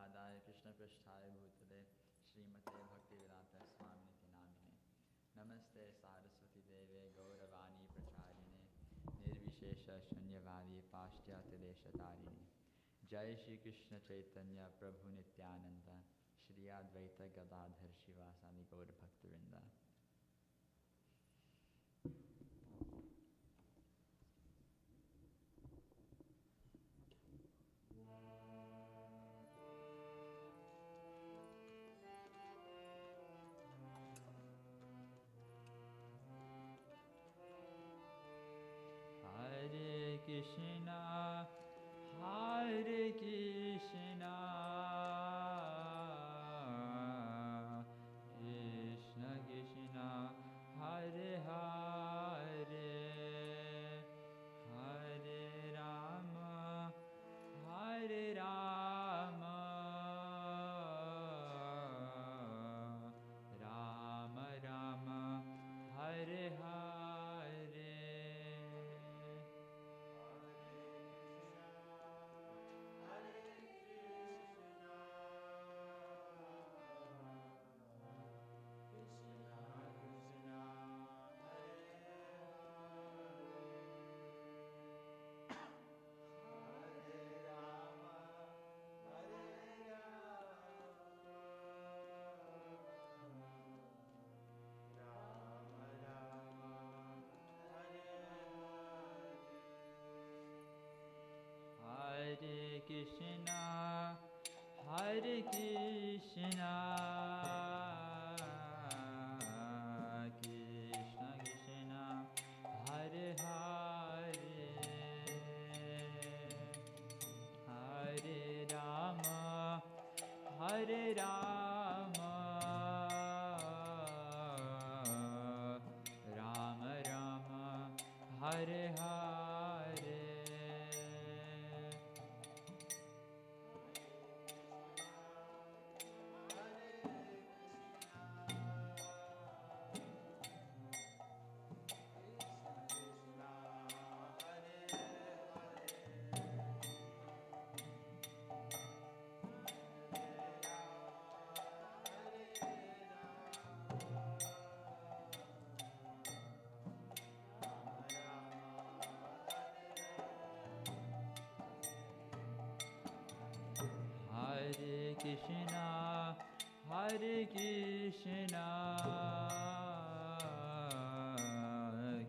Radhaye Krishna Prasthaya Bhutale Srimate Bhaktivedanta Swamini Namine Namaste Saraswati Deve Gauravani Pracharine Nirvishesha Shunyavadi Pashyata Deshatarine Jai Shri Krishna Chaitanya Prabhu Nityananda Shri Advaita Gadadhar Shivasani Gaura Bhaktivinoda. Hare Krishna, Hare Krishna, Krishna Krishna, Hare Hare, Hare Rama, Hare Rama, Rama Rama, Hare Hare. Hare Krishna, Hare Krishna, Krishna Krishna, Hare Hare, Hare Rama, Hare Rama, Rama Rama, Hare Hare. Hare Krishna, Hare Krishna,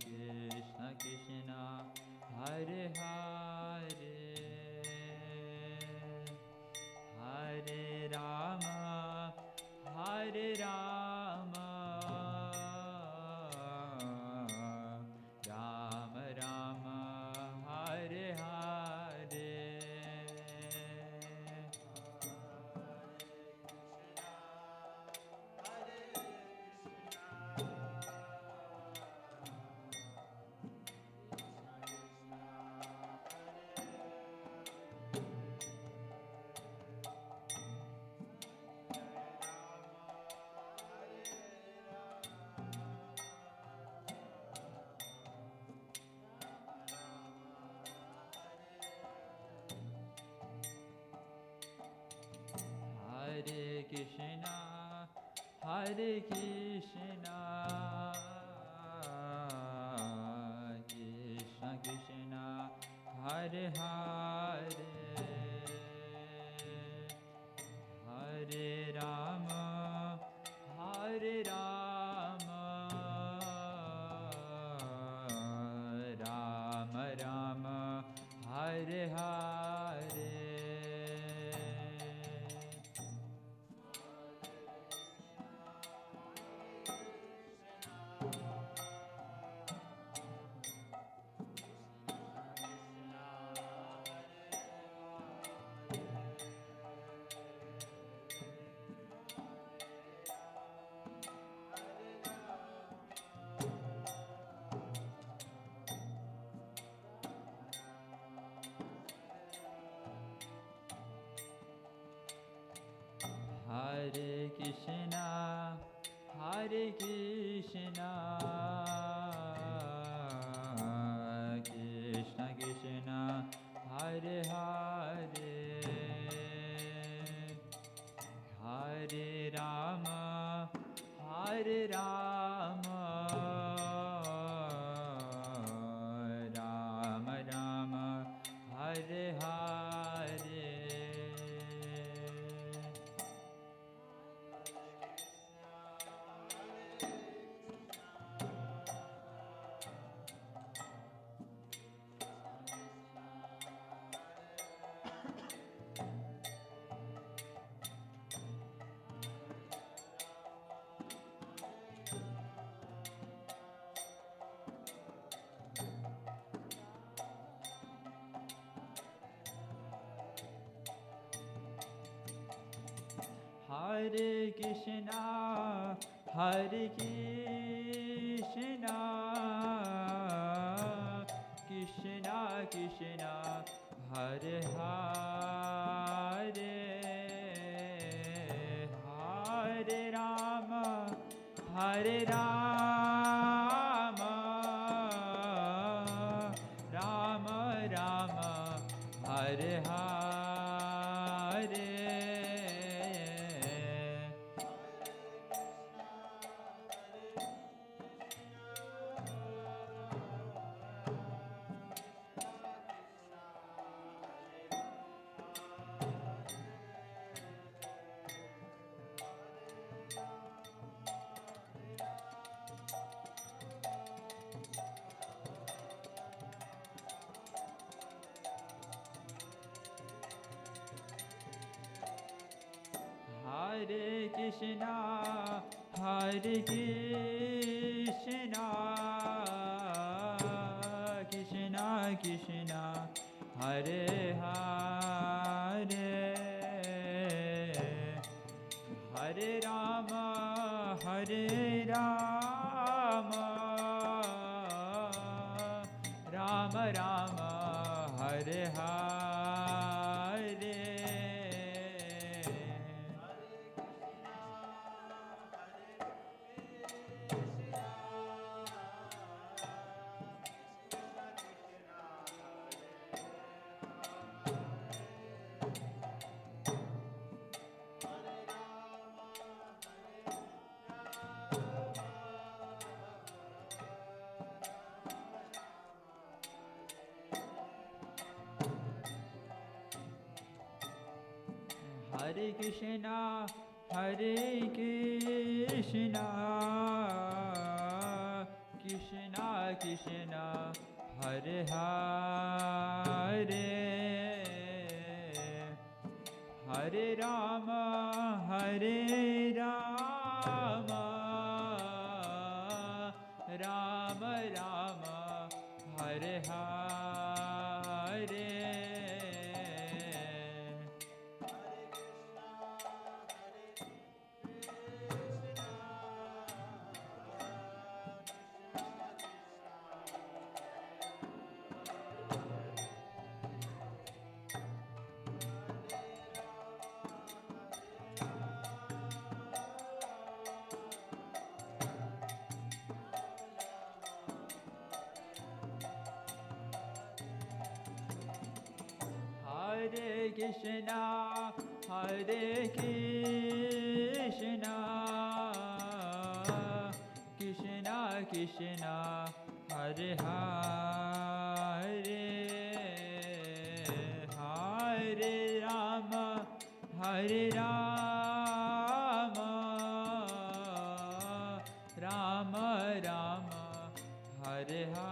Krishna Krishna, Hare Hare, Hare Rama, Hare Rama, Rama Rama, Hare Hare. Hare Krishna, Hare Krishna, Krishna Krishna, Hare Hare, Hare Rama, Hare Rama, Rama Rama, Hare Hare. Hare Krishna, Hare Krishna, Krishna Krishna, Hare Hare, Hare Rama, Hare Rama, Rama Rama, Hare Hare. Hare Krishna, Hare Krishna, Krishna Krishna, Hare Hare, Hare Rama, Hare Rama, Rama Rama, Hare Hare. Hare Krishna, Hare Krishna, Krishna Krishna, Hare Hare, Hare Rama, Hare Rama, Rama Rama, Hare Hare. Hare Krishna, Hare Krishna, Krishna Krishna, Hare Hare, Hare Rama, Hare Rama, Rama Rama, Hare Hare. Hare Krishna, Hare Krishna, Krishna Krishna, Hare Hare, Hare Rama, Hare Rama, Rama Rama, Hare Hare.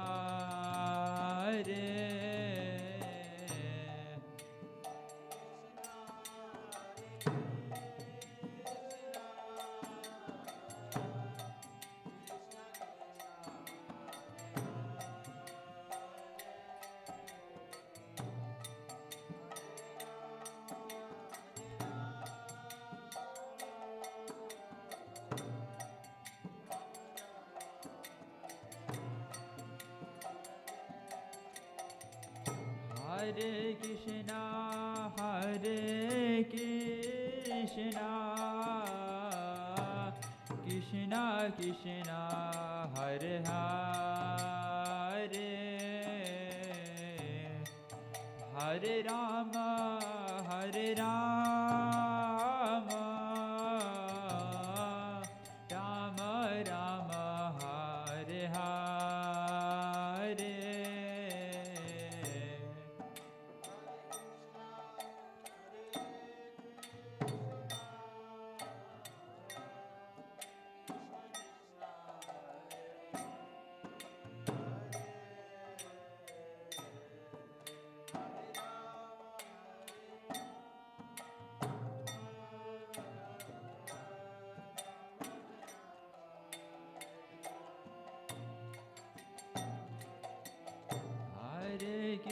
Hare Krishna, Hare Krishna, Krishna Krishna, Hare Hare, Hare Rama, Hare Rama,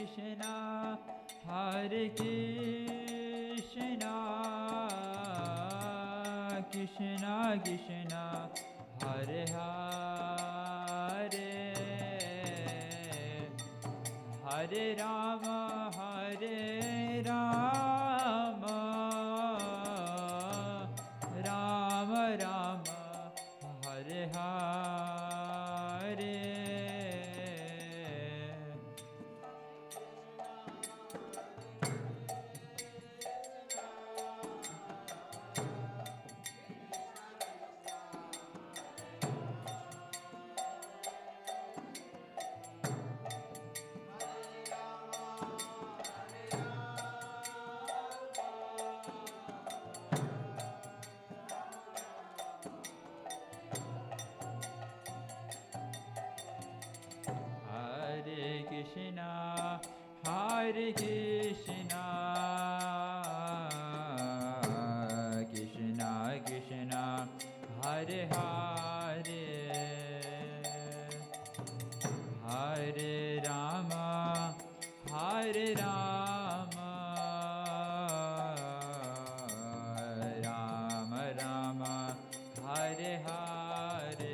Krishna, Hare Krishna, Krishna Krishna, Hare Hare, Hare Rama, Hare Rama, Rama Rama, Hare Hare. Hare Krishna, Krishna Krishna, Hare Hare, Hare Rama, Hare Rama, Rama Rama, Hare Hare.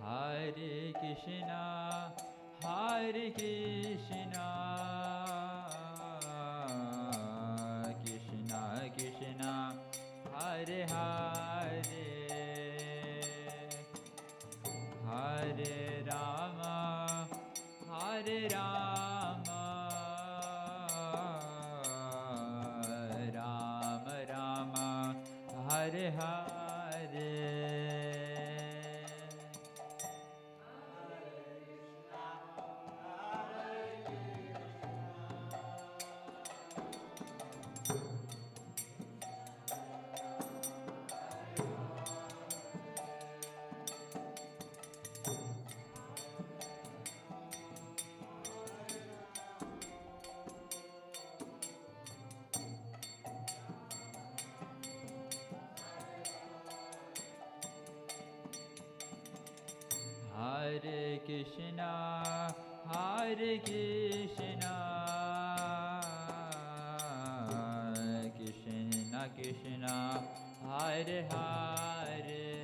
Hare Krishna, Hare Krishna, Krishna Krishna, Hare Hare, Hare Rama, Hare Rama, Rama Rama, Hare Hare. Hare Krishna, Hare Krishna, Krishna Krishna, Hare Hare,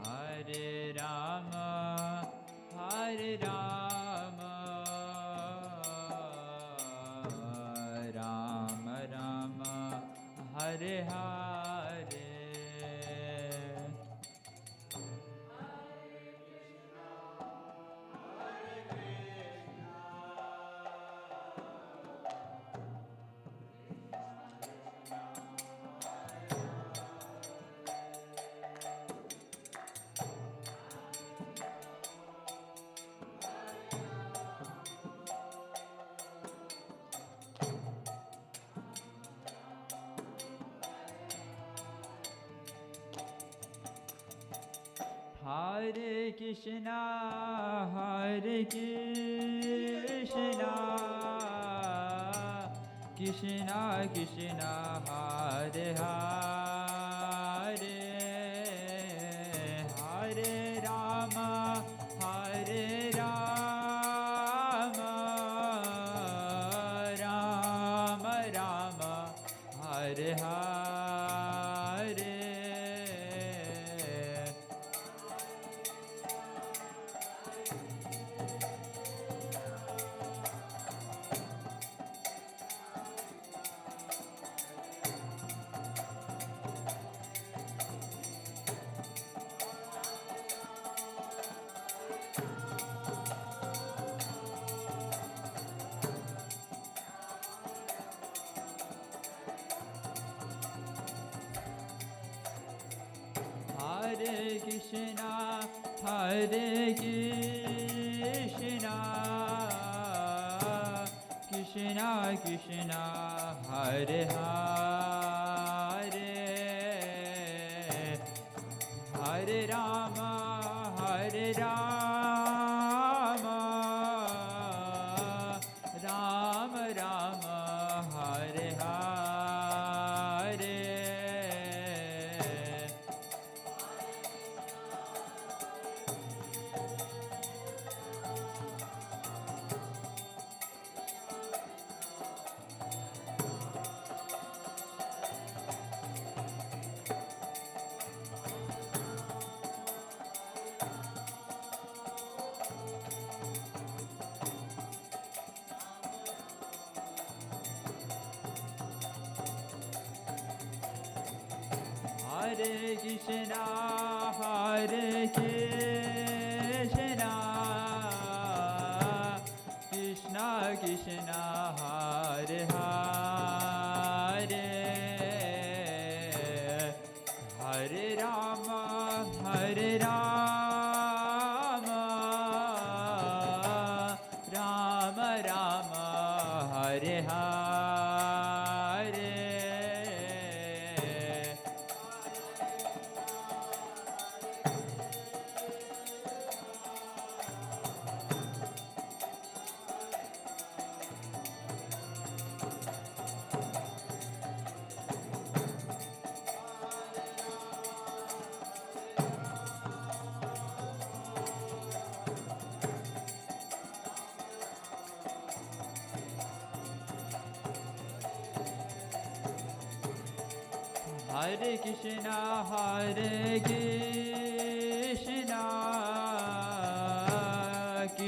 Hare Rama, Hare Rama, Rama Rama, Hare Hare. Hare Krishna, Hare Krishna, Krishna Krishna, Hare Hare, Hare Rama, Hare Rama, Rama Rama, Hare Hare. Hare Krishna, Hare Krishna, Krishna Krishna Hare Hare Hare Rama Rama Rama Hare Hare Hare Krishna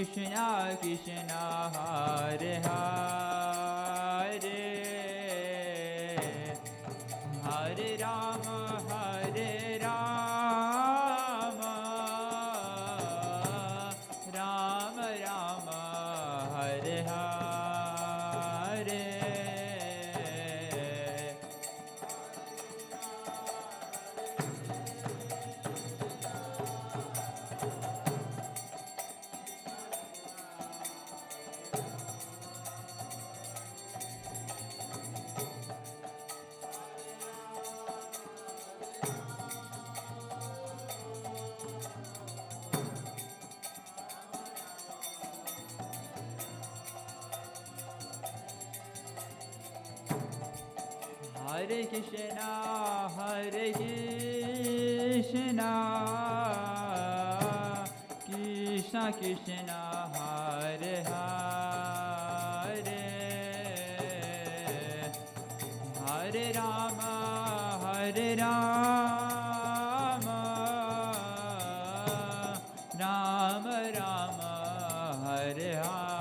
Krishna Krishna Hare Hare Hare Rama Rama Rama Hare Hare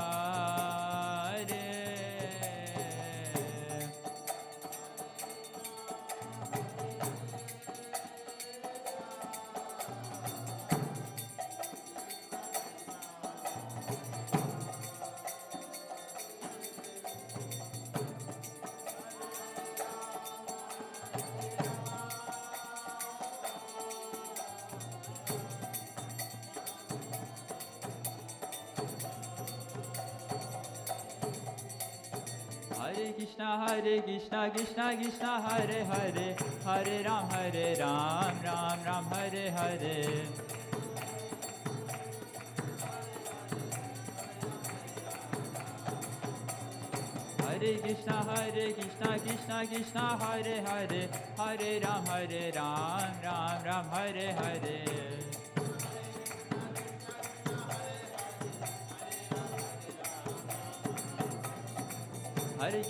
Hare Krishna Krishna Krishna Hare Hare Hare Rama Rama Rama Hare Hare Hare Krishna Krishna Krishna Hare Hare Hare Rama Rama Rama Hare Hare Hare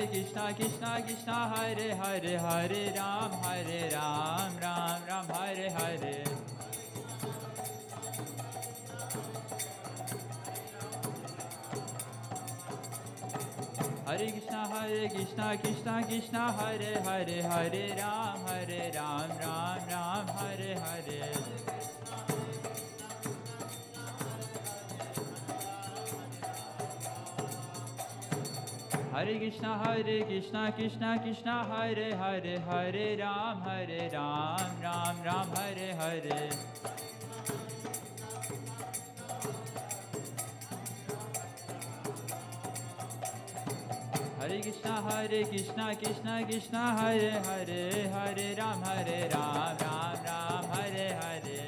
Krishna Krishna Krishna Hare Hare Hare Ram Ram Ram Hare Hare Hare Krishna Krishna Krishna Hare Hare Hare Ram Ram Ram Hare Hare Hare Krishna Krishna Krishna Hare Hare Hare Ram Ram Ram Hare Hare Hare Krishna Krishna Krishna Hare Hare Hare Ram Ram Ram Hare Hare Hare Krishna Krishna Krishna Hare Hare Hare Ram Ram Ram Hare Hare Hare Krishna Krishna Krishna Hare Hare Hare Ram Ram Ram Hare Hare.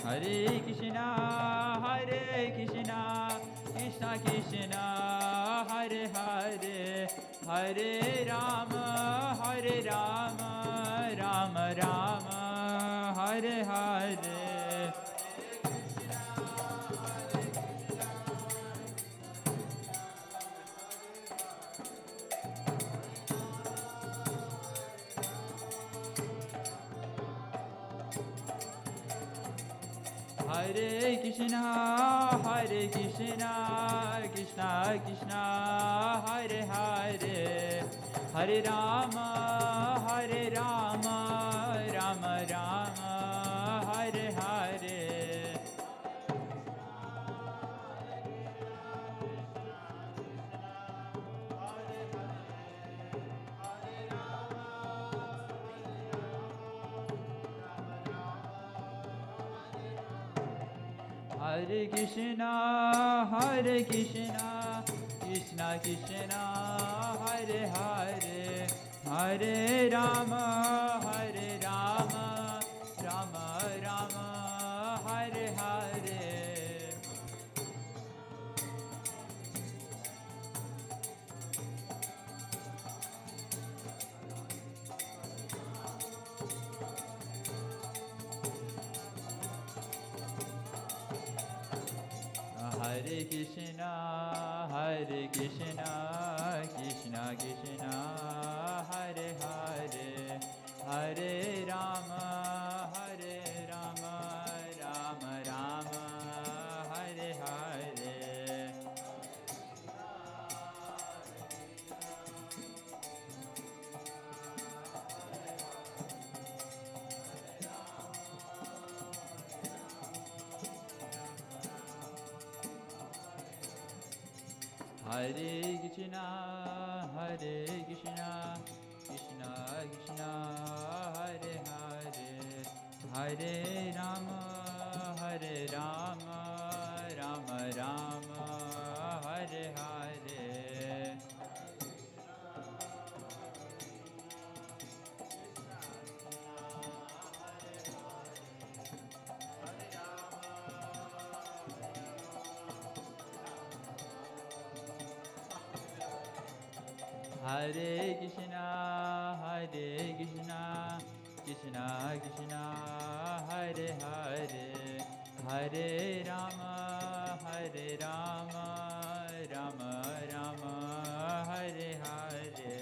Hare Krishna Krishna Krishna Hare Hare Hare Ram Ram Ram Hare Hare. Hare Krishna Krishna Krishna Hare Hare Hare Rama Rama Rama Hare Hare. Hare Krishna Krishna Krishna Hare Hare Hare Rama Rama Rama Hare Hare. Hare Krishna Krishna Krishna Hare Hare Hare Rama Rama Rama Hare Hare. Hare Krishna Krishna Krishna Hare Hare Hare Rama Rama Rama Hare Hare. Hare Krishna Krishna Krishna Hare Hare Hare Rama Rama Rama Hare Hare.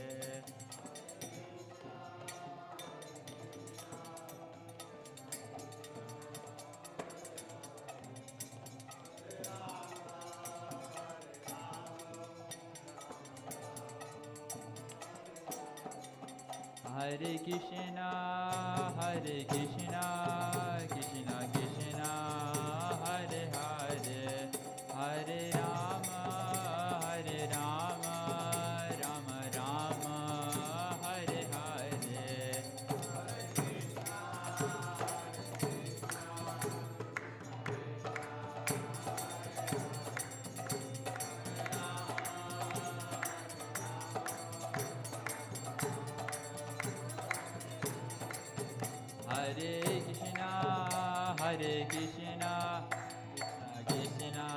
Hare Krishna Krishna Krishna Hare Hare Hare Rama Rama Rama Hare Hare. Hare Krishna Krishna Krishna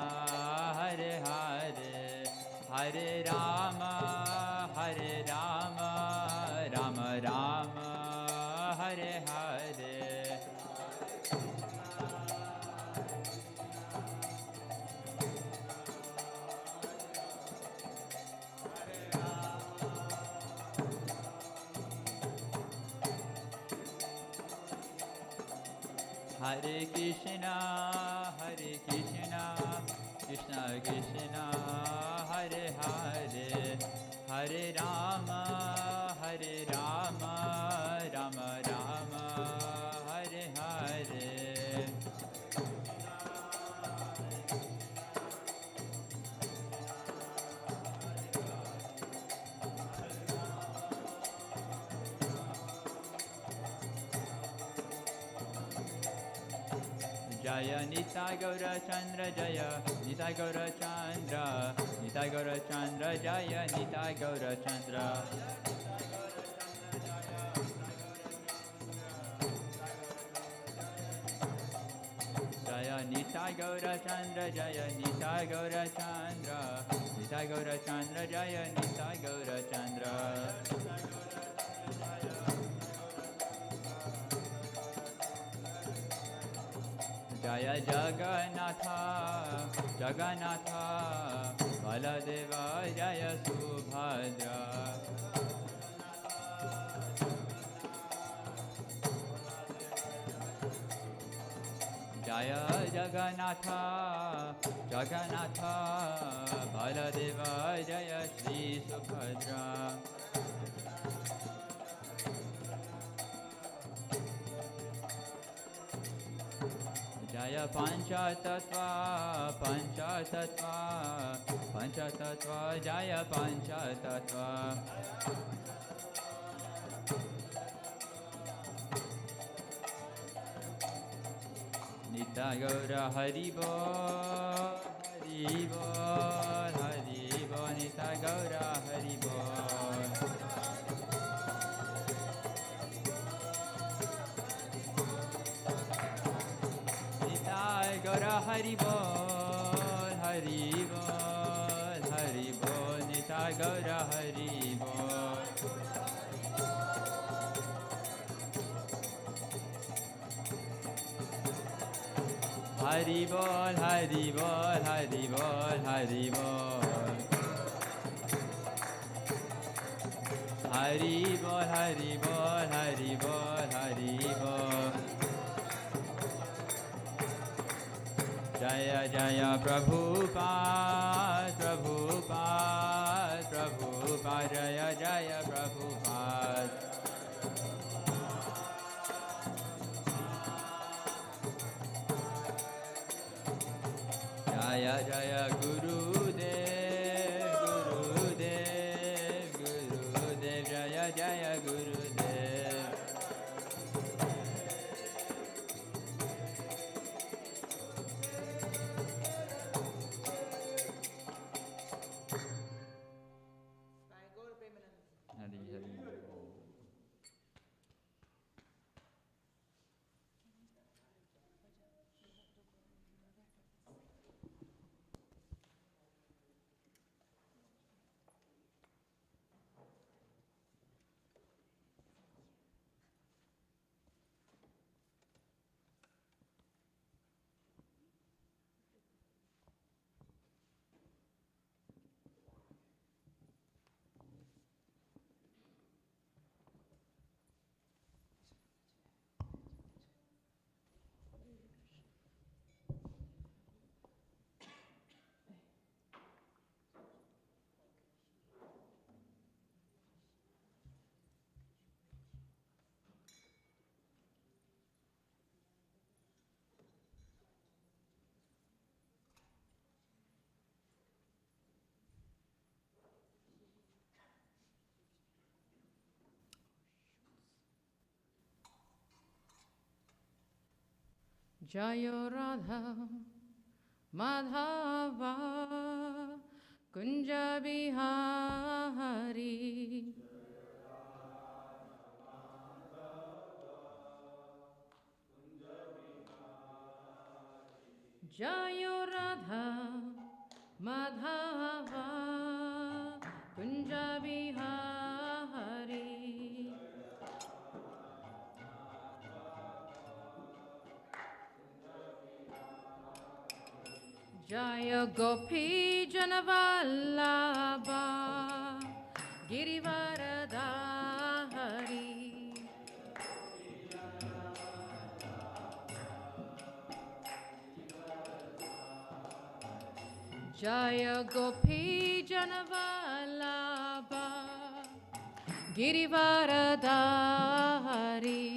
Hare Hare Hare Rama Rama Rama Hare Hare. Hare Krishna Krishna Krishna Hare Hare Hare Rama Rama Rama Hare Hare. Jaya Nitai Gaura Chandra Jaya Nitai Gaura Chandra Nitai Gaura Chandra Jaya Nitai Gaura Chandra Jaya Nitai Gaura Chandra Jaya Nitai Gaura Chandra Nitai Gaura Chandra Jaya Nitai Gaura Chandra Jaya Jagannatha Jagannatha Baladeva Jaya Subhadra Jaya Jagannatha Jagannatha Baladeva Jaya Shri Subhadra Jaya Panchatattva Panchatattva Panchatattva Jaya Panchatattva Nitya Gaura Haribo Haribo Haribo Nitya Gaura Haribo Gaura Haribol, Haribol, Haribol, Nitai Gaura Haribol. Haribol, Haribol, Haribol, Haribol. Haribol, Haribol, Haribol, Haribol. Jaya Jaya Prabhupada, Prabhupada, Prabhupada, Jaya Jaya Prabhupada. Jaya Jaya Gurudev, Gurudev, Gurudev, Jaya Jaya Gurudev. Hari Hari. Jayo Radha Madhava Kunja Bihari Jayo Radha Madhava Kunja Bihari Jaya Gopi Janavallabha Girivaradhari Jaya Gopi Janavallabha Girivaradhari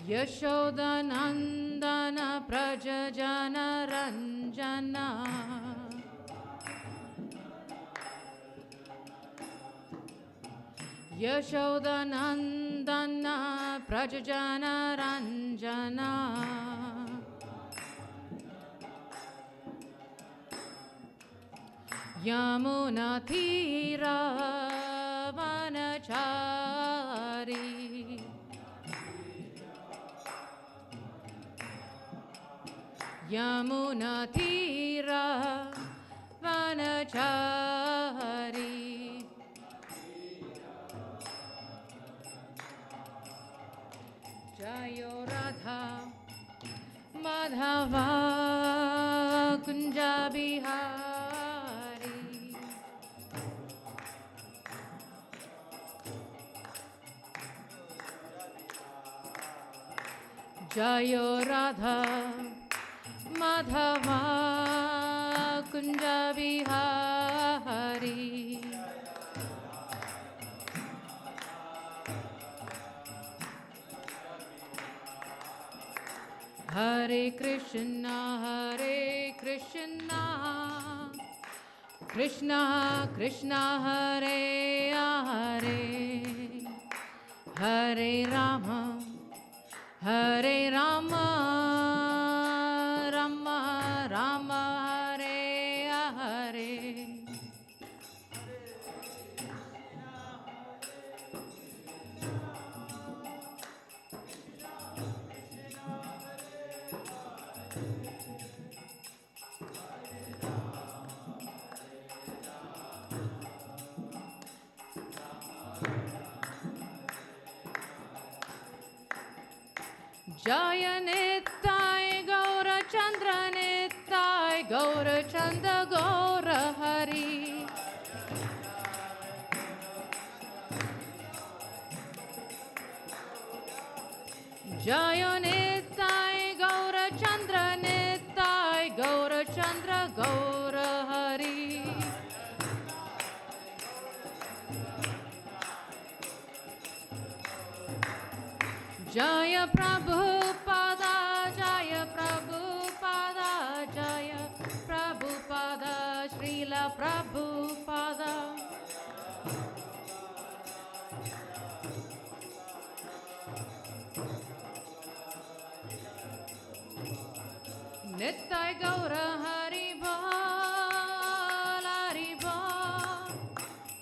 Yashodanandana Prajajana Ranjana Yashodanandana Prajajana Ranjana Yamuna Thira Vanachari Yamuna Thira Vanachari Jayo Radha Madhava Kunja Bihari Jayo Radha Madhava Kunja Bihari Hare Krishna Krishna Krishna Hare Hare Hare Rama Rama Rama Hare Hare Jaya Nittai Gaura Chandra Nittai Gaura Chanda Gaura Hari Jaya Nittai Gaura Chandra Nittai Gaura Chandra Gaura Hari Jaya Prabhupada Jaya Prabhupada Jaya Prabhupada Srila Prabhupada Nittai Gaura Hari Bol Hari Bol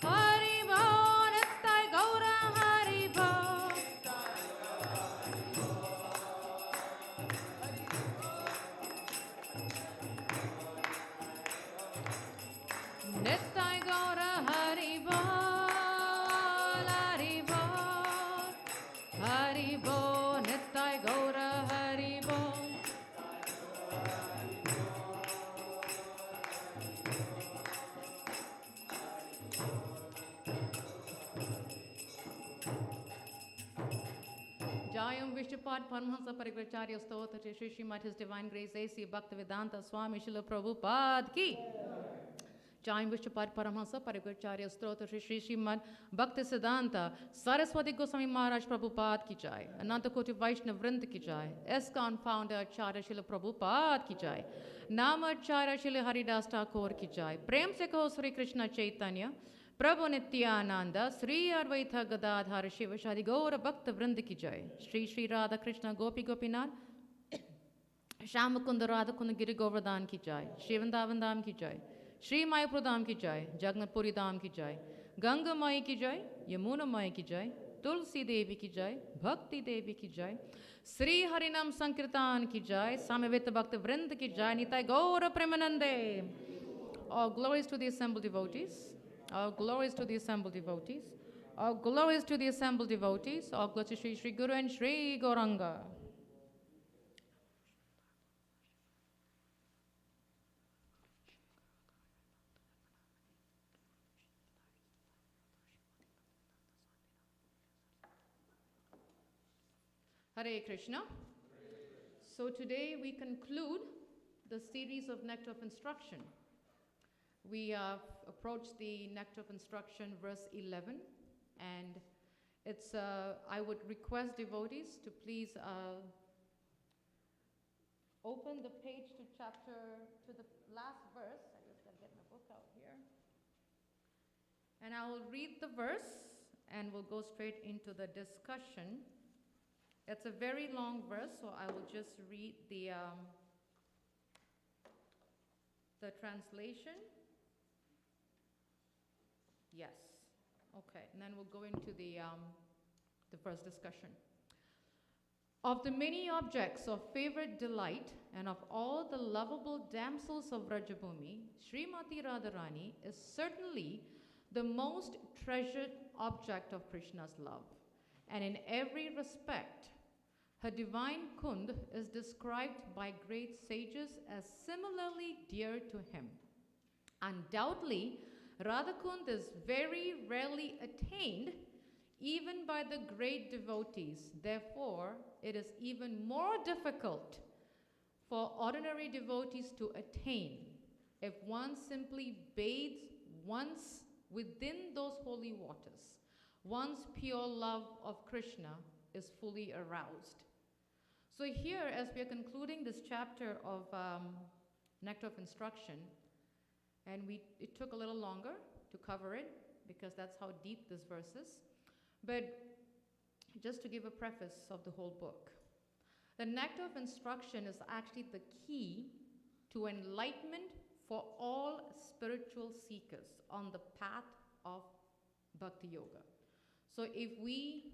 Hari Bol Nittai Gaura Hari Bol Nittai Gaura Hari Bol Hari Bol Hari Bol Nittai Gaura Hari Bol Jayam Vishnupad Paramahansa Parivracharya Stotha Shri Srimad His Divine Grace A.C. Bhaktivedanta Swami Srila Prabhupada Ki Jayam Vishnupad Paramahansa Parivracharya Stotha Shri Srimad Bhaktisiddhanta Saraswati Goswami Maharaj Prabhupada Ki Jai Ananta Koti Vaishnav Vrind Ki Jai ISKCON Founder Acharya Srila Prabhupada Ki Jai Nama Acharya Srila Haridas Thakur Ki Jai Prem Se Kaho Sri Krishna Chaitanya Prabhu Nityananda, Sri Advaita Gadadhara Shiva Shadi Gaura Bhakta Vrind Ki Jai, Sri Sri Radha Krishna Gopi Gopinath, Shamakunda Radha Kunda Giri Govardhan Ki Jai, Shri Vrindavan Dham Ki Jai, Sri Mayapur Dham Ki Jai, Jagannath Puri Dham Ki Jai, Ganga Mai Ki Jai, Yamuna Mai Ki Jai, Tulsi Devi Ki Jai, Bhakti Devi Ki Jai, Sri Harinam Sankirtan Ki Jai, Samavita Bhakta Vrind Ki Jai, Nitai Gaura Premanande. All glories to the assembled devotees. All glories to the assembled devotees. All glories to the assembled devotees. All glories to Sri Sri Guru and Sri Gauranga. Hare Krishna. So today we conclude the series of Nectar of Instruction. We have approached the Nectar of Instruction, verse 11, and it's. I would request devotees to please open the page to the last verse. I just gotta get my book out here, and I will read the verse, and we'll go straight into the discussion. It's a very long verse, so I will just read the translation. Yes. Okay, and then we'll go into the first discussion. Of the many objects of favorite delight and of all the lovable damsels of Rajabhumi, Srimati Radharani is certainly the most treasured object of Krishna's love. And in every respect, her divine Kund is described by great sages as similarly dear to him. Undoubtedly, Radhakund is very rarely attained even by the great devotees. Therefore, it is even more difficult for ordinary devotees to attain if one simply bathes once within those holy waters. One's pure love of Krishna is fully aroused. So here, as we are concluding this chapter of Nectar of Instruction, and it took a little longer to cover it because that's how deep this verse is. But just to give a preface of the whole book, the Nectar of Instruction is actually the key to enlightenment for all spiritual seekers on the path of Bhakti Yoga. So if we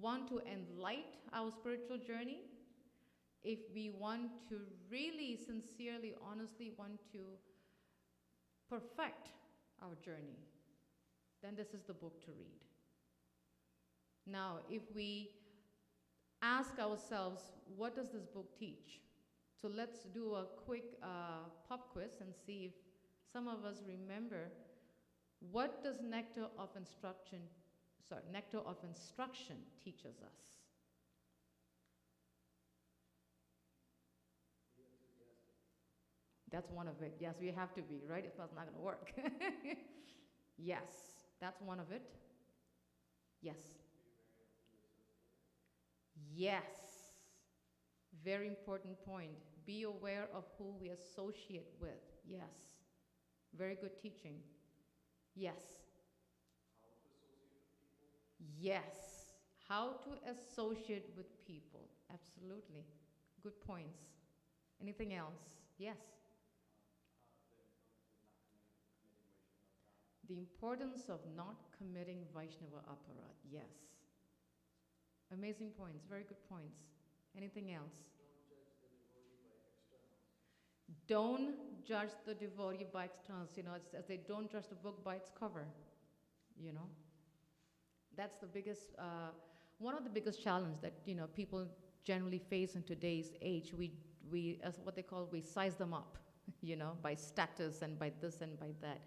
want to enlighten our spiritual journey, if we want to really, sincerely, honestly want to perfect our journey, then this is the book to read. Now, if we ask ourselves, what does this book teach? So let's do a quick pop quiz and see if some of us remember, what does Nectar of Instruction teaches us? That's one of it. Yes, we have to be, right? If that's not going to work. Yes, that's one of it. Yes. Yes. Very important point. Be aware of who we associate with. Yes. Very good teaching. Yes. Yes. How to associate with people. Absolutely. Good points. Anything else? Yes. The importance of not committing Vaishnava aparadh. Yes. Amazing points. Very good points. Anything else? Don't judge the devotee by externals. You know, as they don't judge the book by its cover. You know, that's the biggest, one of the biggest challenges that, you know, people generally face in today's age. We as what they call, we size them up, you know, by status and by this and by that,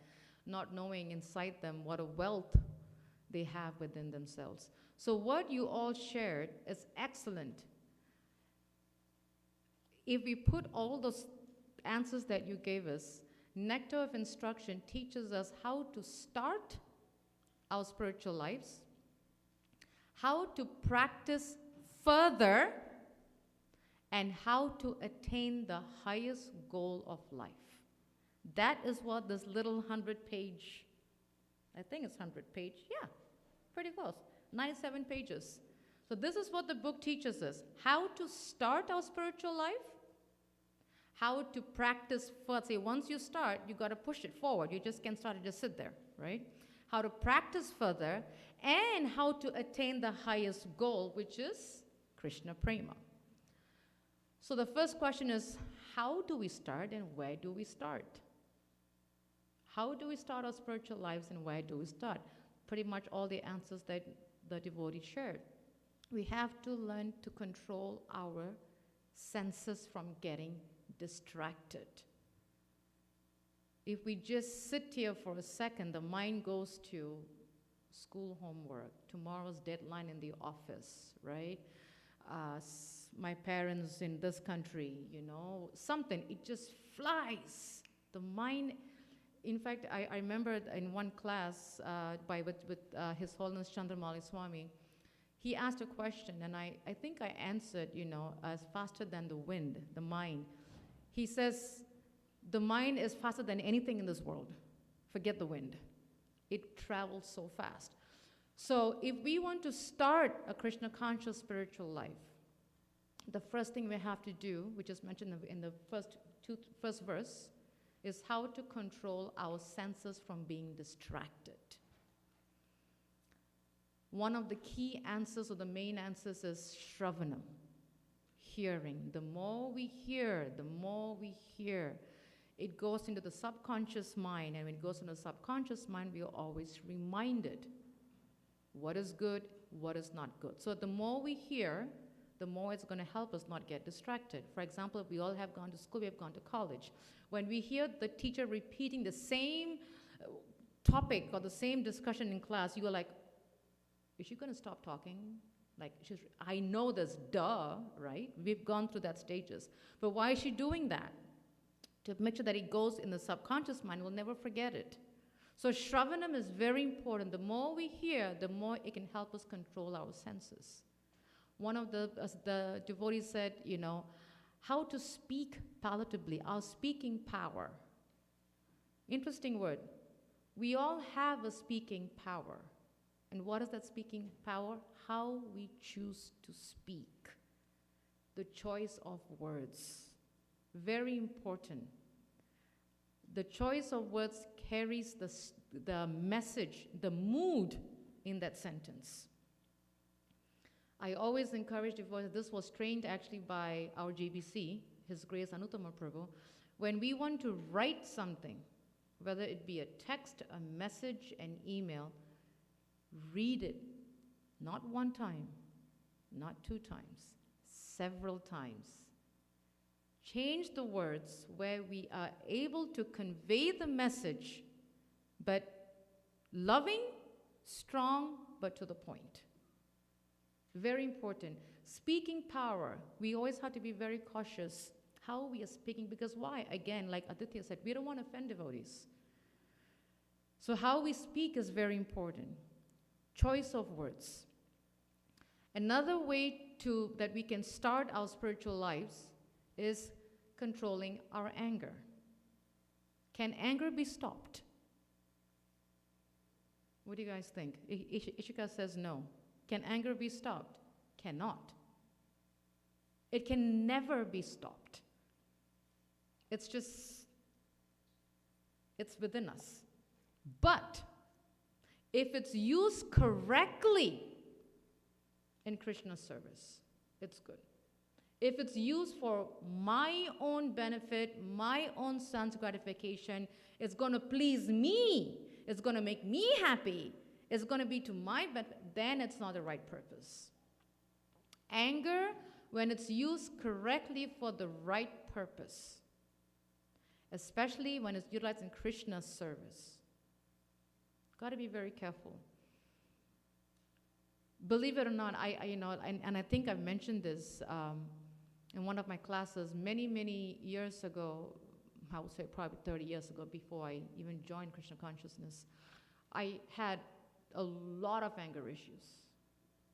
not knowing inside them what a wealth they have within themselves. So what you all shared is excellent. If we put all those answers that you gave us, Nectar of Instruction teaches us how to start our spiritual lives, how to practice further, and how to attain the highest goal of life. That is what this little 100-page, I think it's 100-page, yeah, pretty close, 97 pages. So this is what the book teaches us: how to start our spiritual life, how to practice first. Say, once you start, you got to push it forward. You just can't start and just sit there, right? How to practice further, and how to attain the highest goal, which is Krishna Prema. So the first question is, how do we start and where do we start? How do we start our spiritual lives and where do we start? Pretty much all the answers that the devotee shared. We have to learn to control our senses from getting distracted. If we just sit here for a second, the mind goes to school homework, tomorrow's deadline in the office, right? My parents in this country, you know, something, it just flies. The mind, in fact, I remember in one class with His Holiness Chandramali Swami, he asked a question, and I think I answered, you know, as faster than the wind, the mind. He says, the mind is faster than anything in this world. Forget the wind. It travels so fast. So if we want to start a Krishna conscious spiritual life, the first thing we have to do, which is mentioned in the first verse, is how to control our senses from being distracted. One of the key answers, or the main answers, is Shravanam, hearing. The more we hear, it goes into the subconscious mind, and when it goes into the subconscious mind, we are always reminded what is good, what is not good. So the more we hear, the more it's going to help us not get distracted. For example, if we all have gone to school, we have gone to college. When we hear the teacher repeating the same topic or the same discussion in class, you are like, is she going to stop talking? Like, I know this, duh, right? We've gone through that stages. But why is she doing that? To make sure that it goes in the subconscious mind, we'll never forget it. So Shravanam is very important. The more we hear, the more it can help us control our senses. One of the devotees said, how to speak palatably, our speaking power. Interesting word. We all have a speaking power. And what is that speaking power? How we choose to speak. The choice of words. Very important. The choice of words carries the message, the mood in that sentence. I always encourage devotees, this was trained actually by our JBC, His Grace Anuttama Prabhu. When we want to write something, whether it be a text, a message, an email, read it, not one time, not 2 times, several times. Change the words where we are able to convey the message, but loving, strong, but to the point. Very important. Speaking power, we always have to be very cautious how we are speaking, because why? Again, like Aditya said, we don't want to offend devotees. So how we speak is very important. Choice of words. Another way that we can start our spiritual lives is controlling our anger. Can anger be stopped? What do you guys think? Ishika says no. Can anger be stopped? Cannot. It can never be stopped. It's within us. But if it's used correctly in Krishna's service, it's good. If it's used for my own benefit, my own son's gratification, it's going to please me, it's going to make me happy, it's going to be to my benefit, then it's not the right purpose. Anger, when it's used correctly for the right purpose, especially when it's utilized in Krishna's service, got to be very careful. Believe it or not, I think I've mentioned this in one of my classes many years ago. I would say probably 30 years ago, before I even joined Krishna consciousness. I had a lot of anger issues,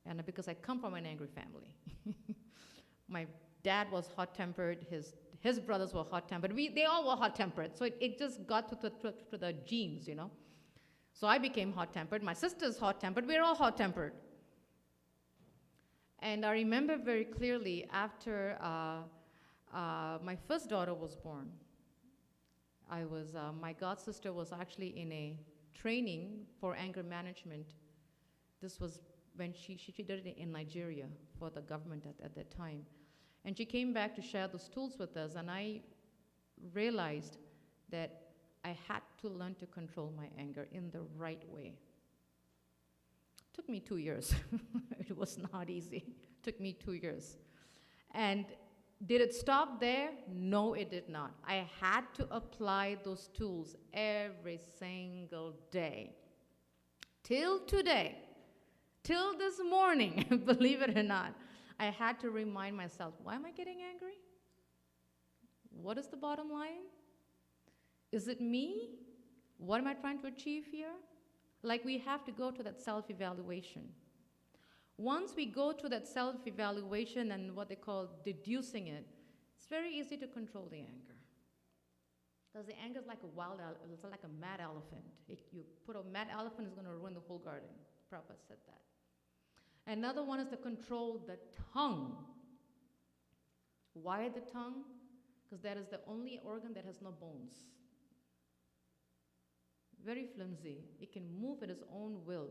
and because I come from an angry family. My dad was hot-tempered, his brothers were hot-tempered, they all were hot-tempered, so it just got to the genes, So I became hot-tempered, my sister's hot-tempered, we're all hot-tempered. And I remember very clearly after my first daughter was born, my god sister was actually in a training for anger management. This was when she did it in Nigeria for the government at that time. And she came back to share those tools with us, and I realized that I had to learn to control my anger in the right way. Took me 2 years. It was not easy. Took me 2 years. And did it stop there? No, it did not. I had to apply those tools every single day. Till today, till this morning, believe it or not, I had to remind myself, why am I getting angry? What is the bottom line? Is it me? What am I trying to achieve here? Like, we have to go to that self-evaluation. Once we go to that self-evaluation and what they call deducing it, it's very easy to control the anger. Because the anger is like a it's like a mad elephant. You put a mad elephant, it's going to ruin the whole garden. Prabhupada said that. Another one is to control the tongue. Why the tongue? Because that is the only organ that has no bones. Very flimsy. It can move at its own will.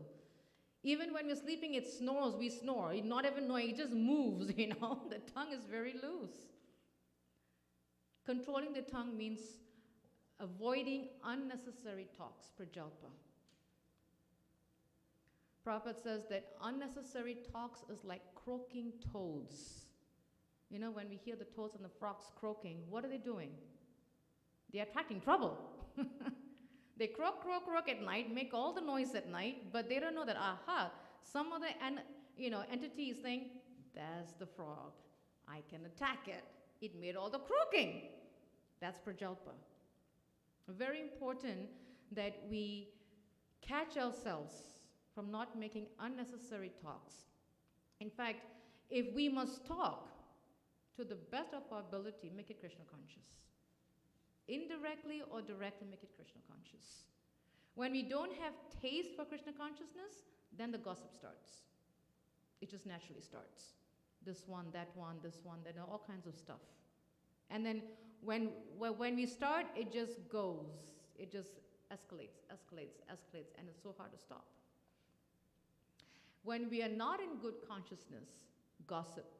Even when we're sleeping, it snores, we snore. Not even knowing, it just moves, The tongue is very loose. Controlling the tongue means avoiding unnecessary talks, prajalpa. Prabhupada says that unnecessary talks is like croaking toads. When we hear the toads and the frogs croaking, what are they doing? They're attracting trouble. They croak, croak, croak at night, make all the noise at night, but they don't know that, some other entity is saying, there's the frog. I can attack it. It made all the croaking. That's prajalpa. Very important that we catch ourselves from not making unnecessary talks. In fact, if we must talk, to the best of our ability, make it Krishna conscious. Indirectly or directly, make it Krishna conscious. When we don't have taste for Krishna consciousness, then the gossip starts. It just naturally starts. This one, that one, all kinds of stuff. And then when we start, it just goes. It just escalates, and it's so hard to stop. When we are not in good consciousness, gossip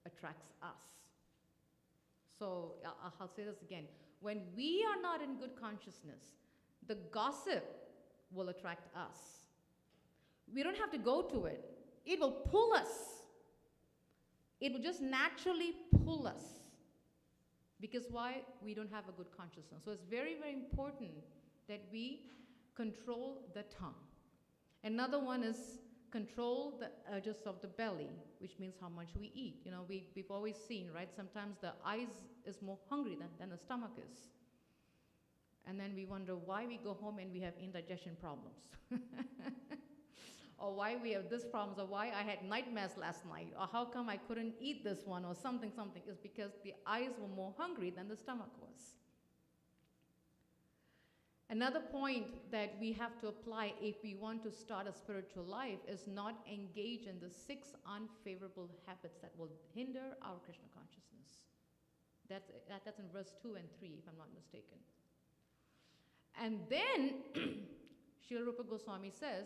attracts us. So I'll say this again. When we are not in good consciousness, the gossip will attract us. We don't have to go to it. It will pull us. It will just naturally pull us. Because why? We don't have a good consciousness. So it's very, very important that we control the tongue. Another one is control the urges of the belly, which means how much we eat. We've always seen, right? Sometimes the eyes is more hungry than the stomach is. And then we wonder why we go home and we have indigestion problems. Or why we have this problems, or why I had nightmares last night, or how come I couldn't eat this one, or something. Is because the eyes were more hungry than the stomach was. Another point that we have to apply if we want to start a spiritual life is not engage in the 6 unfavorable habits that will hinder our Krishna consciousness. That's in verse 2 and 3, if I'm not mistaken. And then, Srila Rupa Goswami says,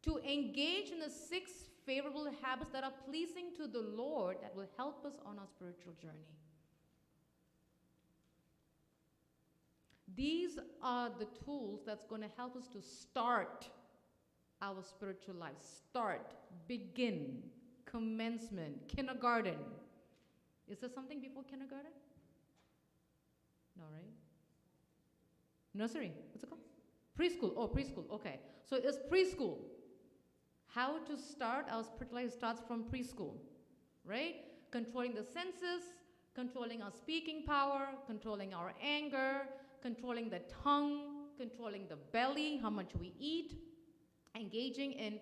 to engage in the 6 favorable habits that are pleasing to the Lord that will help us on our spiritual journey. These are the tools that's going to help us to start our spiritual life. Start, begin, commencement, kindergarten. Is there something before kindergarten? No, right? Nursery. What's it called? Preschool. Oh, preschool. Okay. So it's preschool. How to start our spiritual life starts from preschool, right? Controlling the senses, controlling our speaking power, controlling our anger, controlling the tongue, controlling the belly, how much we eat, engaging in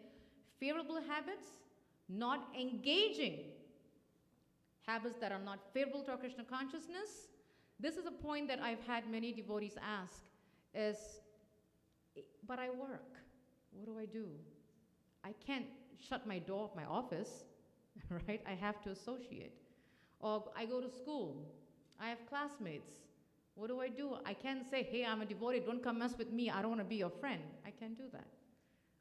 favorable habits, not engaging habits that are not favorable to our Krishna consciousness. This is a point that I've had many devotees ask is, but I work. What do I do? I can't shut my door of my office, right? I have to associate. Or I go to school. I have classmates. What do I do? I can't say, hey, I'm a devotee, don't come mess with me, I don't want to be your friend. I can't do that.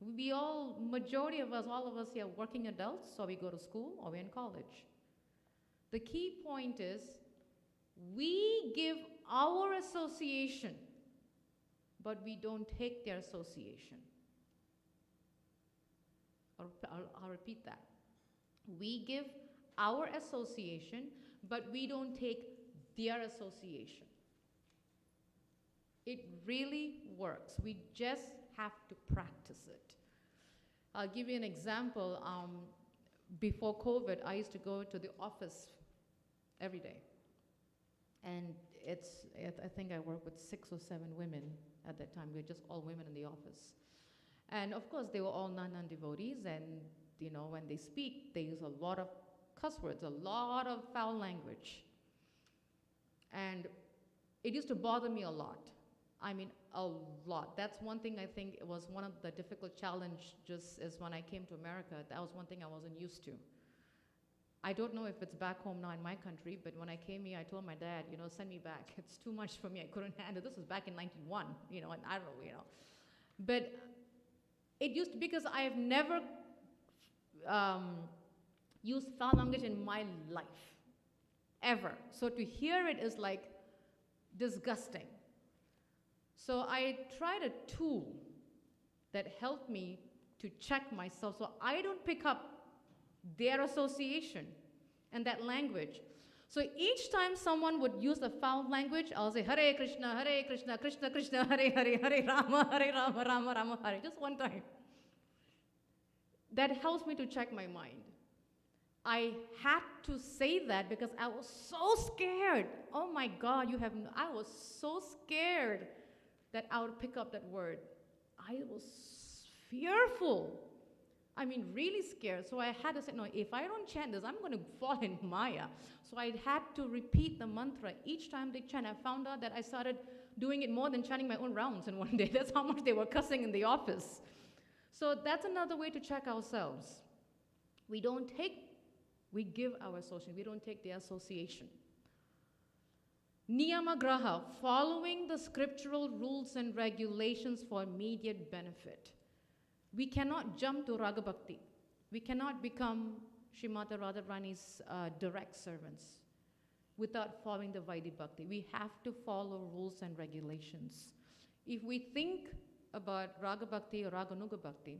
We all, majority of us, all of us here are working adults, so we go to school or we're in college. The key point is, we give our association, but we don't take their association. I'll repeat that. We give our association, but we don't take their association. It really works. We just have to practice it. I'll give you an example. Before COVID, I used to go to the office every day. And I think I worked with 6 or 7 women at that time. We were just all women in the office. And of course, they were all non-devotees. And, when they speak, they use a lot of cuss words, a lot of foul language. And it used to bother me a lot. I mean, a lot. That's one thing I think it was one of the difficult challenges is when I came to America. That was one thing I wasn't used to. I don't know if it's back home now in my country, but when I came here, I told my dad, send me back. It's too much for me. I couldn't handle. This was back in 91, and I don't know, But it used to, because I have never used foul language in my life, ever. So to hear it is like disgusting. So I tried a tool that helped me to check myself so I don't pick up their association and that language. So each time someone would use the foul language, I'll say, Hare Krishna, Krishna Krishna, Hare Hare, Hare Rama, Rama Rama, Hare. Just one time. That helps me to check my mind. I had to say that because I was so scared. Oh my God, I was so scared that I would pick up that word. I was fearful. I mean, really scared. So I had to say, no, if I don't chant this, I'm going to fall in Maya. So I had to repeat the mantra each time they chant. I found out that I started doing it more than chanting my own rounds in one day. That's how much they were cussing in the office. So that's another way to check ourselves. We give our association. We don't take the association. Niyamagraha, following the scriptural rules and regulations for immediate benefit. We cannot jump to Raga Bhakti. We cannot become Srimati Radharani's direct servants without following the Vaidhi Bhakti. We have to follow rules and regulations. If we think about Raga Bhakti or Raganuga Bhakti,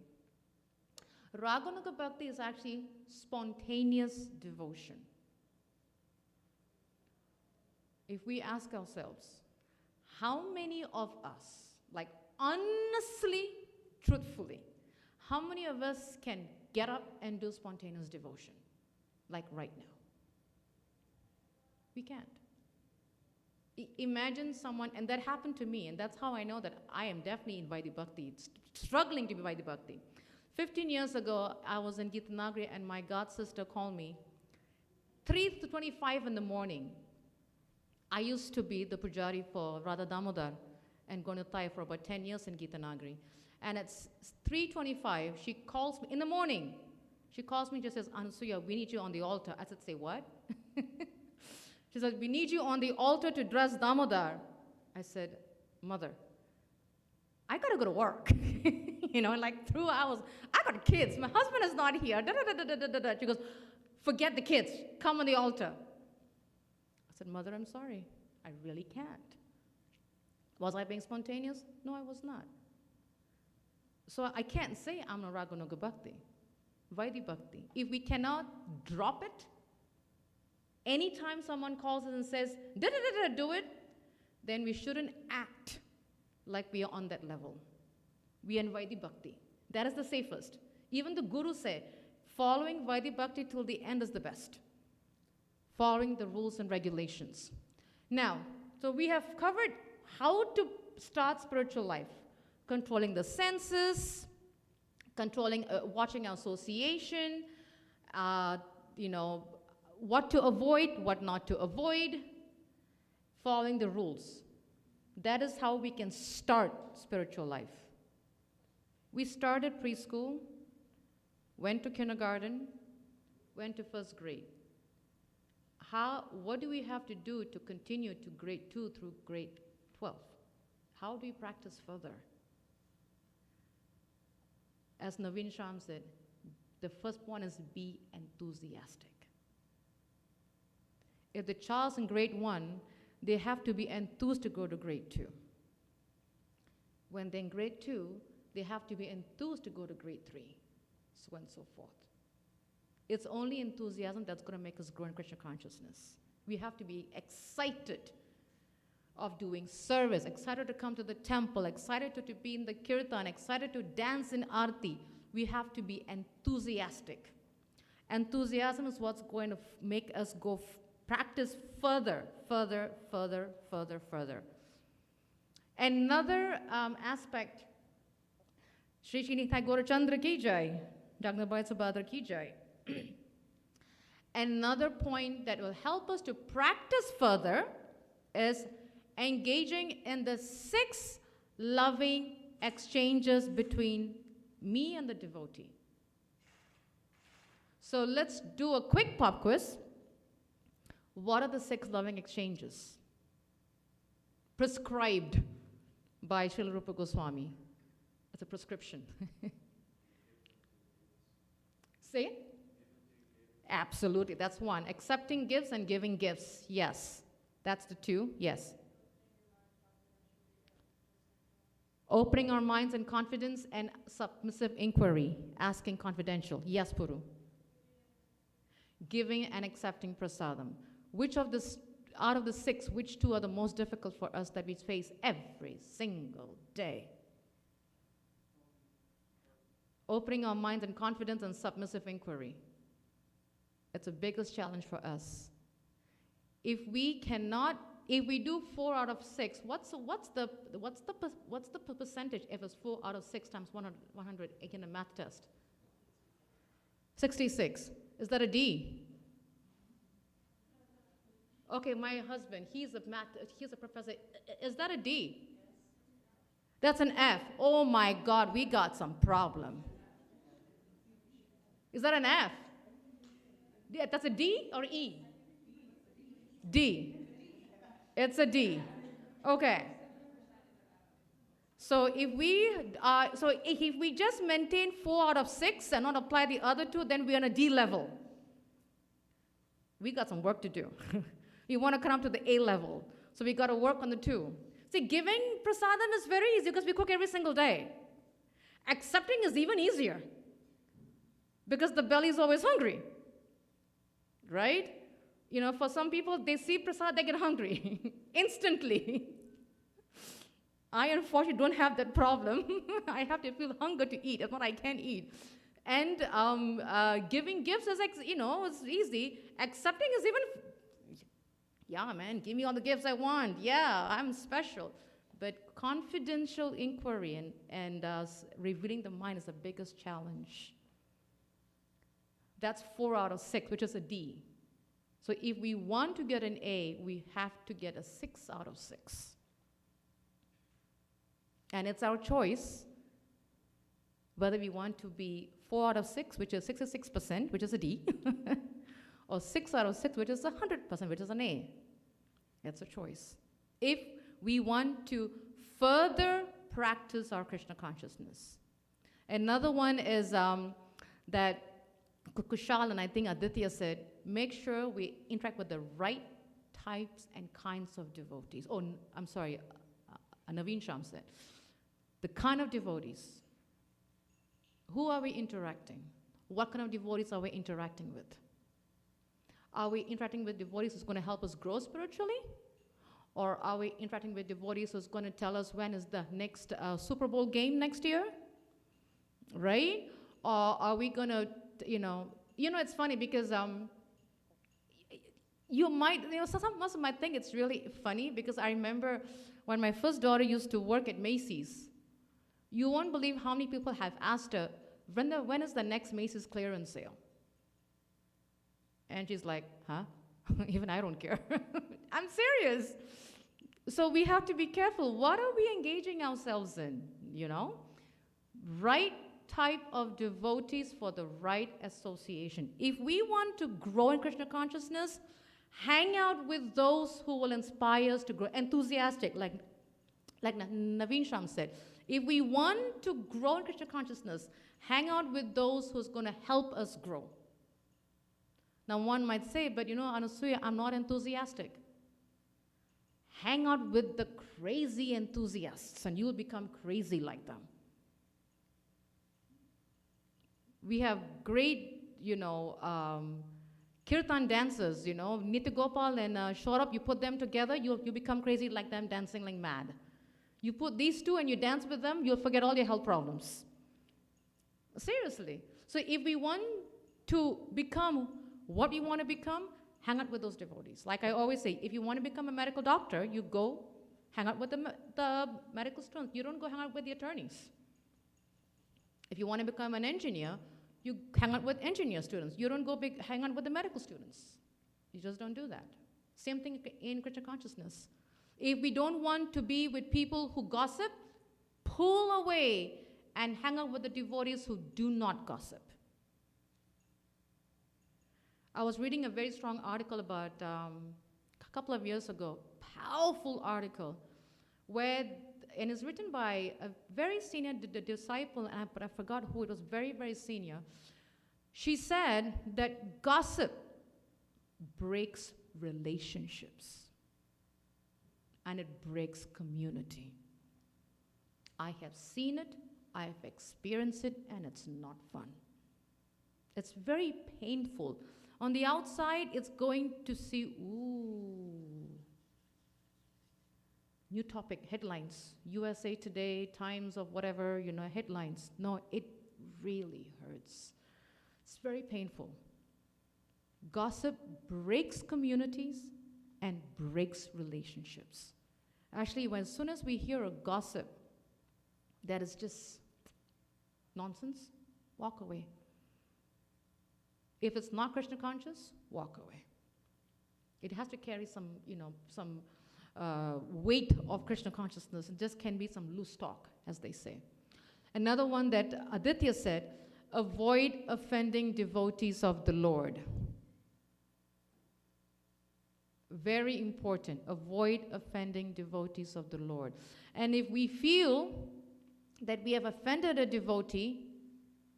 Raganuga Bhakti is actually spontaneous devotion. If we ask ourselves, how many of us, like honestly, truthfully, how many of us can get up and do spontaneous devotion, like right now? We can't. Imagine someone, and that happened to me, and that's how I know that I am definitely in Vaidhi Bhakti, struggling to be Vaidhi Bhakti. 15 years ago, I was in Gitanagari, and my god sister called me 3:25 in the morning. I used to be the pujari for Radha Damodar and Gonatai for about 10 years in Gitanagari. And at 3:25, she calls me in the morning. She calls me and just says, Anasuya, we need you on the altar. I said, say what? She said, we need you on the altar to dress Damodar. I said, Mother, I gotta go to work. Like 2 hours. I got kids. My husband is not here. She goes, forget the kids. Come on the altar. I said, Mother, I'm sorry. I really can't. Was I being spontaneous? No, I was not. So I can't say I'm a Raganuga Bhakti, Vaidhi Bhakti. If we cannot drop it, anytime someone calls us and says, do it, then we shouldn't act like we are on that level. We are in Vaidhi Bhakti. That is the safest. Even the Guru said, following Vaidhi Bhakti till the end is the best. Following the rules and regulations. Now, so we have covered how to start spiritual life. Controlling the senses, watching our association, what to avoid, what not to avoid, following the rules. That is how we can start spiritual life. We started preschool, went to kindergarten, went to first grade. What do we have to do to continue to grade 2 through grade 12? How do we practice further? As Naveen Sham said, the first one is be enthusiastic. If the child's in grade 1, they have to be enthused to go to grade 2. When they're in grade 2, they have to be enthused to go to grade 3, so on and so forth. It's only enthusiasm that's going to make us grow in Krishna consciousness. We have to be excited of doing service, excited to come to the temple, excited to be in the kirtan, excited to dance in arti. We have to be enthusiastic. Enthusiasm is what's going to make us go practice further. Another aspect, Shri Shri Nitai Gaurachandra ki jai, Dr. Bhai Subhadra ki jai. Another point that will help us to practice further is engaging in the 6 loving exchanges between me and the devotee. So let's do a quick pop quiz. What are the 6 loving exchanges prescribed by Srila Rupa Goswami? It's a prescription. Say it? Absolutely, that's 1. Accepting gifts and giving gifts, yes. That's the 2, yes. Opening our minds in confidence and submissive inquiry, asking confidential, yes, Puru. Giving and accepting prasadam. Which of the, out of the 6, which 2 are the most difficult for us that we face every single day? Opening our minds in confidence and submissive inquiry. It's the biggest challenge for us. If we do 4 out of 6, what's the percentage if it's 4 out of 6 times 100 in a math test? 66. Is that a D? Okay, my husband, he's a professor. Is that a D? That's an F. Oh my God, we got some problem. Is that an F? Yeah, that's a D or E? D. It's a D. Okay. So if we just maintain 4 out of 6 and not apply the other 2, then we're on a D level. We got some work to do. We want to come up to the A level. So we got to work on the 2. See, giving prasadam is very easy because we cook every single day. Accepting is even easier because the belly is always hungry. Right? You know, for some people, they see prasad, they get hungry instantly. I, unfortunately, don't have that problem. I have to feel hunger to eat. If not, I can't eat. And giving gifts is, it's easy. Accepting is even, yeah, man, give me all the gifts I want. Yeah, I'm special. But confidential inquiry and revealing the mind is the biggest challenge. That's 4 out of 6, which is a D. So if we want to get an A, we have to get a 6 out of 6. And it's our choice whether we want to be 4 out of 6, which is 66%, which is a D, or 6 out of 6, which is 100%, which is an A. It's a choice. If we want to further practice our Krishna consciousness. Another one is that Kushal and I think Aditya said, make sure we interact with the right types and kinds of devotees. Oh, I'm sorry, Naveen Sham said. The kind of devotees. Who are we interacting? What kind of devotees are we interacting with? Are we interacting with devotees who's going to help us grow spiritually? Or are we interacting with devotees who's going to tell us when is the next Super Bowl game next year? Right? Or are we going to, it's funny because some of us might think it's really funny because I remember when my first daughter used to work at Macy's, you won't believe how many people have asked her, when is the next Macy's clearance sale? And she's like, huh? Even I don't care. I'm serious. So we have to be careful. What are we engaging ourselves in, Right type of devotees for the right association. If we want to grow in Krishna consciousness, hang out with those who will inspire us to grow. Enthusiastic, like Naveen Sham said. If we want to grow in Krishna consciousness, hang out with those who's going to help us grow. Now one might say, but Anasuya, I'm not enthusiastic. Hang out with the crazy enthusiasts and you will become crazy like them. We have great, kirtan dancers, Nitya Gopal and Shorab, you put them together, you become crazy like them, dancing like mad. You put these two and you dance with them, you'll forget all your health problems. Seriously. So if we want to become what we want to become, hang out with those devotees. Like I always say, if you want to become a medical doctor, you go hang out with the medical students. You don't go hang out with the attorneys. If you want to become an engineer, you hang out with engineer students. You don't go hang out with the medical students. You just don't do that. Same thing in Krishna consciousness. If we don't want to be with people who gossip, pull away and hang out with the devotees who do not gossip. I was reading a very strong article about a couple of years ago, powerful article, and it's written by a very senior disciple, but I forgot who, it was very, very senior. She said that gossip breaks relationships and it breaks community. I have seen it, I have experienced it, and it's not fun. It's very painful. On the outside, it's going to see, ooh, new topic, headlines, USA Today, Times of whatever, headlines. No, it really hurts. It's very painful. Gossip breaks communities and breaks relationships. Actually, as soon as we hear a gossip that is just nonsense, walk away. If it's not Krishna conscious, walk away. It has to carry some weight of Krishna consciousness. It just can be some loose talk, as they say. Another one that Aditya said, avoid offending devotees of the Lord. Very important. Avoid offending devotees of the Lord. And if we feel that we have offended a devotee,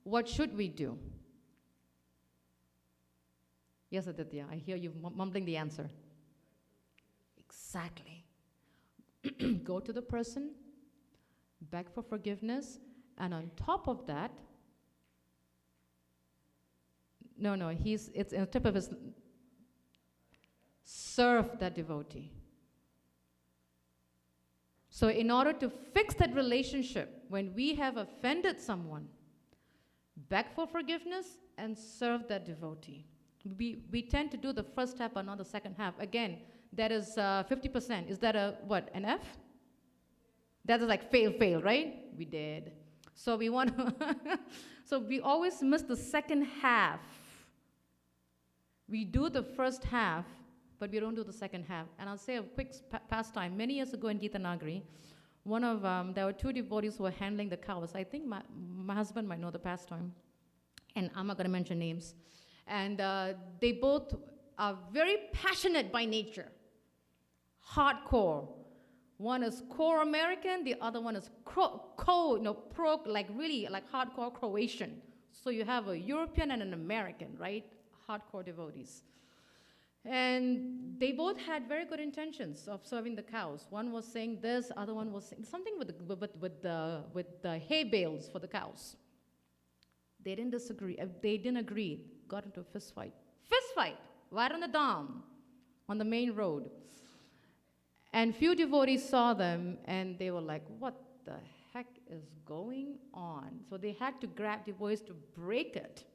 what should we do? Yes, Aditya, I hear you mumbling the answer. Exactly. Go to the person, beg for forgiveness, and on top of that, it's on top of his, serve that devotee. So in order to fix that relationship, when we have offended someone, beg for forgiveness and serve that devotee. We tend to do the first half but not the second half. Again, that is 50%. Is that an F? That is like fail, right? We did. So we want to, so we always miss the second half. We do the first half, but we don't do the second half. And I'll say a quick pastime. Many years ago in Gita Nagari, there were two devotees who were handling the cows. I think my husband might know the pastime, and I'm not going to mention names. And they both are very passionate by nature, hardcore. One is core American, the other one is really hardcore Croatian. So you have a European and an American, right? Hardcore devotees. And they both had very good intentions of serving the cows. One was saying this, other one was saying something with the hay bales for the cows. They didn't disagree. They didn't agree. Got into a fist fight. Right on the dam, on the main road. And few devotees saw them, and they were like, what the heck is going on? So they had to grab devotees to break it.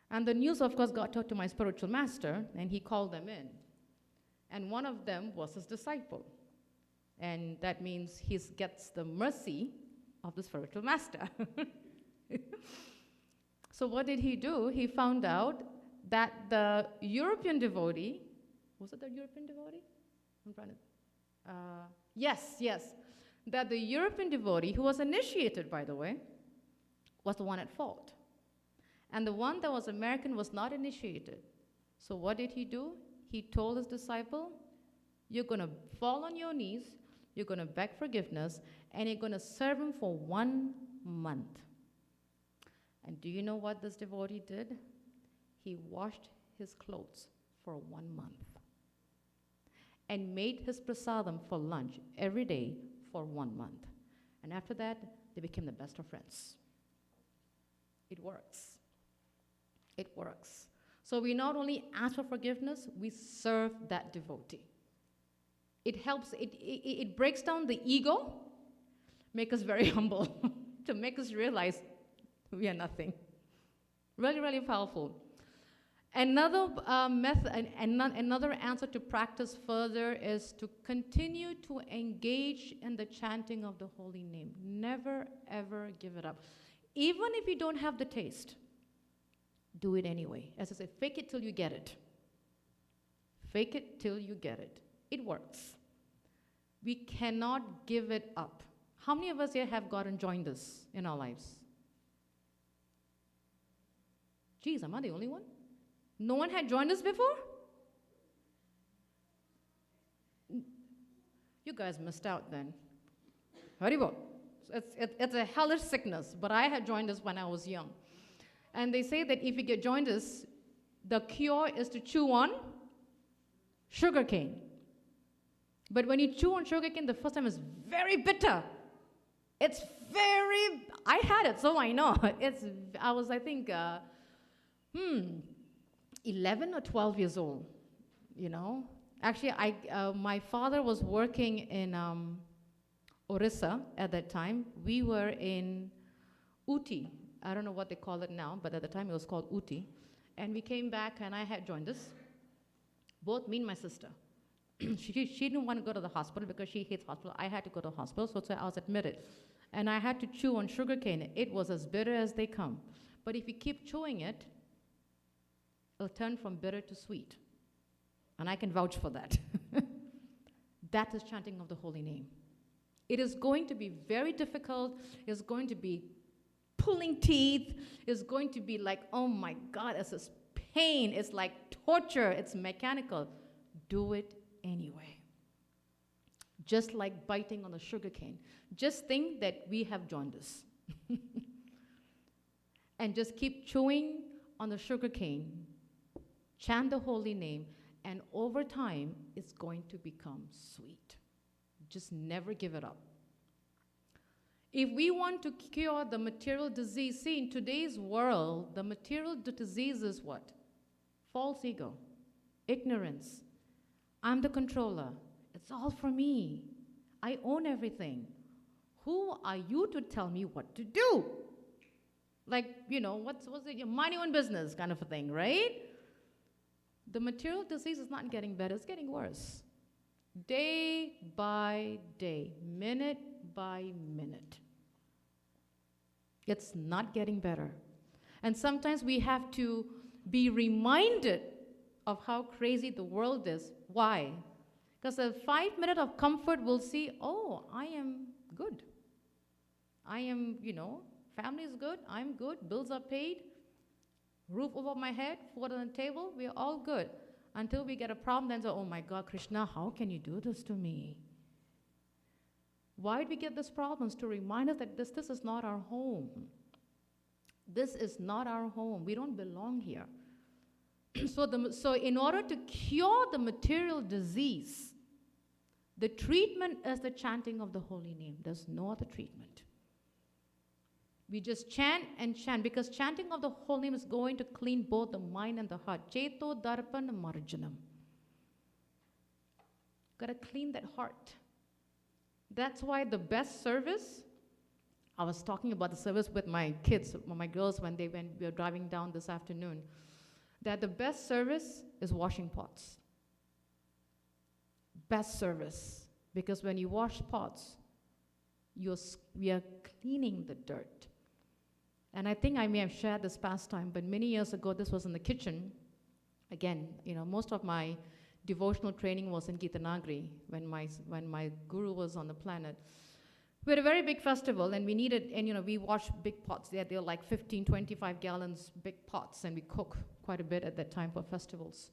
And the news, of course, got to my spiritual master, and he called them in. And one of them was his disciple. And that means he gets the mercy of the spiritual master. So what did he do? He found out that the European devotee, was it the European devotee? I'm trying to, yes, that the European devotee, who was initiated, by the way, was the one at fault. And the one that was American was not initiated. So what did he do? He told his disciple, you're going to fall on your knees, you're going to beg forgiveness, and you're going to serve him for 1 month. And do you know what this devotee did? He washed his clothes for 1 month and made his prasadam for lunch every day for 1 month. And after that, they became the best of friends. It works. It works. So we not only ask for forgiveness, we serve that devotee. It helps, it breaks down the ego, make us very humble, to make us realize we are nothing. Really, really powerful. Another another answer to practice further is to continue to engage in the chanting of the holy name. Never, ever give it up. Even if you don't have the taste, do it anyway. As I say, fake it till you get it. Fake it till you get it. It works. We cannot give it up. How many of us here have gotten jaundice in our lives? Geez, am I the only one? No one had jaundice before? You guys missed out then. Haribo. It's a hellish sickness, but I had jaundice when I was young. And they say that if you get jaundice, the cure is to chew on sugar cane. But when you chew on sugar cane, the first time it's very bitter. It's very, I had it, so I know. I was, I think, 11 or 12 years old, you know. Actually, my father was working in Orissa at that time. We were in Uti. I don't know what they call it now, but at the time it was called Uti. And we came back and I had jaundice, both me and my sister. She didn't want to go to the hospital because she hates hospital. I had to go to the hospital, so I was admitted. And I had to chew on sugar cane. It was as bitter as they come. But if you keep chewing it, it'll turn from bitter to sweet. And I can vouch for that. That is chanting of the holy name. It is going to be very difficult. It's going to be pulling teeth. It's going to be like, oh my God, it's this pain. It's like torture. It's mechanical. Do it anyway. Just like biting on the sugar cane. Just think that we have jaundice. And just keep chewing on the sugar cane. Chant the holy name. And over time, it's going to become sweet. Just never give it up. If we want to cure the material disease, see, in today's world, the material disease is what? False ego, ignorance. I'm the controller. It's all for me. I own everything. Who are you to tell me what to do? Like, you know, what's it? You mind your own business kind of a thing, right? The material disease is not getting better, it's getting worse. Day by day, minute by minute. It's not getting better. And sometimes we have to be reminded of how crazy the world is. Why? Because a 5 minutes of comfort will see, oh, I am good. I am, you know, family is good, I'm good, bills are paid, roof over my head, food on the table, we are all good. Until we get a problem, then say, oh my God, Krishna, how can you do this to me? Why do we get these problems? To remind us that this is not our home. This is not our home. We don't belong here. So in order to cure the material disease, the treatment is the chanting of the holy name. There's no other treatment. We just chant and chant, because chanting of the holy name is going to clean both the mind and the heart. Cheto darpan marjanam. Got to clean that heart. That's why the best service, I was talking about the service with my kids, my girls, when we were driving down this afternoon, that the best service is washing pots. Best service. Because when you wash pots, we are cleaning the dirt. And I think I may have shared this past time, but many years ago, this was in the kitchen. Again, you know, most of my devotional training was in Gitanagari when my guru was on the planet. We had a very big festival, and we needed, and you know, we washed big pots. They were like 15, 25 gallons big pots, and we cook quite a bit at that time for festivals.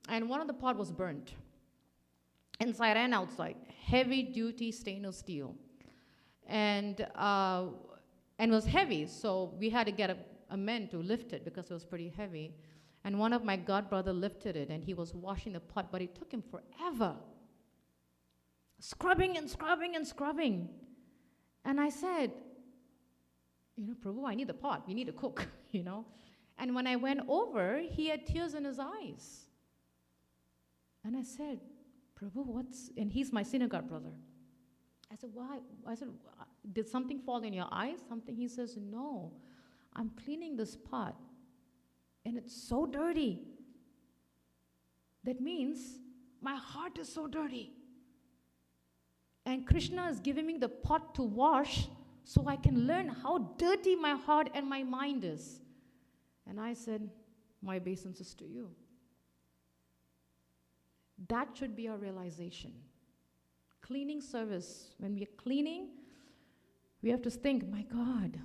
And one of the pot was burnt, inside and outside, heavy-duty stainless steel. And it was heavy, so we had to get a man to lift it because it was pretty heavy. And one of my godbrother lifted it, and he was washing the pot, but it took him forever. Scrubbing and scrubbing and scrubbing. And I said, you know, Prabhu, I need the pot. We need to cook, you know. And when I went over, he had tears in his eyes. And I said, Prabhu, and he's my synagogue brother. I said, why? I said, did something fall in your eyes? Something? He says, no, I'm cleaning this pot, and it's so dirty. That means my heart is so dirty. And Krishna is giving me the pot to wash so I can learn how dirty my heart and my mind is. And I said, my obeisance to you. That should be our realization. Cleaning service, when we are cleaning, We have to think, my God,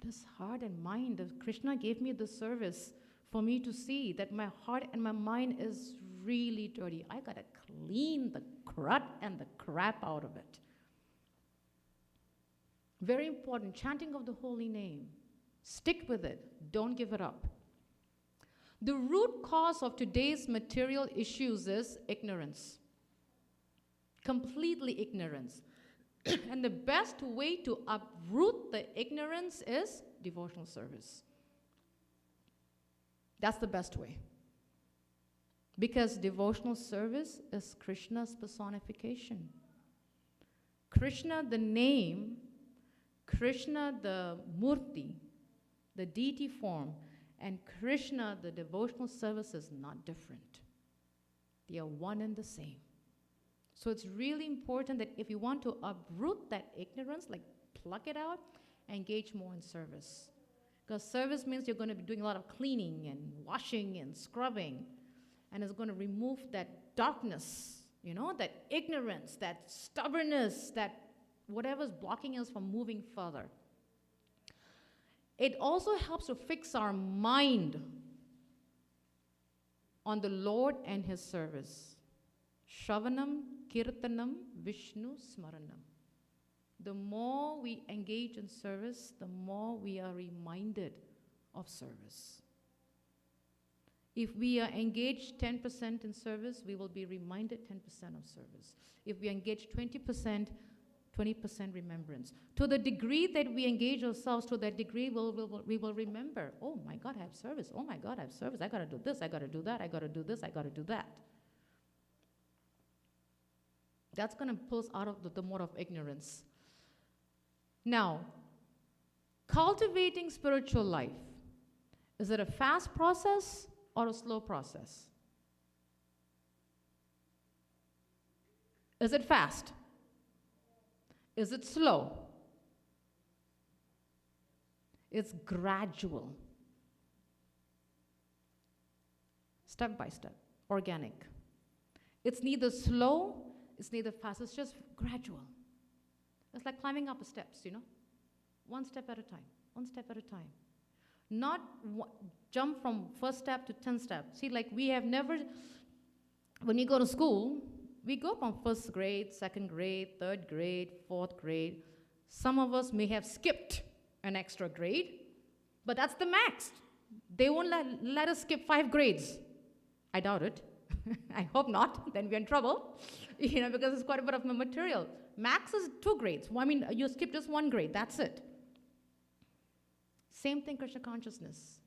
this heart and mind, Krishna gave me this service for me to see that my heart and my mind is really dirty. I got to clean the crud and the crap out of it. Very important, chanting of the holy name. Stick with it. Don't give it up. The root cause of today's material issues is ignorance. Completely ignorance. And the best way to uproot the ignorance is devotional service. That's the best way. Because devotional service is Krishna's personification. Krishna, the name, Krishna, the murti, the deity form, and Krishna, the devotional service is not different. They are one and the same. So it's really important that if you want to uproot that ignorance, like pluck it out, engage more in service. Because service means you're going to be doing a lot of cleaning and washing and scrubbing. And it's going to remove that darkness, that ignorance, that stubbornness, that whatever's blocking us from moving further. It also helps to fix our mind on the Lord and His service. Shravanam, Kirtanam, Vishnu, Smaranam. The more we engage in service, the more we are reminded of service. If we are engaged 10% in service, we will be reminded 10% of service. If we engage 20%, 20% remembrance. To the degree that we engage ourselves, to that degree we will remember, oh my God, I have service. Oh my God, I have service. I got to do this. I got to do that. I got to do this. I got to do that. That's going to pull us out of the mode of ignorance. Now, cultivating spiritual life, is it a fast process or a slow process? Is it fast? Is it slow? It's gradual. Step by step, organic. It's neither slow, it's neither fast, it's just gradual. It's like climbing up the steps, one step at a time, one step at a time. Not jump from first step to 10 steps. See, like we have never, when we go to school, we go from first grade, second grade, third grade, fourth grade. Some of us may have skipped an extra grade, but that's the max. They won't let us skip 5 grades. I doubt it. I hope not. Then we're in trouble, because it's quite a bit of material. Max is 2 grades. Well, I mean, you skip just 1 grade. That's it. Same thing, Krishna consciousness.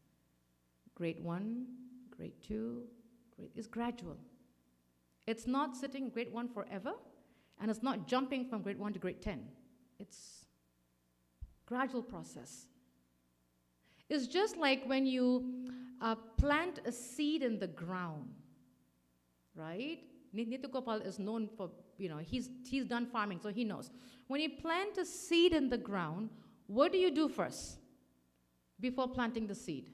Grade 1, grade 2, it's gradual. It's not sitting grade 1 forever, and it's not jumping from grade 1 to grade 10. It's gradual process. It's just like when you plant a seed in the ground, right? Nitya Gopal is known for, he's done farming, so he knows. When you plant a seed in the ground, what do you do first before planting the seed?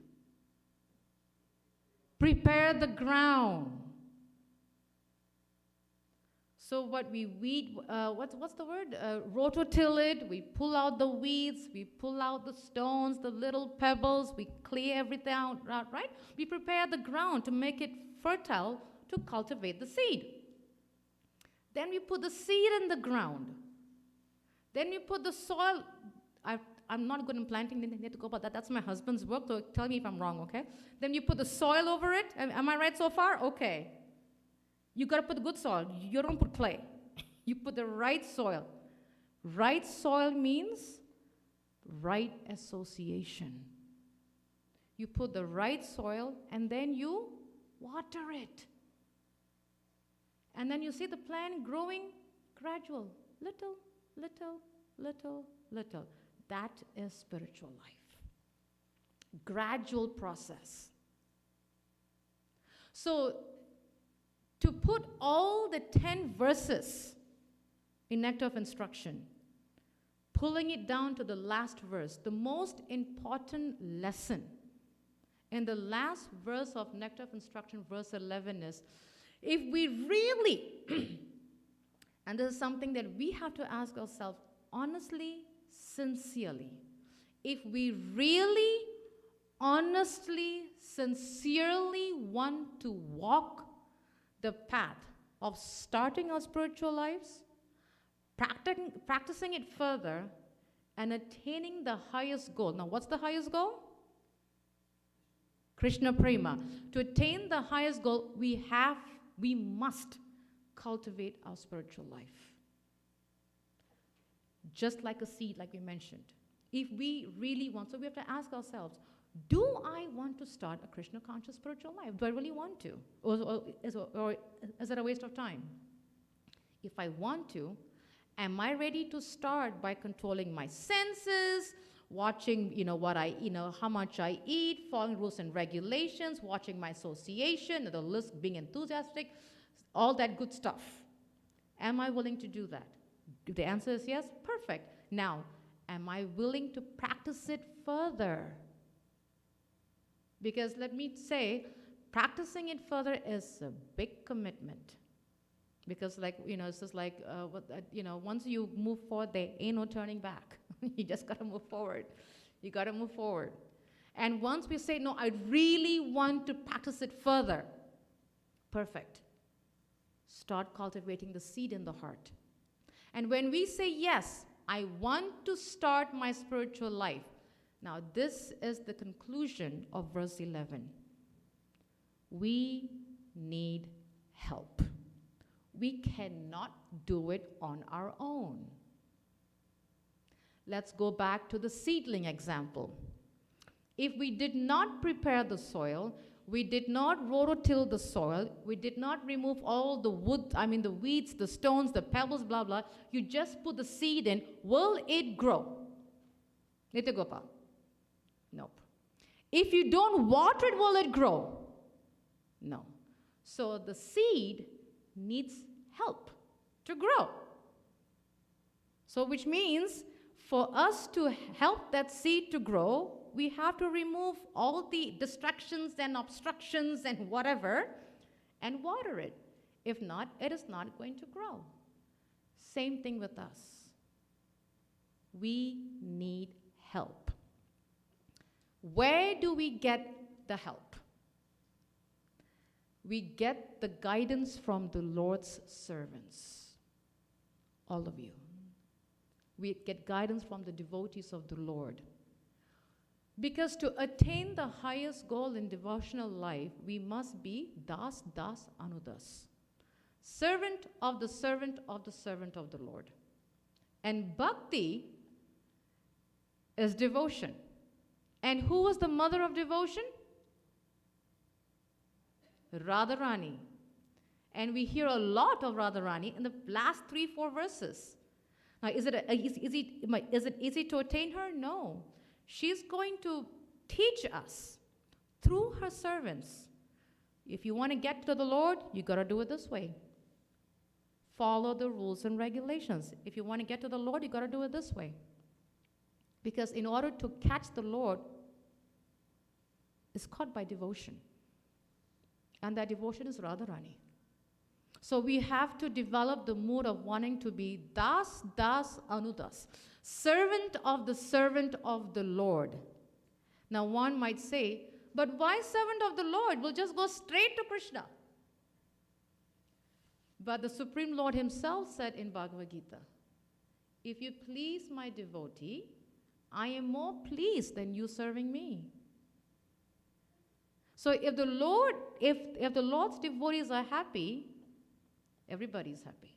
Prepare the ground. So what we weed, what's the word? Rototill it, we pull out the weeds, we pull out the stones, the little pebbles, we clear everything out, right? We prepare the ground to make it fertile to cultivate the seed. Then we put the seed in the ground. Then we put the soil. I'm not good in planting, need to go about that. That's my husband's work, so tell me if I'm wrong, okay? Then you put the soil over it. Am I right so far? Okay. You got to put the good soil. You don't put clay. You put the right soil. Right soil means right association. You put the right soil, and then you water it. And then you see the plant growing gradual, little, little, little, little. That is spiritual life. Gradual process. So, to put all the 10 verses in Nectar of Instruction, pulling it down to the last verse, the most important lesson in the last verse of Nectar of Instruction, verse 11 is, if we really, and this is something that we have to ask ourselves honestly, sincerely, if we really, honestly, sincerely want to walk the path of starting our spiritual lives, practicing it further, and attaining the highest goal. Now, what's the highest goal? Krishna Prema. To attain the highest goal, we must cultivate our spiritual life. Just like a seed, like we mentioned. If we really want, so we have to ask ourselves, do I want to start a Krishna conscious spiritual life? Do I really want to? Or is it a waste of time? If I want to, am I ready to start by controlling my senses, watching, how much I eat, following rules and regulations, watching my association, the list, being enthusiastic, all that good stuff? Am I willing to do that? If the answer is yes, perfect. Now, am I willing to practice it further? Because let me say, practicing it further is a big commitment. Because it's just like, once you move forward, there ain't no turning back. You just got to move forward. You got to move forward. And once we say, no, I really want to practice it further, perfect. Start cultivating the seed in the heart. And when we say, yes, I want to start my spiritual life. Now, this is the conclusion of verse 11. We need help. We cannot do it on our own. Let's go back to the seedling example. If we did not prepare the soil, we did not rototill the soil, we did not remove all the the weeds, the stones, the pebbles, blah, blah, you just put the seed in, will it grow? Nitya Gopal? Nope. If you don't water it, will it grow? No. So the seed needs help to grow. So which means for us to help that seed to grow, we have to remove all the distractions and obstructions and whatever and water it. If not, it is not going to grow. Same thing with us. We need help. Where do we get the help? We get the guidance from the Lord's servants. All of you. We get guidance from the devotees of the Lord. Because to attain the highest goal in devotional life, we must be das, das, anudas. Servant of the servant of the servant of the Lord. And bhakti is devotion. And who was the mother of devotion? Radharani. And we hear a lot of Radharani in the last 3-4 verses. Now, is it easy to attain her? No. She's going to teach us through her servants. If you want to get to the Lord, you got to do it this way. Follow the rules and regulations. If you want to get to the Lord, you got to do it this way. Because in order to catch the Lord, it's caught by devotion. And that devotion is Radharani. So we have to develop the mood of wanting to be das, das, anudas. Servant of the Lord. Now one might say, but why servant of the Lord? We'll just go straight to Krishna. But the Supreme Lord himself said in Bhagavad Gita, if you please my devotee, I am more pleased than you serving me. So if the Lord's devotees are happy, everybody's happy.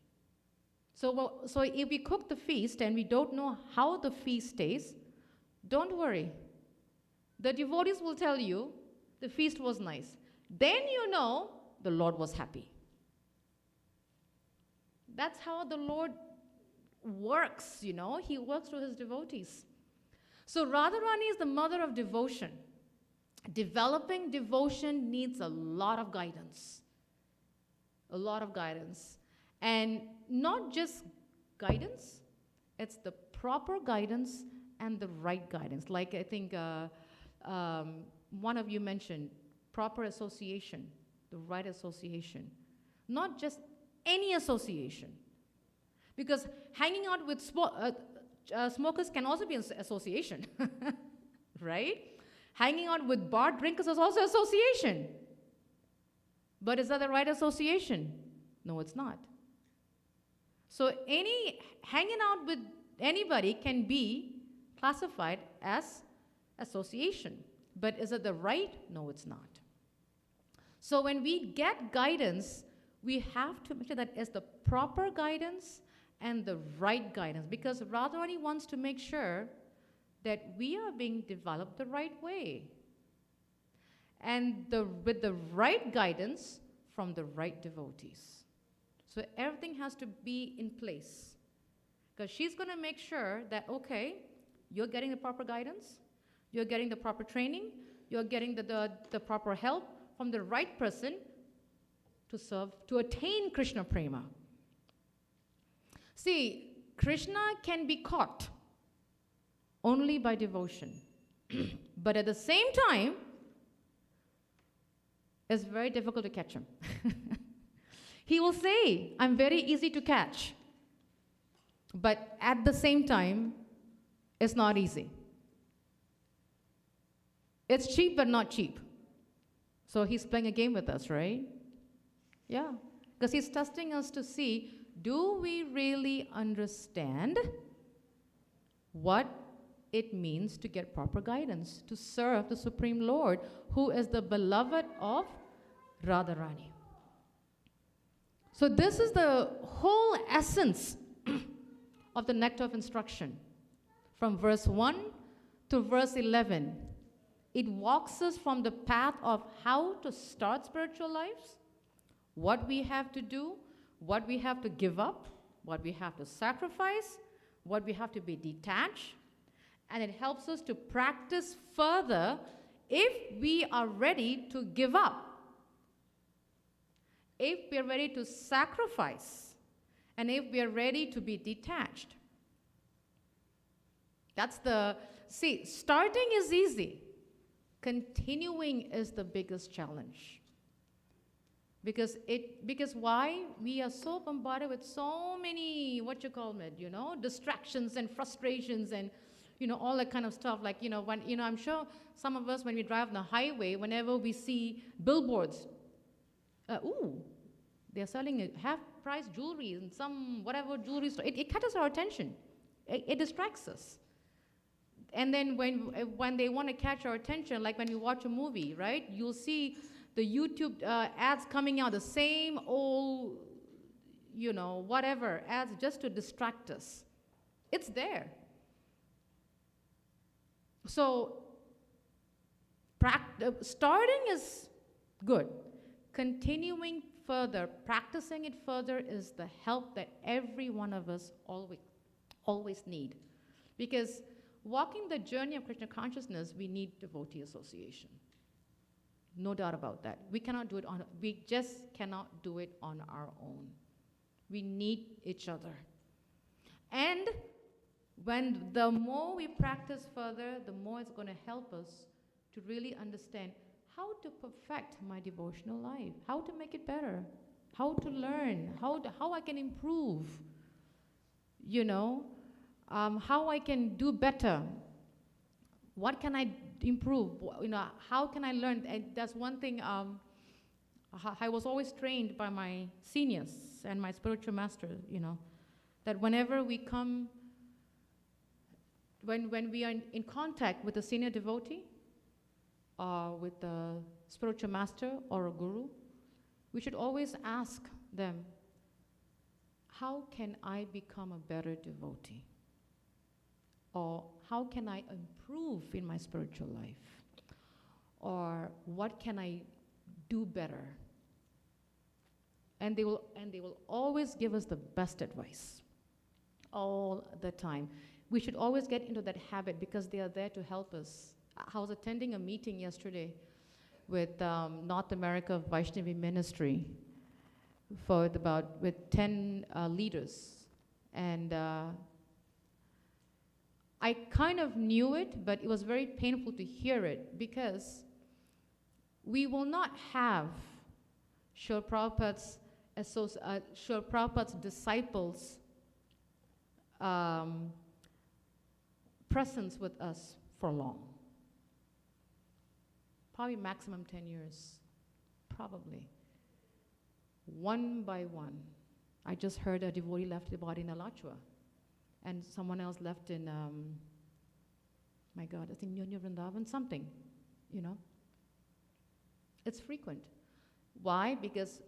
So if we cook the feast and we don't know how the feast tastes, don't worry. The devotees will tell you the feast was nice. Then you know the Lord was happy. That's how the Lord works, He works through his devotees. So Radharani is the mother of devotion. Developing devotion needs a lot of guidance. A lot of guidance. And not just guidance, it's the proper guidance and the right guidance. Like I think one of you mentioned, proper association, the right association. Not just any association. Because hanging out with smokers can also be an association, right? Hanging out with bar drinkers is also association. But is that the right association? No, it's not. So hanging out with anybody can be classified as association. But is it the right? No, it's not. So when we get guidance, we have to make sure that it's the proper guidance and the right guidance, because Radharani wants to make sure that we are being developed the right way. And with the right guidance from the right devotees. So everything has to be in place. Because she's going to make sure that, okay, you're getting the proper guidance, you're getting the proper training, you're getting the proper help from the right person to serve, to attain Krishna Prema. See, Krishna can be caught only by devotion. But at the same time, it's very difficult to catch him. He will say, I'm very easy to catch. But at the same time, it's not easy. It's cheap, but not cheap. So he's playing a game with us, right? Yeah. Because he's testing us to see, do we really understand what it means to get proper guidance, to serve the Supreme Lord, who is the beloved of Radharani. So this is the whole essence of the Nectar of Instruction. From verse 1 to verse 11, it walks us from the path of how to start spiritual lives, what we have to do, what we have to give up, what we have to sacrifice, what we have to be detached, and it helps us to practice further if we are ready to give up, if we are ready to sacrifice, and if we are ready to be detached. See, starting is easy. Continuing is the biggest challenge. Because why? We are so bombarded with so many, distractions and frustrations and, all that kind of stuff. Like, I'm sure some of us, when we drive on the highway, whenever we see billboards, they're selling a half-price jewelry in some whatever jewelry store. It catches our attention. It distracts us. And then when they want to catch our attention, like when you watch a movie, right, you'll see the YouTube ads coming out, the same old, whatever ads just to distract us. It's there. So starting is good. Continuing further, practicing it further is the help that every one of us always need. Because walking the journey of Krishna consciousness, we need devotee association. No doubt about that. We just cannot do it on our own. We need each other. And when the more we practice further, the more it's going to help us to really understand how to perfect my devotional life, how to make it better, how to learn, how I can improve, how I can do better. What can I improve? How can I learn? And that's one thing I was always trained by my seniors and my spiritual master, that whenever we come, when we are in contact with a senior devotee, or with a spiritual master or a guru, we should always ask them, how can I become a better devotee? Or how can I improve in my spiritual life? Or what can I do better? And they will always give us the best advice all the time. We should always get into that habit because they are there to help us. I was attending a meeting yesterday with North America Vaishnavi Ministry with 10 leaders. And I kind of knew it, but it was very painful to hear it because we will not have Srila Prabhupada's disciples presence with us for long. Probably maximum 10 years. Probably. One by one. I just heard a devotee left the body in Alachua. And someone else left in, my God, I think Nyonya Vrindavan, something, you know. It's frequent. Why? Because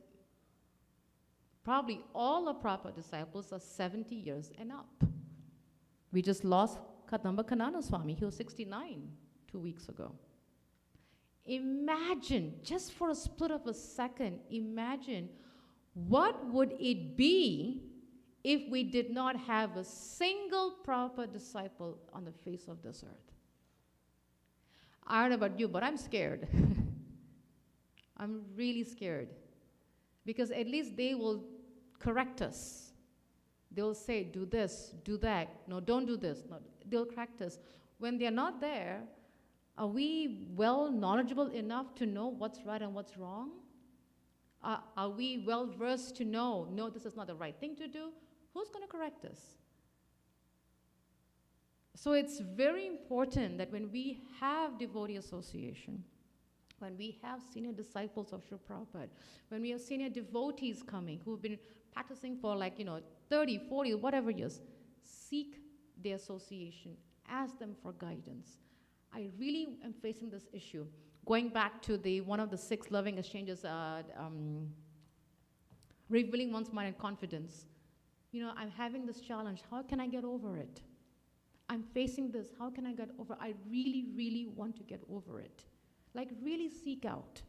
probably all of Prabhupada disciples are 70 years and up. We just lost Kadamba Kanana Swami. He was 69 2 weeks ago. Imagine, just for a split of a second, imagine what would it be if we did not have a single Prabhupada disciple on the face of this earth. I don't know about you, but I'm scared. I'm really scared. Because at least they will correct us. They'll say, do this, do that. No, don't do this. No, they'll correct us. When they're not there, are we well knowledgeable enough to know what's right and what's wrong? Are we well versed to know, no, this is not the right thing to do? Who's going to correct us? So it's very important that when we have devotee association, when we have senior disciples of Srila Prabhupada, when we have senior devotees coming who've been practicing for 30, 40, whatever years, seek the association, ask them for guidance. I really am facing this issue. Going back to one of the 6 loving exchanges, revealing one's mind and confidence. I'm having this challenge. How can I get over it? I'm facing this. How can I get over it? I really, really want to get over it. Really seek out.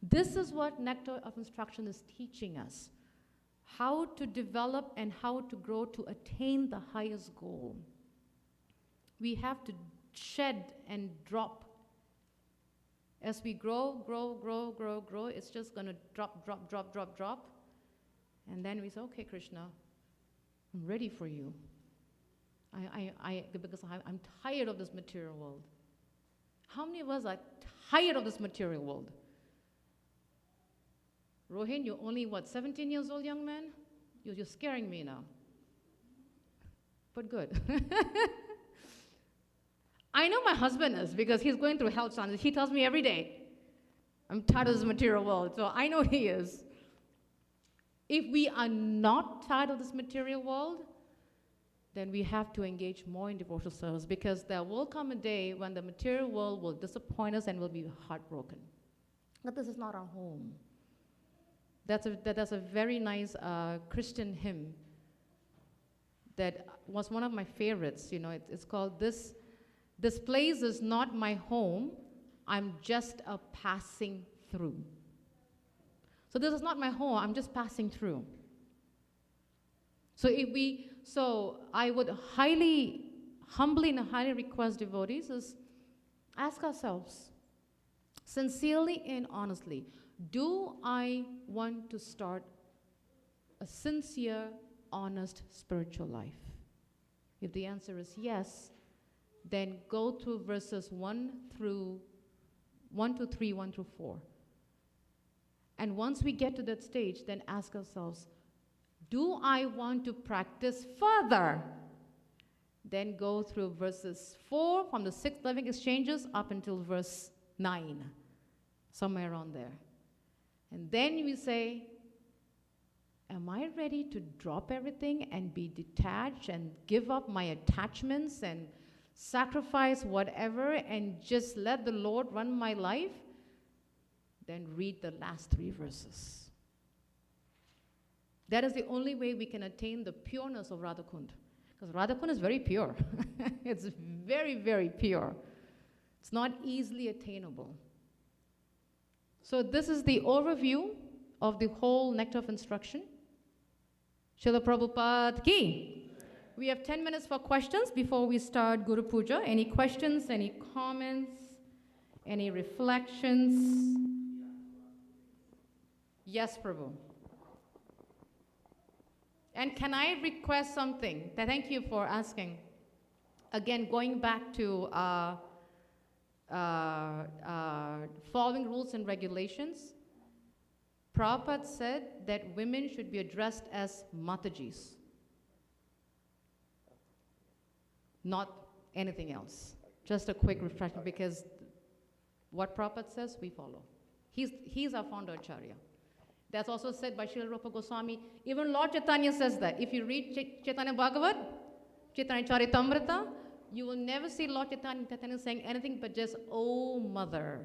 This is what Nectar of Instruction is teaching us. How to develop and how to grow to attain the highest goal. We have to shed and drop. As we grow, it's just going to drop. And then we say, okay, Krishna, I'm ready for you. Because I'm tired of this material world. How many of us are tired of this material world? Rohin, you're only, 17 years old, young man? You're scaring me now. But good. I know my husband is, because he's going through health challenges. He tells me every day, I'm tired of this material world. So I know he is. If we are not tired of this material world, then we have to engage more in devotional service, because there will come a day when the material world will disappoint us and we'll be heartbroken. But this is not our home. That's a very nice Christian hymn that was one of my favorites. It's called This place is not my home, I'm just a passing through. So this is not my home, I'm just passing through. So I would humbly and highly request devotees is ask ourselves, sincerely and honestly, do I want to start a sincere, honest spiritual life? If the answer is yes, then go through verses 1 to 3, 1 through 4. And once we get to that stage, then ask ourselves, do I want to practice further? Then go through verses 4 from the 6 loving exchanges up until verse 9, somewhere around there. And then we say, am I ready to drop everything and be detached and give up my attachments and sacrifice whatever and just let the Lord run my life? Then read the last 3 verses. That is the only way we can attain the pureness of Radhakund. Because Radhakund is very pure. It's very, very pure. It's not easily attainable. So this is the overview of the whole Nectar of Instruction. Srila Prabhupada ki. We have 10 minutes for questions before we start Guru Puja. Any questions, any comments, any reflections? Yes, Prabhu. And can I request something? Thank you for asking. Again, going back to following rules and regulations, Prabhupada said that women should be addressed as Matajis, not anything else. Just a quick refresher, because what Prabhupada says, we follow. He's our founder Acharya. That's also said by Srila Rupa Goswami. Even Lord Chaitanya says that. If you read Chaitanya Bhagavat, Chaitanya Charitamrita, you will never see Lord Chaitanya saying anything but just, oh mother.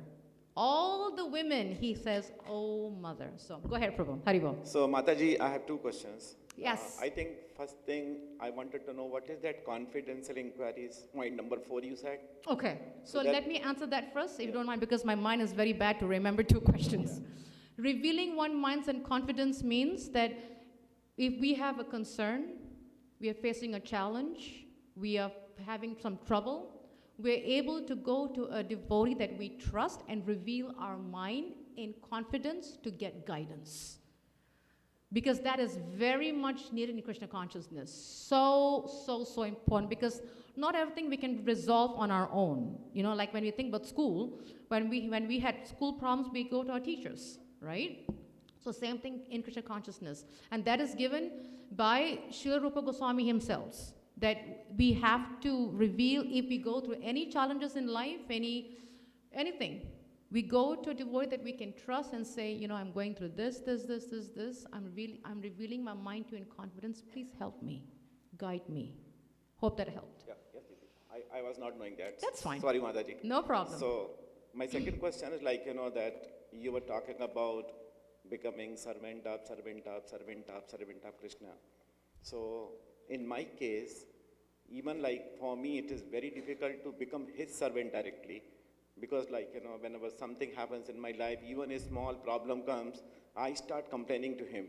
All the women, he says, oh mother. So go ahead, Prabhu. Haribol. So Mataji, I have two questions. Yes. I think first thing I wanted to know, what is that confidential inquiries? Point number 4 you said? Okay. So that- let me answer that first, if you don't mind, because my mind is very bad to remember 2 questions. Revealing one mind's and confidence means that if we have a concern, we are facing a challenge, we are having some trouble, we're able to go to a devotee that we trust and reveal our mind in confidence to get guidance. Because that is very much needed in Krishna consciousness. So important, because not everything we can resolve on our own. You know, like when we think about school, when we had school problems, we go to our teachers, right? So same thing in Krishna consciousness. And that is given by Srila Rupa Goswami himself, that we have to reveal if we go through any challenges in life, anything. We go to a devotee that we can trust and say, you know, I'm going through this. I'm revealing my mind to you in confidence. Please help me, guide me. Hope that helped. Yeah, yes, Didi. I was not knowing that. That's fine. Sorry, Mataji. No problem. So my second question is like, you know, that you were talking about becoming servant of Krishna. So in my case, even like for me, it is very difficult to become his servant directly. Because like, you know, whenever something happens in my life, even a small problem comes, I start complaining to him.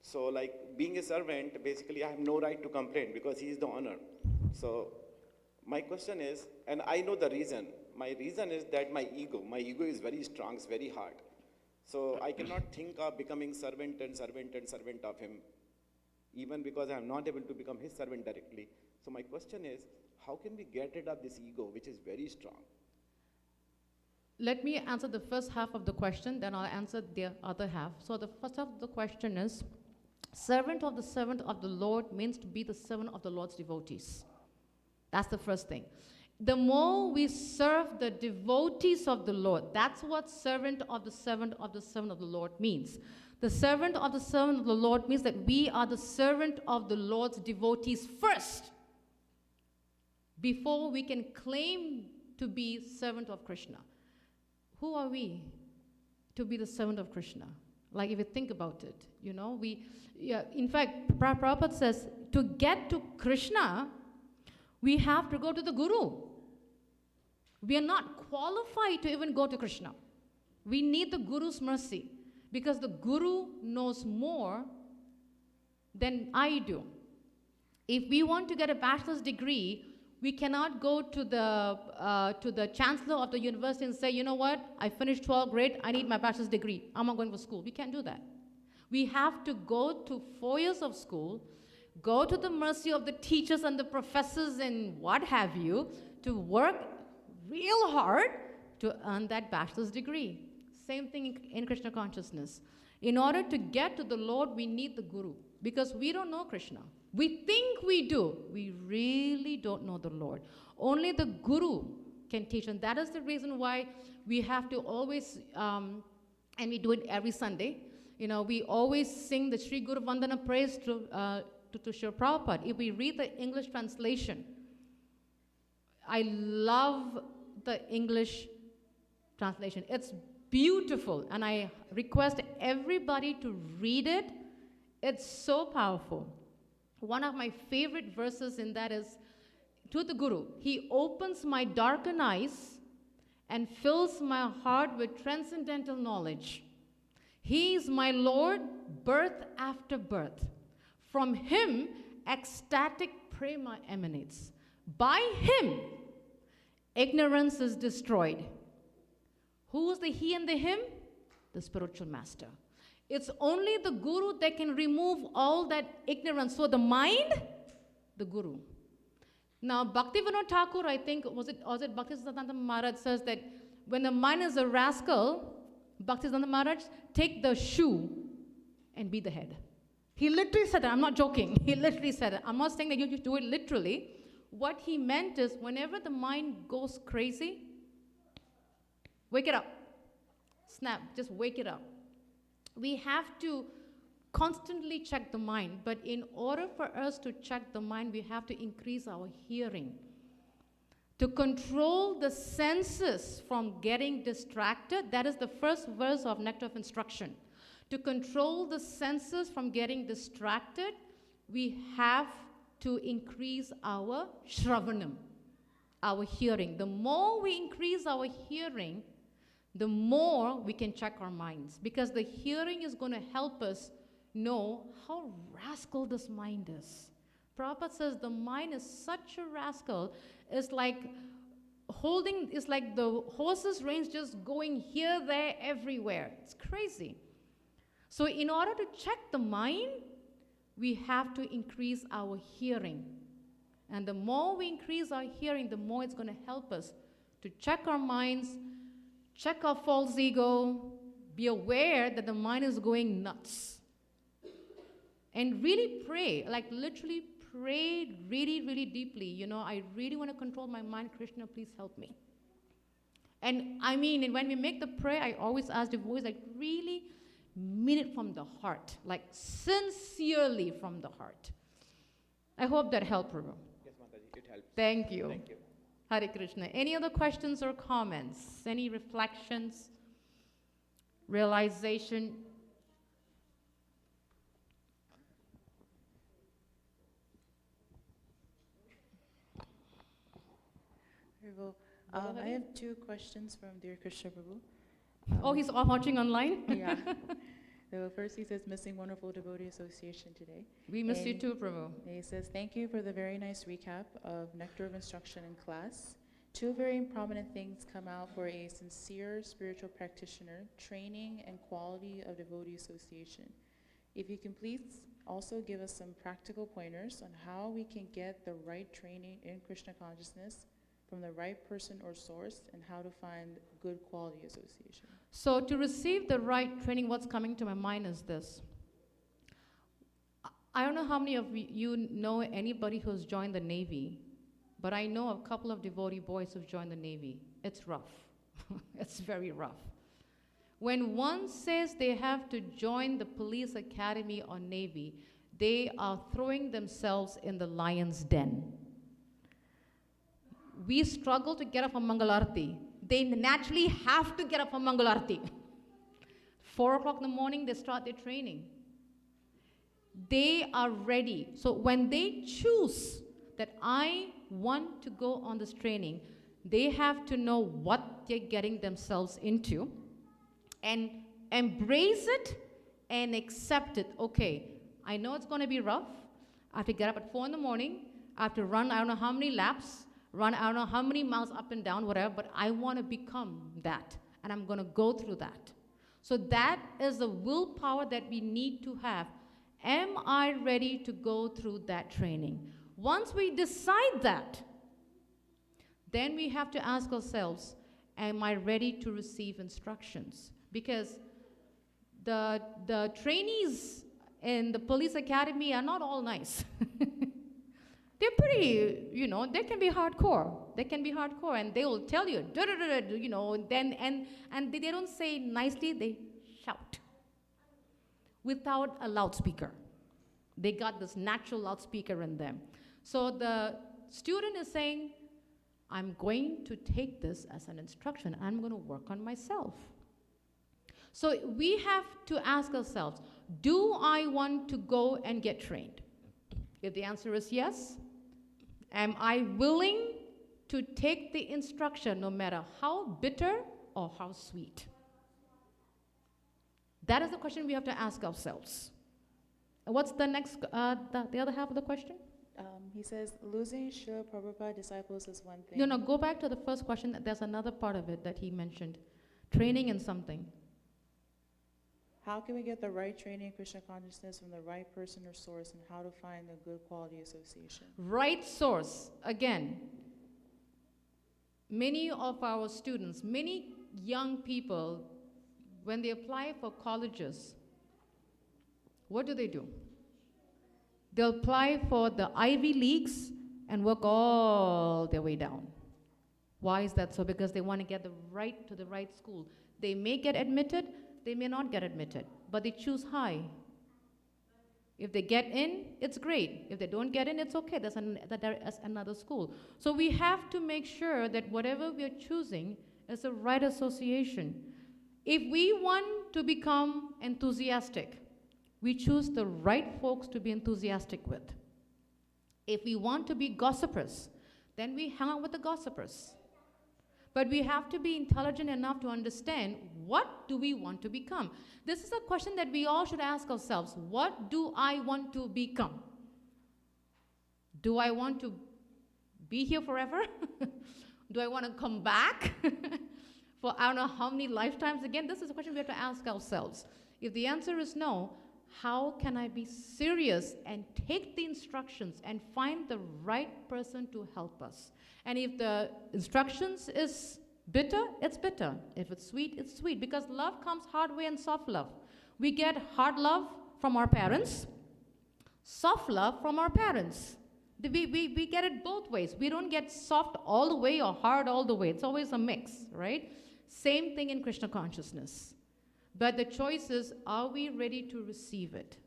So like being a servant, basically I have no right to complain because he is the owner. So my question is, and I know the reason. My reason is that my ego is very strong, it's very hard. So I cannot think of becoming servant of him, even because I am not able to become his servant directly. So my question is, how can we get rid of this ego, which is very strong? Let me answer the first half of the question, then I'll answer the other half. So the first half of the question is, servant of the Lord means to be the servant of the Lord's devotees. That's the first thing. The more we serve the devotees of the Lord, that's what servant of the Lord means. The servant of the Lord means that we are the servant of the Lord's devotees first, before we can claim to be servant of Krishna. Who are we to be the servant of Krishna? Like if you think about it, you know, in fact, Prabhupada says, to get to Krishna, we have to go to the Guru. We are not qualified to even go to Krishna. We need the Guru's mercy, because the Guru knows more than I do. If we want to get a bachelor's degree, we cannot go to the chancellor of the university and say, you know what, I finished 12th grade, I need my bachelor's degree. I'm not going to school. We can't do that. We have to go to 4 years of school, go to the mercy of the teachers and the professors and what have you, to work real hard to earn that bachelor's degree. Same thing in Krishna consciousness. In order to get to the Lord, we need the Guru, because we don't know Krishna. We think we do. We really don't know the Lord. Only the Guru can teach. And that is the reason why we have to always, and we do it every Sunday, you know, we always sing the Sri Guru Vandana praise to Srila Prabhupada. If we read the English translation, I love the English translation. It's beautiful. And I request everybody to read it. It's so powerful. One of my favorite verses in that is, to the Guru, he opens my darkened eyes and fills my heart with transcendental knowledge. He is my Lord, birth after birth. From him, ecstatic prema emanates. By him, ignorance is destroyed. Who is the he and the him? The spiritual master. It's only the Guru that can remove all that ignorance. So the mind, the Guru. Now, Bhaktivinoda Thakur, I think, was it Bhaktisiddhanta Maharaj says that when the mind is a rascal, Bhaktisiddhanta Maharaj, take the shoe and be the head. He literally said that. I'm not joking. He literally said it. I'm not saying that you do it literally. What he meant is whenever the mind goes crazy, wake it up. Snap, just wake it up. We have to constantly check the mind, but in order for us to check the mind, we have to increase our hearing. To control the senses from getting distracted, that is the first verse of Nectar of Instruction. To control the senses from getting distracted, we have to increase our shravanam, our hearing. The more we increase our hearing, the more we can check our minds, because the hearing is going to help us know how rascal this mind is. Prabhupada says the mind is such a rascal. It's like the horse's reins just going here, there, everywhere. It's crazy. So in order to check the mind, we have to increase our hearing. And the more we increase our hearing, the more it's going to help us to check our minds, check our false ego, be aware that the mind is going nuts. And really pray, like literally pray really, really deeply. You know, I really want to control my mind. Krishna, please help me. And I mean, and when we make the prayer, I always ask the voice, like really mean it from the heart, like sincerely from the heart. I hope that helped, Prabhu. Yes, Mataji, it helps. Thank you. Thank you. Hare Krishna. Any other questions or comments? Any reflections? Realization? Prabhu, I have 2 questions from dear Krishna Prabhu. Oh, he's watching online? Yeah. So first he says, missing wonderful devotee association today. We miss you too, Prabhu. And he says, thank you for the very nice recap of Nectar of Instruction in class. 2 very prominent things come out for a sincere spiritual practitioner: training and quality of devotee association. If you can please also give us some practical pointers on how we can get the right training in Krishna consciousness from the right person or source, and how to find good quality association. So to receive the right training, what's coming to my mind is this. I don't know how many of you know anybody who's joined the Navy, but I know a couple of devotee boys who've joined the Navy. It's rough. It's very rough. When one says they have to join the police academy or Navy, they are throwing themselves in the lion's den. We struggle to get up from Mangalarti. They naturally have to get up from Mangalarti. 4 o'clock in the morning, they start their training. They are ready. So when they choose that I want to go on this training, they have to know what they're getting themselves into and embrace it and accept it. Okay, I know it's going to be rough. I have to get up at 4 in the morning. I have to run I don't know how many laps, run I don't know how many miles up and down, whatever, but I want to become that, and I'm going to go through that. So that is the willpower that we need to have. Am I ready to go through that training? Once we decide that, then we have to ask ourselves, am I ready to receive instructions? Because the trainees in the police academy are not all nice. They're pretty, you know, they can be hardcore. They can be hardcore, and they will tell you, you know, then, and they don't say nicely, they shout without a loudspeaker. They got this natural loudspeaker in them. So the student is saying, I'm going to take this as an instruction. I'm going to work on myself. So we have to ask ourselves, do I want to go and get trained? If the answer is yes, am I willing to take the instruction no matter how bitter or how sweet? That is the question we have to ask ourselves. What's the next, the other half of the question? He says, losing Srila Prabhupada disciples is one thing. No, go back to the first question. There's another part of it that he mentioned. Training in something. How can we get the right training in Krishna consciousness from the right person or source, and how to find a good quality association? Right source. Again, many of our students, many young people, when they apply for colleges, what do? They'll apply for the Ivy Leagues and work all their way down. Why is that so? Because they want to get to the right school. They may get admitted, they may not get admitted, but they choose high. If they get in, it's great. If they don't get in, it's okay. That's another school. So we have to make sure that whatever we are choosing is the right association. If we want to become enthusiastic, we choose the right folks to be enthusiastic with. If we want to be gossipers, then we hang out with the gossipers. But we have to be intelligent enough to understand, what do we want to become? This is a question that we all should ask ourselves. What do I want to become? Do I want to be here forever? Do I want to come back for I don't know how many lifetimes again? This is a question we have to ask ourselves. If the answer is no, how can I be serious and take the instructions and find the right person to help us? And if the instructions is bitter, it's bitter. If it's sweet, it's sweet. Because love comes hard way and soft love. We get hard love from our parents, soft love from our parents. We get it both ways. We don't get soft all the way or hard all the way. It's always a mix, right? Same thing in Krishna consciousness. But the choice is, are we ready to receive it?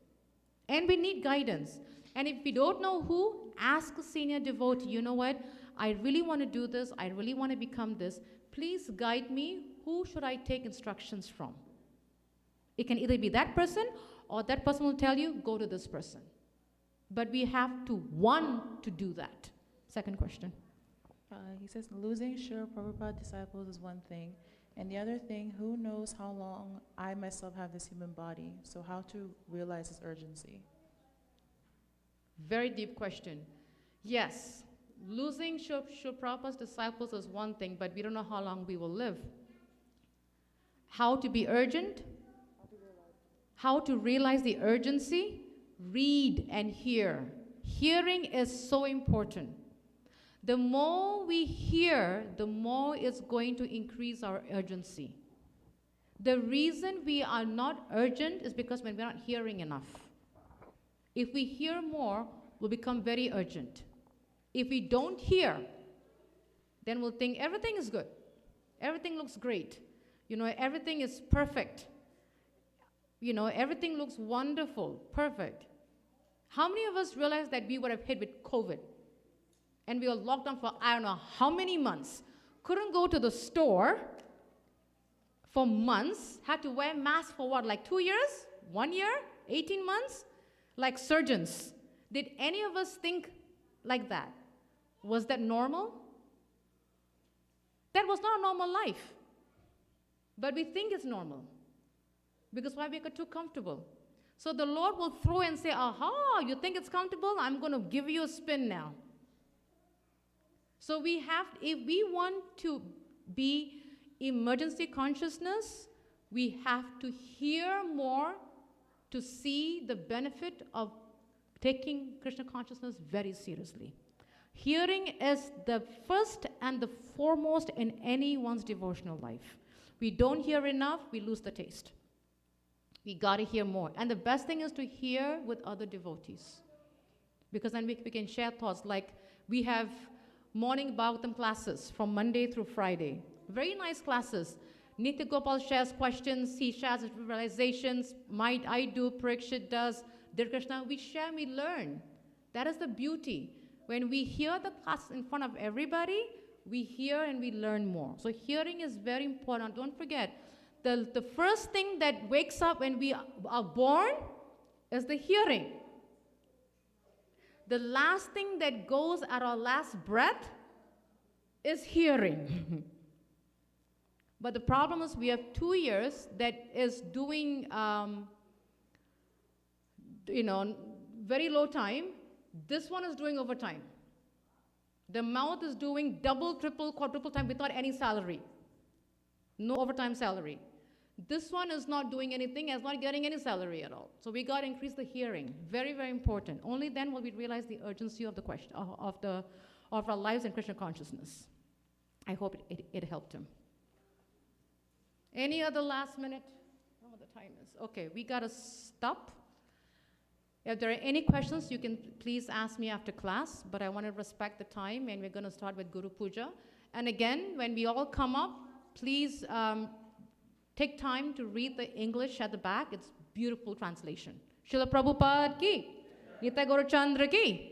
And we need guidance. And if we don't know who, ask a senior devotee. You know what? I really want to do this. I really want to become this. Please guide me. Who should I take instructions from? It can either be that person, or that person will tell you, go to this person. But we have to want to do that. Second question. He says, losing Srila Prabhupada disciples is one thing. And the other thing, who knows how long I myself have this human body? So how to realize this urgency? Very deep question. Yes, losing Srila Prabhupada's disciples is one thing, but we don't know how long we will live. How to be urgent? How to realize the urgency? Read and hear. Hearing is so important. The more we hear, the more it's going to increase our urgency. The reason we are not urgent is because when we're not hearing enough. If we hear more, we'll become very urgent. If we don't hear, then we'll think everything is good. Everything looks great. You know, everything is perfect. You know, everything looks wonderful, perfect. How many of us realize that we would have hit with COVID? And we were locked down for I don't know how many months. Couldn't go to the store for months. Had to wear masks for what, like 2 years? 1 year? 18 months? Like surgeons. Did any of us think like that? Was that normal? That was not a normal life. But we think it's normal. Because why we got too comfortable. So the Lord will throw and say, aha, you think it's comfortable? I'm going to give you a spin now. So we have, if we want to be emergency consciousness, we have to hear more to see the benefit of taking Krishna consciousness very seriously. Hearing is the first and the foremost in anyone's devotional life. We don't hear enough, we lose the taste. We got to hear more. And the best thing is to hear with other devotees. Because then we can share thoughts. Like we have morning Bhagavatam classes from Monday through Friday. Very nice classes. Nitya Gopal shares questions, he shares his realizations, I do, Parikshit does, Hare Krishna. We share and we learn. That is the beauty. When we hear the class in front of everybody, we hear and we learn more. So hearing is very important. Don't forget, the first thing that wakes up when we are born is the hearing. The last thing that goes at our last breath is hearing. But the problem is we have 2 years that is doing, very low time. This one is doing overtime. The mouth is doing double, triple, quadruple time without any salary. No overtime salary. This one is not doing anything, is not getting any salary at all. So we got to increase the hearing. Very, very important. Only then will we realize the urgency of the question, of our lives in Krishna consciousness. I hope it helped him. Any other last minute? I don't know what the time is. Okay, we got to stop. If there are any questions, you can please ask me after class, but I want to respect the time, and we're going to start with Guru Puja. And again, when we all come up, please take time to read the English at the back. It's beautiful translation. Srila Prabhupada ki, Nitai Gaura Chandra ki.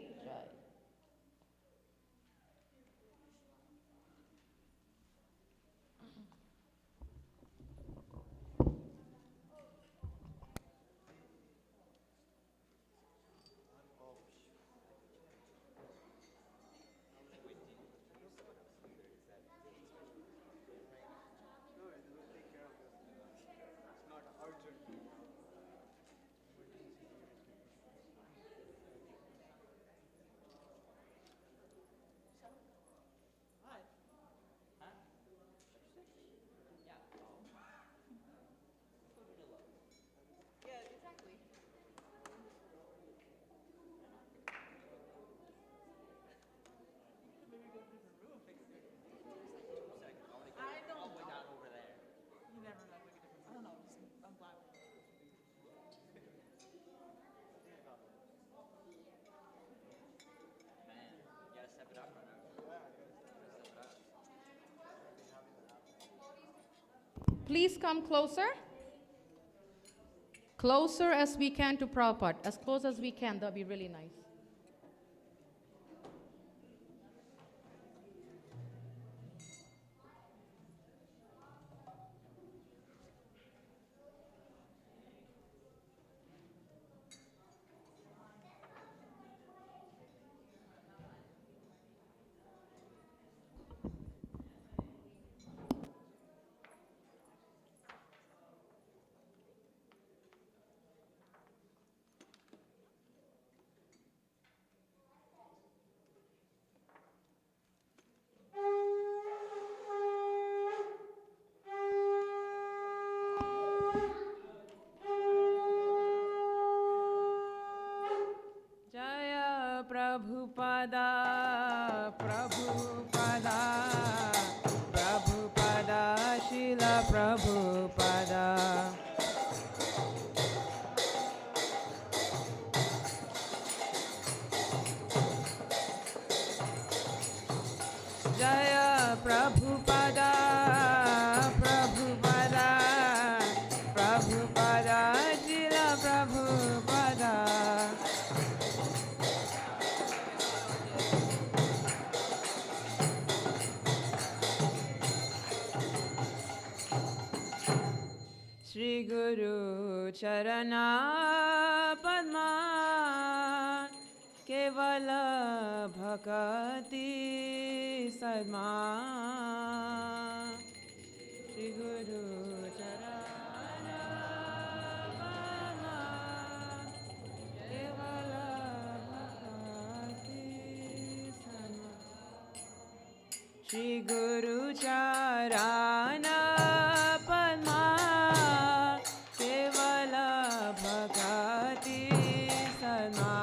Please come closer. Closer as we can to Prabhupada. As close as we can, that'll be really nice. Prabhupada, Prabhupada, Prabhupada, Srila Prabhupada. Jaya Prabhupada, Prabhupada, Prabhupada, Srila Prabhupada. Shri Guru Charana Padma Kevala Bhakati Sadma. Shri Guru Charana Padma Kevala Bhakati Sadma. Shri Guru Charana Padma Bhakati Sadma.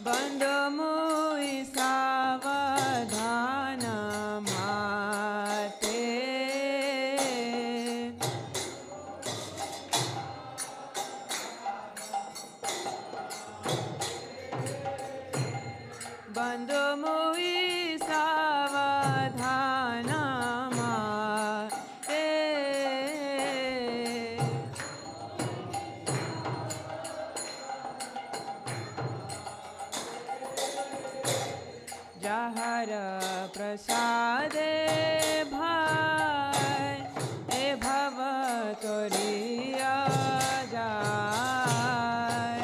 Bandho mui savadhana mate. Bandho mui savadhana mate. Jahara prasade bhai e bhavatoriya jai.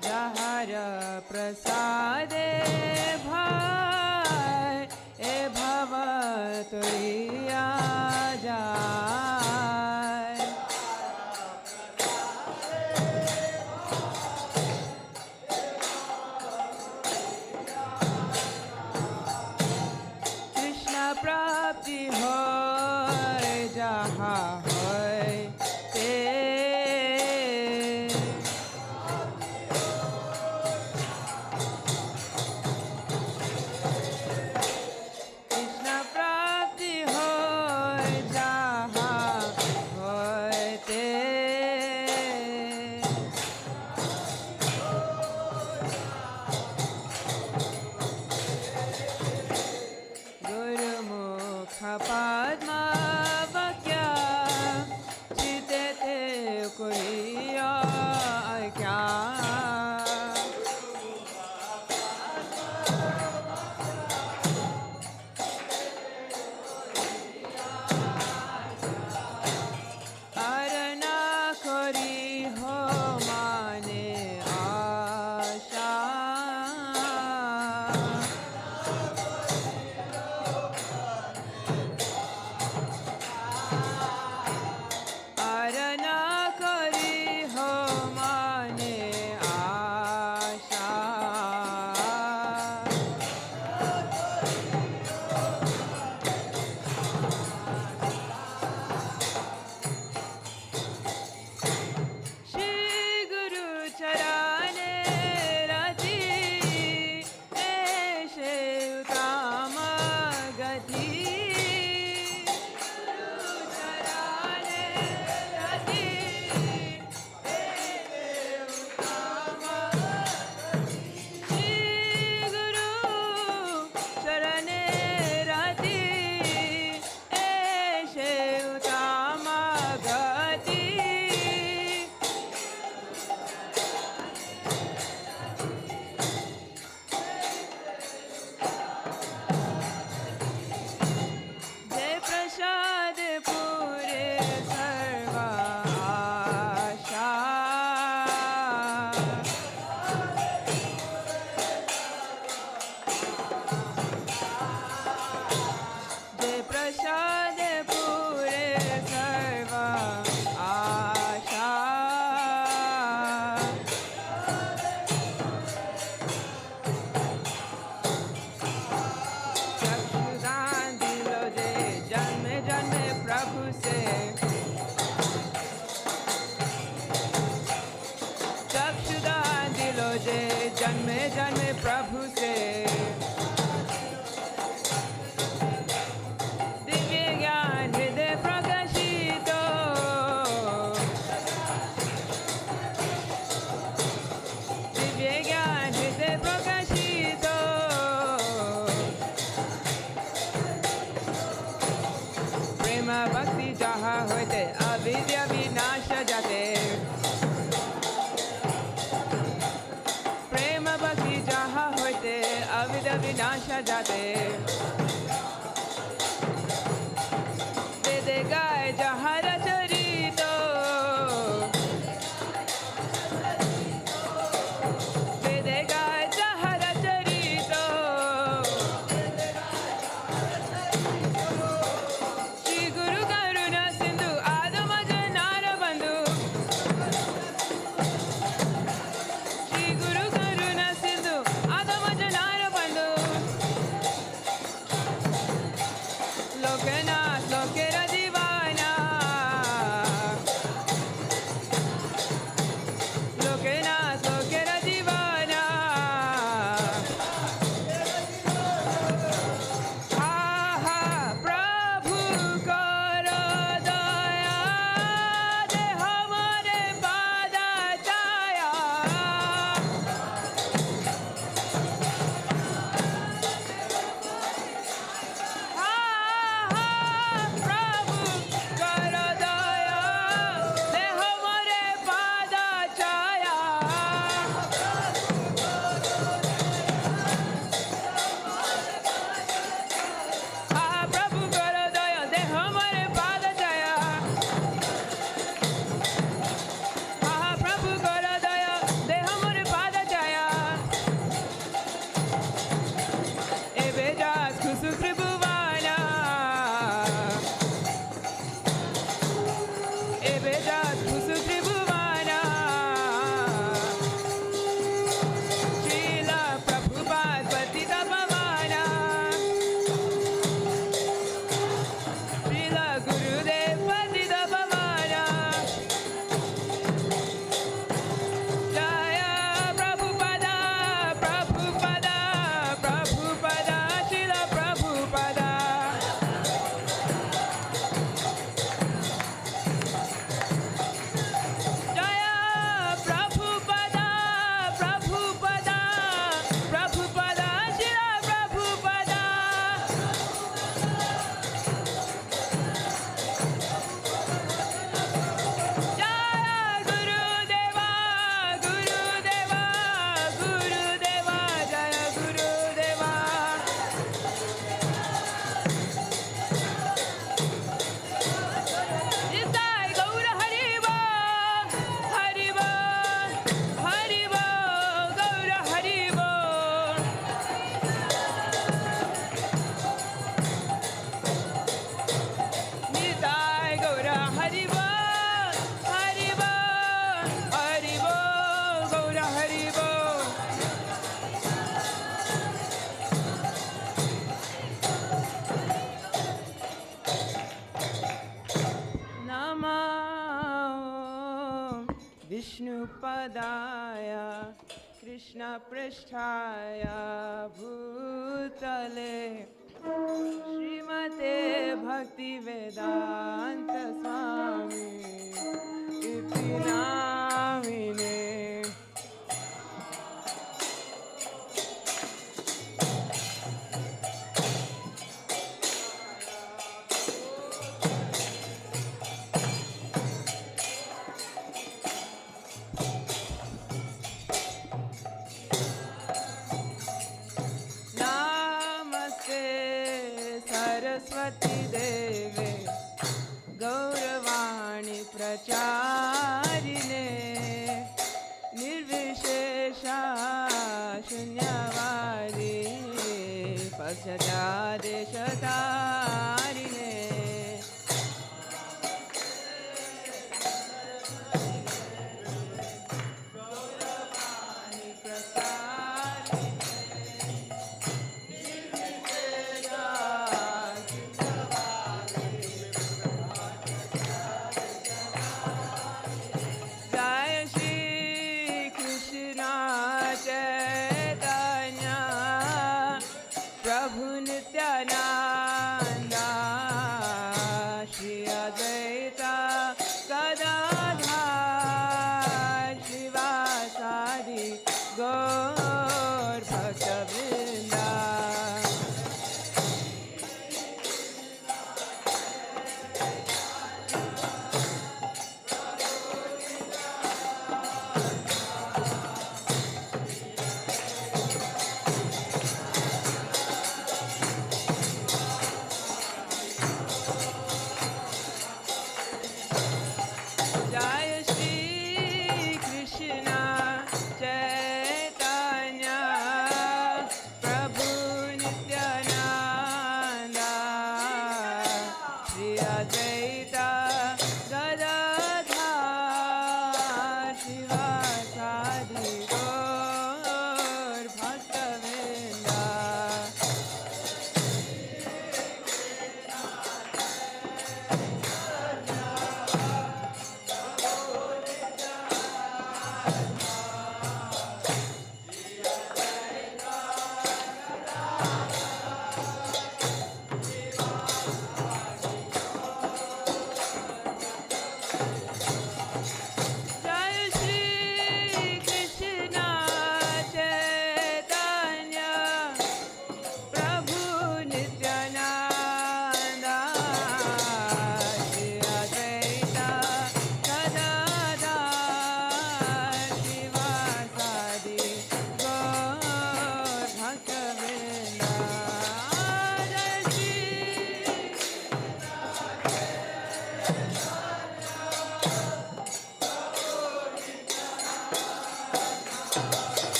Jahara prasade bhai e bhavatoriya jai. Krishna prapti hoy jahar যাহা হইতে কৃষ্ণ প্রাপ্তি হয় যাহা হইতে গুরুমুখ পদ্মা বাক্যা চিতেতে করিয়া আজ্ঞা আর না করি হো মানে আশা আর না করি হো মানে আশা শ্রী গুরু চরণে রতি এসে উত্তম গতি গুরু চরণে রতি এসে উত্তম শ্রী গুরু চরণে রতি এসে উত্তম গতি जय प्रसाद पूरे सर्व आशा जय प्रसाद पूरे सर्व आशा चक्षुदान दिलो जे जन्मे जन्मे प्रभु से चक्षुदान दिलो जे जन्मे जन्मे प्रभु से दिव्य ज्ञान हृदय प्रकाशित दिव्य ज्ञान हृदय प्रकाशित प्रेम भक्ति जहाँ होते अविद्या विनाश जाते प्रेम भक्ति जहाँ होते अविद्या विनाश जाते वेद गाय जहाँ रचरित वेद गाय जहाँ रचरित श्री गुरु करुणा सिंधु आदम जनार बंधु श्री गुरु करुणा सिंधु आदम जनार बंधु लोकनाथ लोकेरा दीवाना लोकनाथ लोकेरा दीवाना हा हा प्रभु करो दया दे हमारे पादा छाया हा हा प्रभु विष्णुपदाय कृष्णपृष्ठाय भूतले श्रीमते भक्तिवेदान्त स्वामी इति नामिने सरस्वती देवे गौरवाणी प्रचारिणे निर्विशेषा शून्यवादी पश्चादेशतारिणे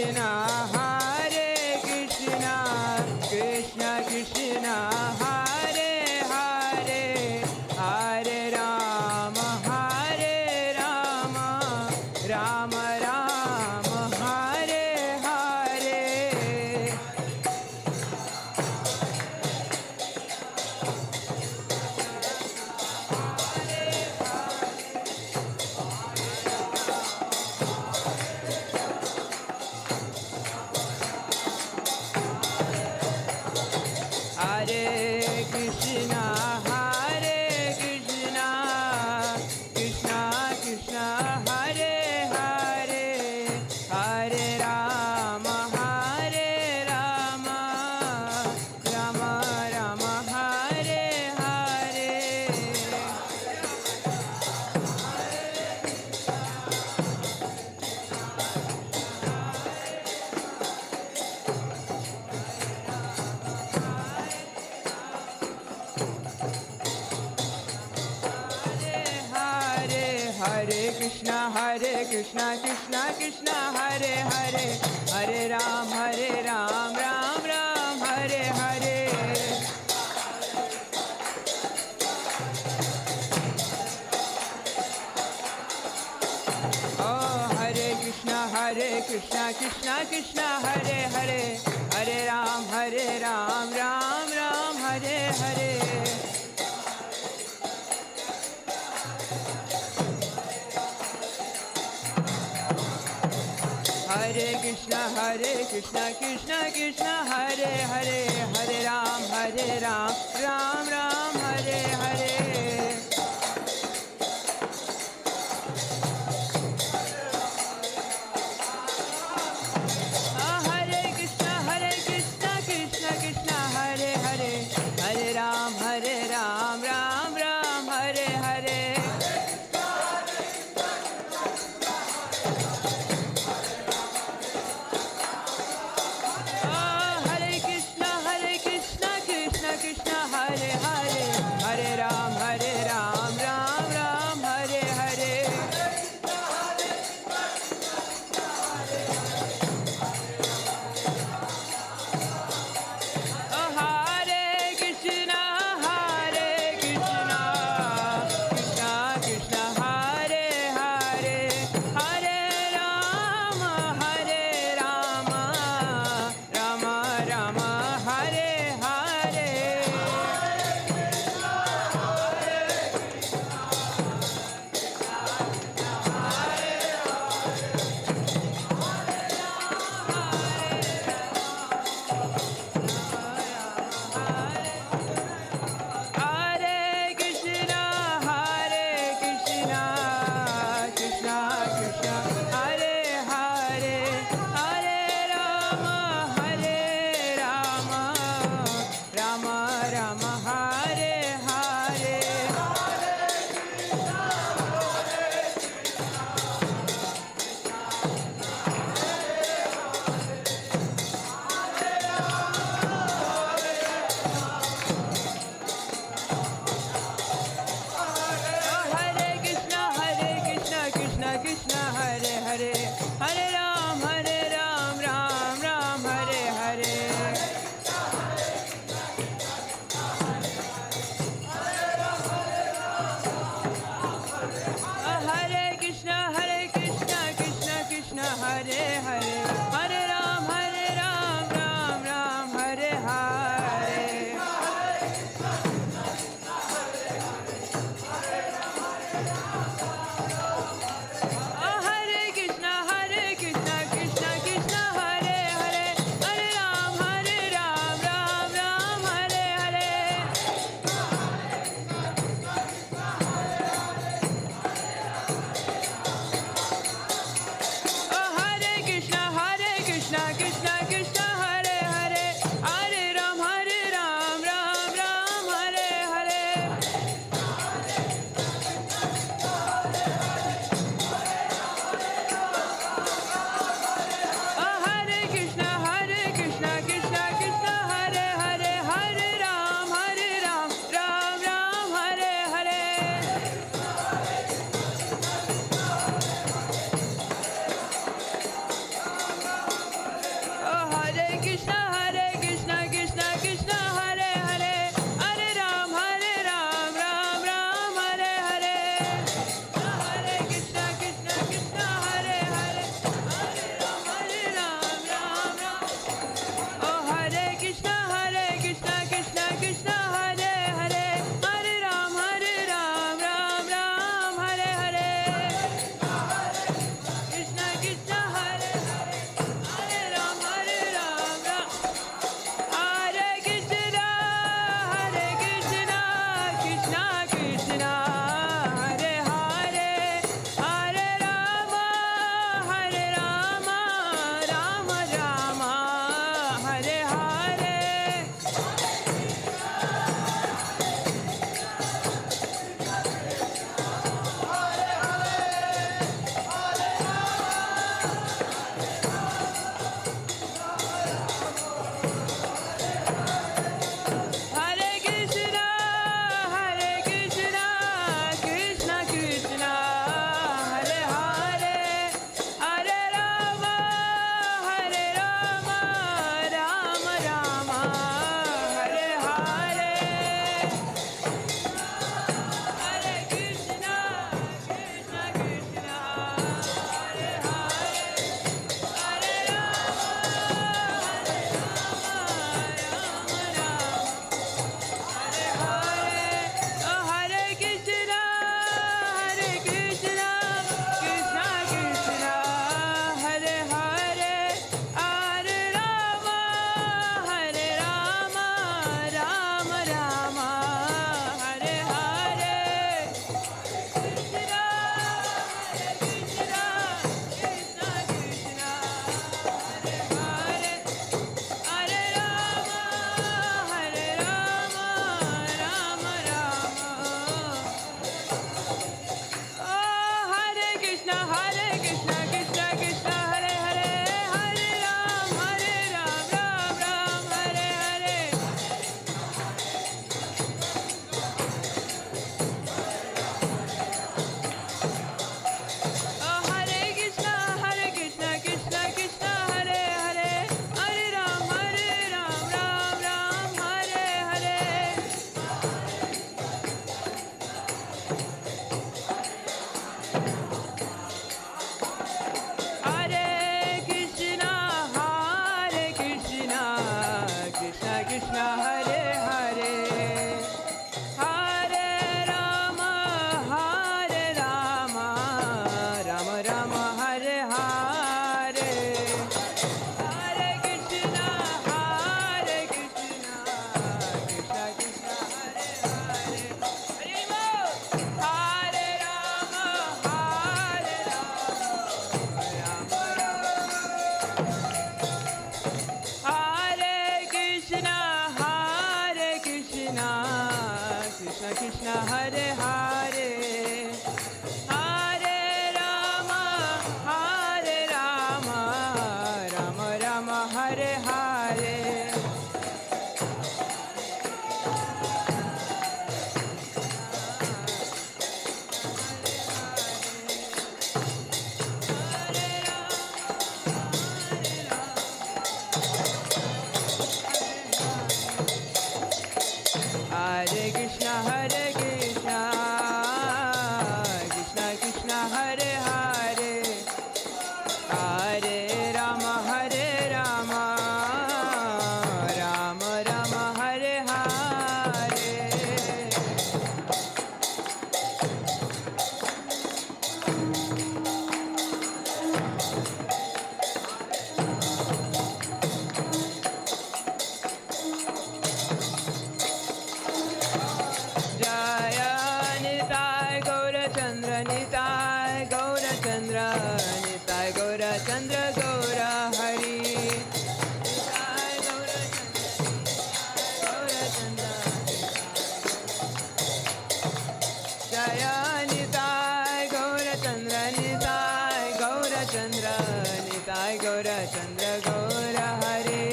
Krishna, Hare Krishna, Krishna Krishna, Hare Hare, Hare Rama, Rama Rama, Hare Hare. Hare Krishna, Krishna Krishna, Hare Hare, Hare Rama, Rama Rama, Hare Hare. Hare Krishna, Krishna Krishna, Hare Hare, Hare Ram, Ram Ram, Hare Hare. Oh, Hare Krishna, Krishna Krishna, Hare Hare, Hare Ram, Ram Ram, Hare Hare. Hare Krishna, Krishna Krishna, Hare Hare, Hare Ram, Ram Ram, Hare Hare. Hare Krishna, Krishna Krishna, Hare Hare, Hare Ram, Ram Ram, Hare Hare. Hare Krishna, Krishna Krishna, Hare Hare, Hare Ram, Ram Ram, Hare Hare. Hare Krishna, Krishna Krishna, Hare Hare, Hare Rama, Rama Rama, Hare Hare. Hare Krishna, Krishna Krishna, Hare Hare, Hare Rama, Rama Rama, Hare Hare. Hare Krishna, Krishna Krishna, Hare Hare, Hare Ram, Ram Ram, Hare Hare. Hare Krishna, Krishna Krishna, Hare Hare, Hare Ram, Ram Ram, Hare Hare. Hare Krishna, Krishna Krishna, Hare Hare, Hare Ram, Ram Ram, Hare Hare. Hare Krishna, Krishna Krishna, Hare Hare, Hare Ram, Ram Ram, Hare Hare. Hare Krishna, Krishna Krishna, Hare Hare, Hare Ram, Ram Ram, Hare Hare. Hare Hare. Hare Krishna, Hare Krishna, Krishna Krishna, Hare Hare, Hare Rama, Hare Rama, Rama Rama, Hare Hare. Jaya Nitai Gaura Chandra, Nitai Gaura Chandra, Nitai Gaura Chandra, Gaura Hari. Nitai Gaura Chandra, Jaya Nitai Gaura Chandra, Nitai Gaura Chandra, Nitai Gaura Chandra, Gaura Hari.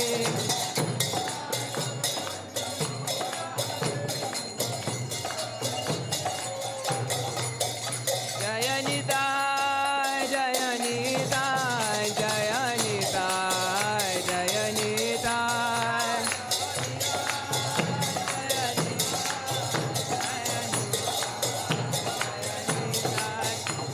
Jaya Nitai, Jaya Nitai, Jaya Nitai, Jaya Nitai.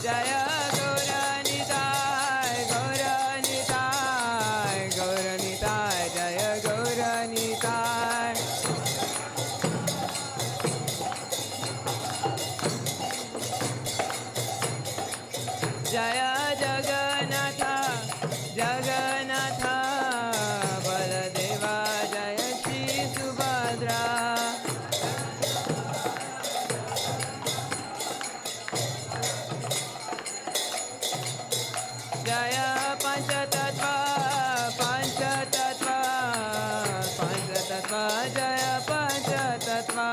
Jaya Gaura Nitai, Gaura Nitai, Gaura Nitai, Jaya Gaura Nitai. Jaya Jagannatha, Jagannatha, Baladeva, Jaya Shri Subhadra. Jaya Panchatattva, Panchatattva, Panchatattva, Jaya Panchatattva.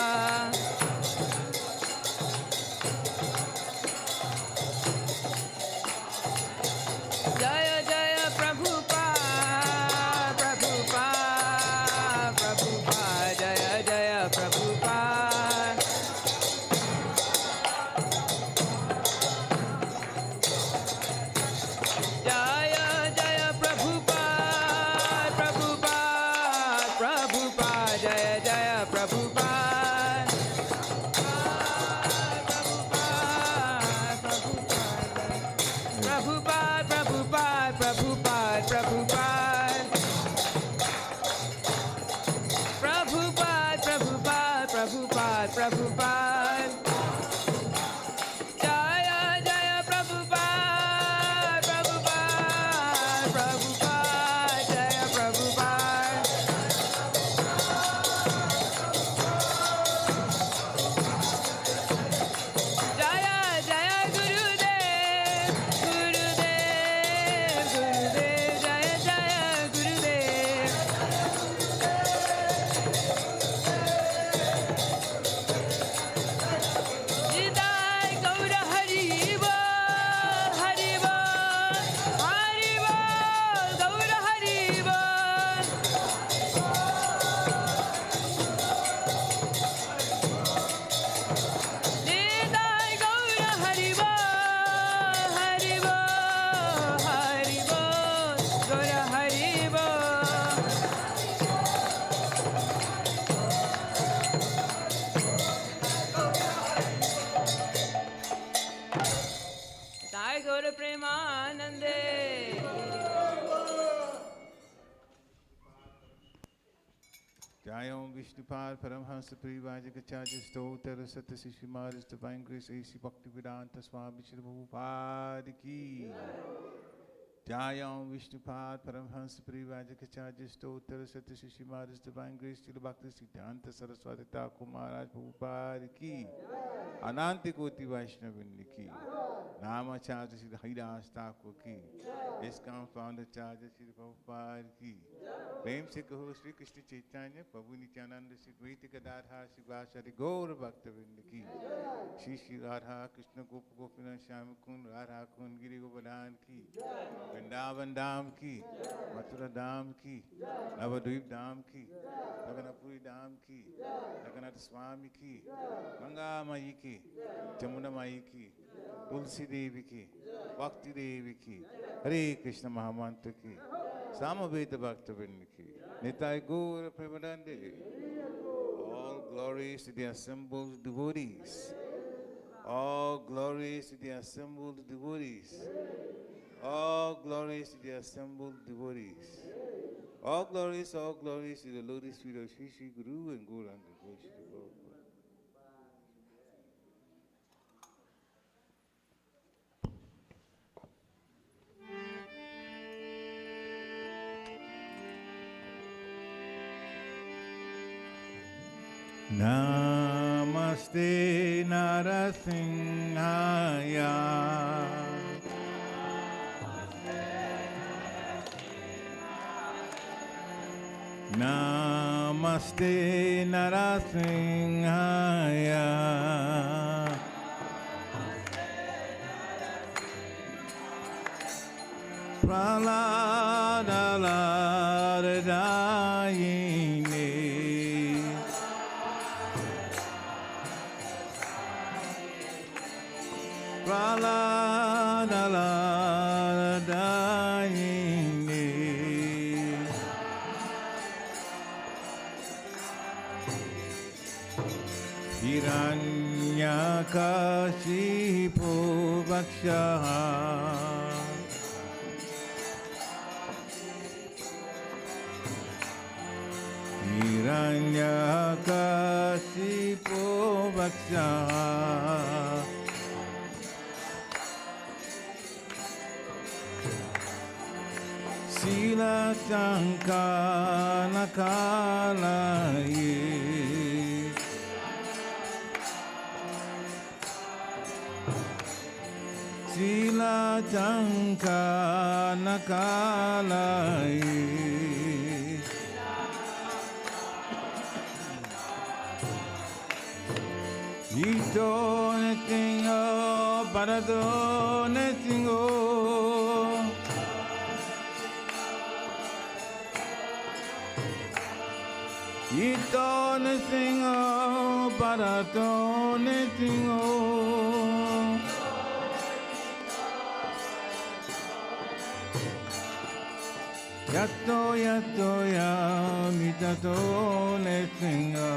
Jaya Jaya Prabhupada, Prabhupada, Prabhupada, Jaya Jaya Prabhupada. Jaya Jaya Prabhupada, Prabhupada, Prabhupada, Jaya Jaya Prabhupada. Prabhupada, Prabhupada, Prabhupada, Prabhupada. Prabhupada, Prabhupada, Prabhupada, Prabhupada. Jaya Jaya Prabhupada, Prabhupada, Prabhupada, Jaya Prabhupada. Jaya Jaya Gurudev, Gurudev, Gurudev, Jaya Jaya Gurudev. Nitai Gaura Hari Bol, Hari Bol, Hari Bol, Gaura Hari Bol. Nitai Gaura Hari Bol, Hari Bol, Hari Bol, Gaura Hari Bol. Nitai Gaura Premanande. Jai Om Vishnupad Paramhansa Parivajikacharya Stotra Sata Sishimaris Divine Grace A.C. Bhaktivedanta Swami Shri Prabhupada Ki. Jai Om Vishnupad Paramhansa Parivajikacharya Stotra Sata Sishimaris Divine Grace Shri Bhakti Siddhanta Saraswati Thakur Maharaj Prabhupada Ki. Ananti Koti Vaishnavindi Ki. Namacharya Shri Haridas Thakur Ki. ISKCON founder Charya Shri Prabhupada Ki. प्रेम से कहो श्री कृष्ण चैतन्य प्रभु नित्यानंद श्री द्वैत गदाधर शिवाचार्य गौर भक्तवृंद की श्री श्री राधा कृष्ण गोप गोपीनाथ श्याम कुंड राधा कुंड गिरि गोवर्धन की वृंदावन धाम की मथुरा धाम की नवद्वीप धाम की जगन्नाथपुरी धाम की जगन्नाथ स्वामी की गंगा माई की जमुना माई की तुलसी देवी की भक्ति देवी की हरे कृष्ण महामंत्र की Samaveta Bhaktavinda ki Nitai Gaura Premanande. All glories to the assembled devotees. All glories to the assembled devotees. All glories to the assembled devotees. All glories to the lotus feet of Sri Sri Guru and Gauranga Vaishnava. Namaste Narasimhaya. Namaste Narasimhaya. Praladalaradayine. Praladalaradayine. Hiranyakashipu Vakshaha. Hiranyakashipu Vakshaha. Sila Sankana Kalaye. Sila Sankana Kalaye. Ito netingo, parado netingo. Ito netingo, parado netingo. Yato yato ya mitato netingo.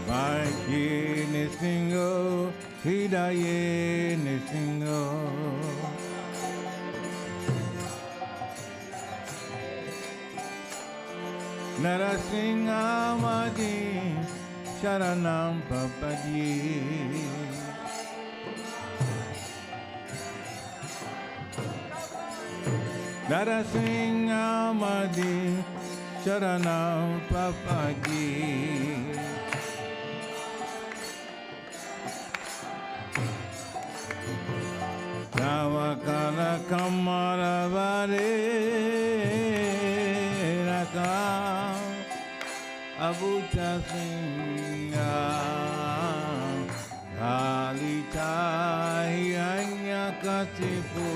Vaiki netingo, hidaye netingo. Narasimhamadi Sharanam Papadi. Narasimhamadi Sharanam Papadi. Tavakala Kamaravare Rakam Abucha Singha Kalita Hiranyakasipu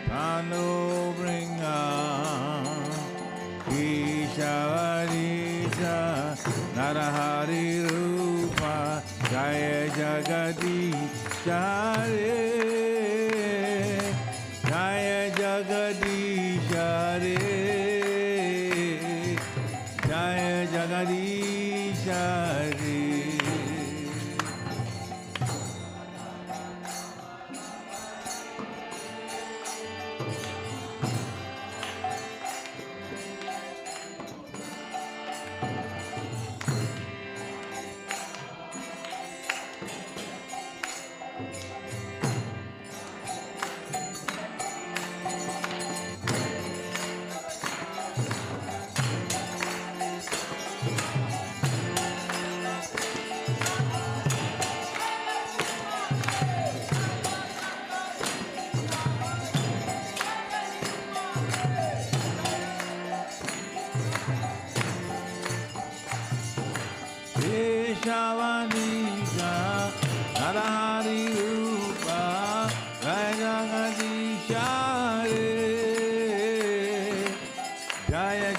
Prano Bringa Ishavarisa Narahari Rupa Jaya Jagadish Hare Jaya Jagadish Hare Jaya Jagadish Hare.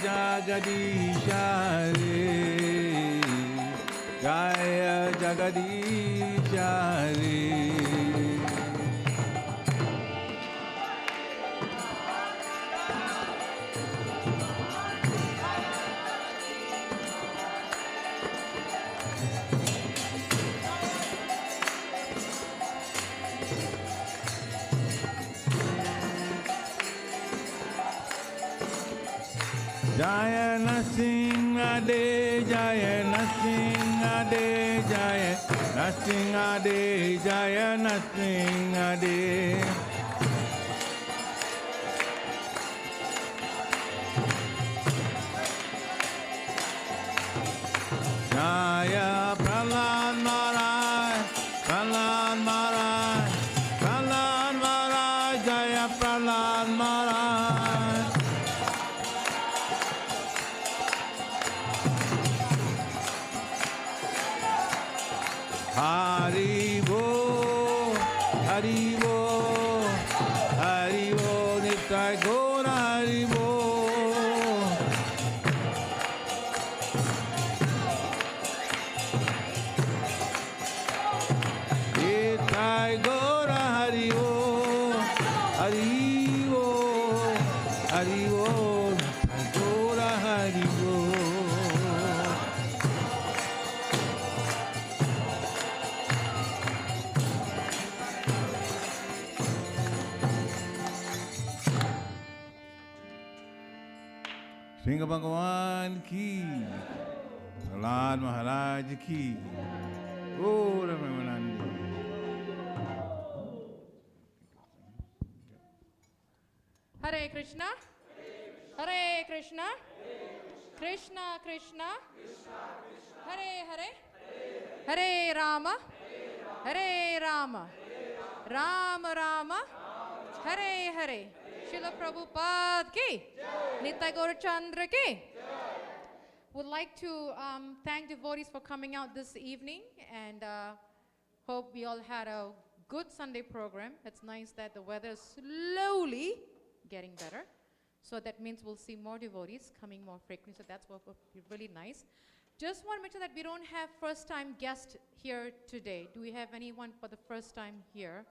Jagadisha Hare, Jaya Jagadisha Hare. Jaya Nasingade, Jaya Nasingade, Jaya Nasingade, Jaya Nasingade. Jaya Prahlad Maharaj, Prahlad Maharaj, Prahlad Maharaj, Jaya Prahlad Maharaj. Haribo, Haribo, Haribo, Nitai Gora Haribo. Nitai Gora Haribo, Haribo, Haribo, Nitai Gora Haribo. Singh भगवान की, प्रहलाद महाराज की, गौर Premanand. Hare Krishna. Hare Krishna. Krishna Krishna. Hare Hare. Hare Rama. Hare Rama. Rama Rama. Hare Hare. Srila Prabhupada ki. Nitai Gaur Chandra ki. Would like to thank devotees for coming out this evening, and hope we all had a good Sunday program. It's nice that the weather is slowly getting better. So that means we'll see more devotees coming more frequently. So that's what would be really nice. Just want to mention that we don't have first-time guests here today. Do we have anyone for the first time here?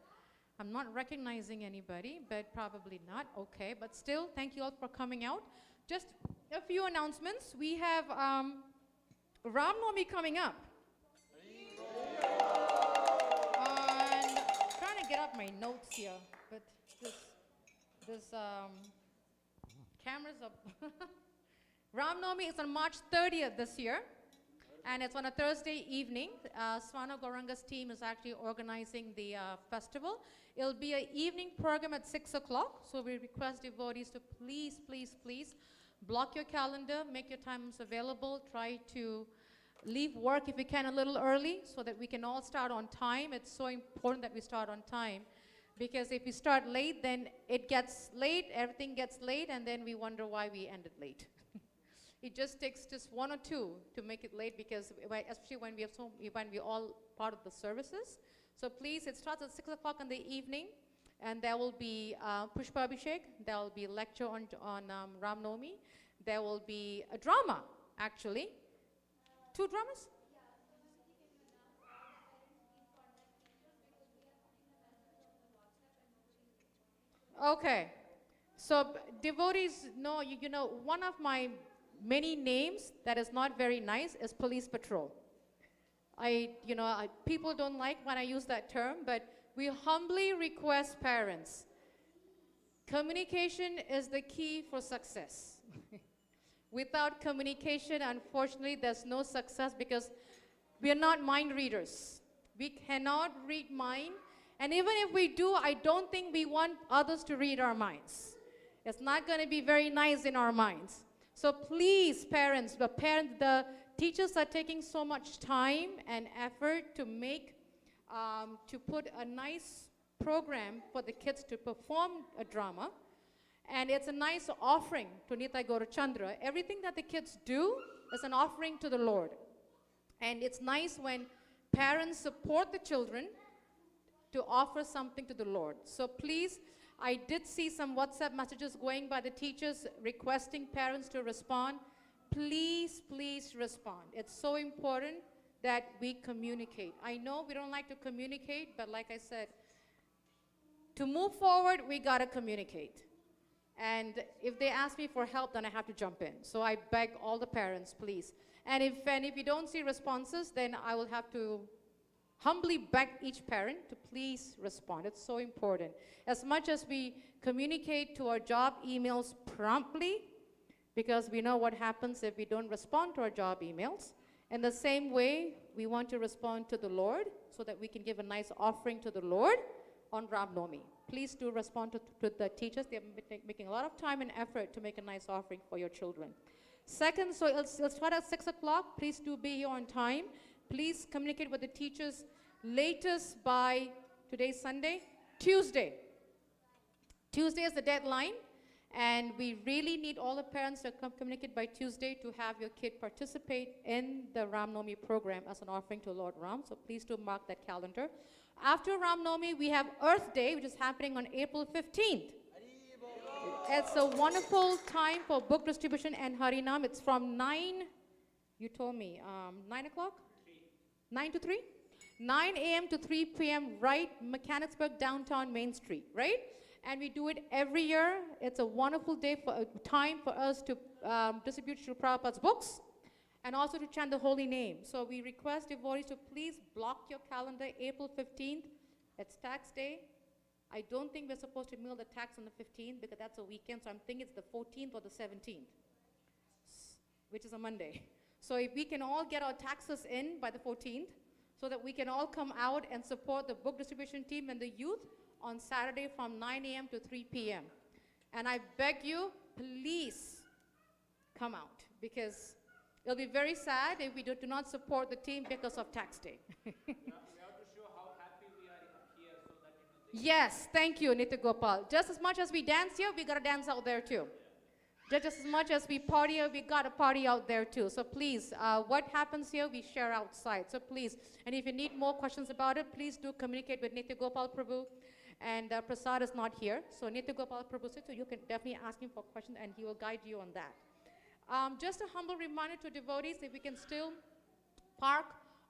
I'm not recognizing anybody, but probably not. Okay, but still, thank you all for coming out. Just a few announcements. We have Ram Navami coming up. And trying to get up my notes here, but this camera's up. Ram Navami is on March 30th this year, and it's on a Thursday evening. Swana Gauranga's team is actually organizing the festival. It'll be an evening program at 6 o'clock, so we request devotees to please, please, please block your calendar, make your times available, try to leave work if you can a little early so that we can all start on time. It's so important that we start on time, because if we start late, then it gets late, everything gets late, and then we wonder why we ended late. It just takes just one or two to make it late, because especially when we all part of the services. So please, it starts at 6 o'clock in the evening, and there will be Pushpa Abhishek, there will be a lecture on Ram Navami, there will be a drama, actually. 2 dramas? Okay, so devotees know, you know, one of my many names that is not very nice is police patrol. People don't like when I use that term, but we humbly request parents. Communication is the key for success. Without communication, unfortunately, there's no success, because we are not mind readers. We cannot read mind. And even if we do, I don't think we want others to read our minds. It's not going to be very nice in our minds. So please, parents, the teachers are taking so much time and effort to to put a nice program for the kids to perform a drama. And it's a nice offering to Nitai Gaur Chandra. Everything that the kids do is an offering to the Lord. And it's nice when parents support the children to offer something to the Lord. So please, I did see some WhatsApp messages going by the teachers requesting parents to respond. Please, please respond. It's so important that we communicate. I know we don't like to communicate, but like I said, to move forward, we gotta communicate. And if they ask me for help, then I have to jump in. So I beg all the parents, please. And if you don't see responses, then I will have to humbly beg each parent to please respond. It's so important. As much as we communicate to our job emails promptly, because we know what happens if we don't respond to our job emails. In the same way, we want to respond to the Lord so that we can give a nice offering to the Lord on Ram Navami. Please do respond to the teachers. They're making a lot of time and effort to make a nice offering for your children. Second, so it'll start at 6 o'clock. Please do be here on time. Please communicate with the teachers latest by, today's Sunday, Tuesday. Tuesday is the deadline. And we really need all the parents to communicate by Tuesday to have your kid participate in the Ram Navami program as an offering to Lord Ram. So please do mark that calendar. After Ram Navami, we have Earth Day, which is happening on April 15th. It's a wonderful time for book distribution and Harinam. It's from 9, you told me, 9 o'clock? 9 to 3? 9 a.m. to 3 p.m. right Mechanicsburg, downtown Main Street, right? And we do it every year. It's a wonderful day time for us to distribute Srila Prabhupada's books and also to chant the holy name. So we request devotees to please block your calendar April 15th. It's tax day. I don't think we're supposed to mail the tax on the 15th because that's a weekend. So I'm thinking it's the 14th or the 17th, which is a Monday. So if we can all get our taxes in by the 14th so that we can all come out and support the book distribution team and the youth on Saturday from 9 a.m. to 3 p.m. And I beg you, please come out because it'll be very sad if we do not support the team because of tax day. We have to show how happy we are here so that Yes, thank you, Nitya Gopal. Just as much as we dance here, we got to dance out there too. Just as much as we party here, we got to party out there too. So please, what happens here, we share outside. So please, and if you need more questions about it, please do communicate with Nitya Gopal Prabhu. And Prasad is not here, so Nitya Gopal Prabhu said, so you can definitely ask him for questions and he will guide you on that. Just a humble reminder to devotees, if we can still park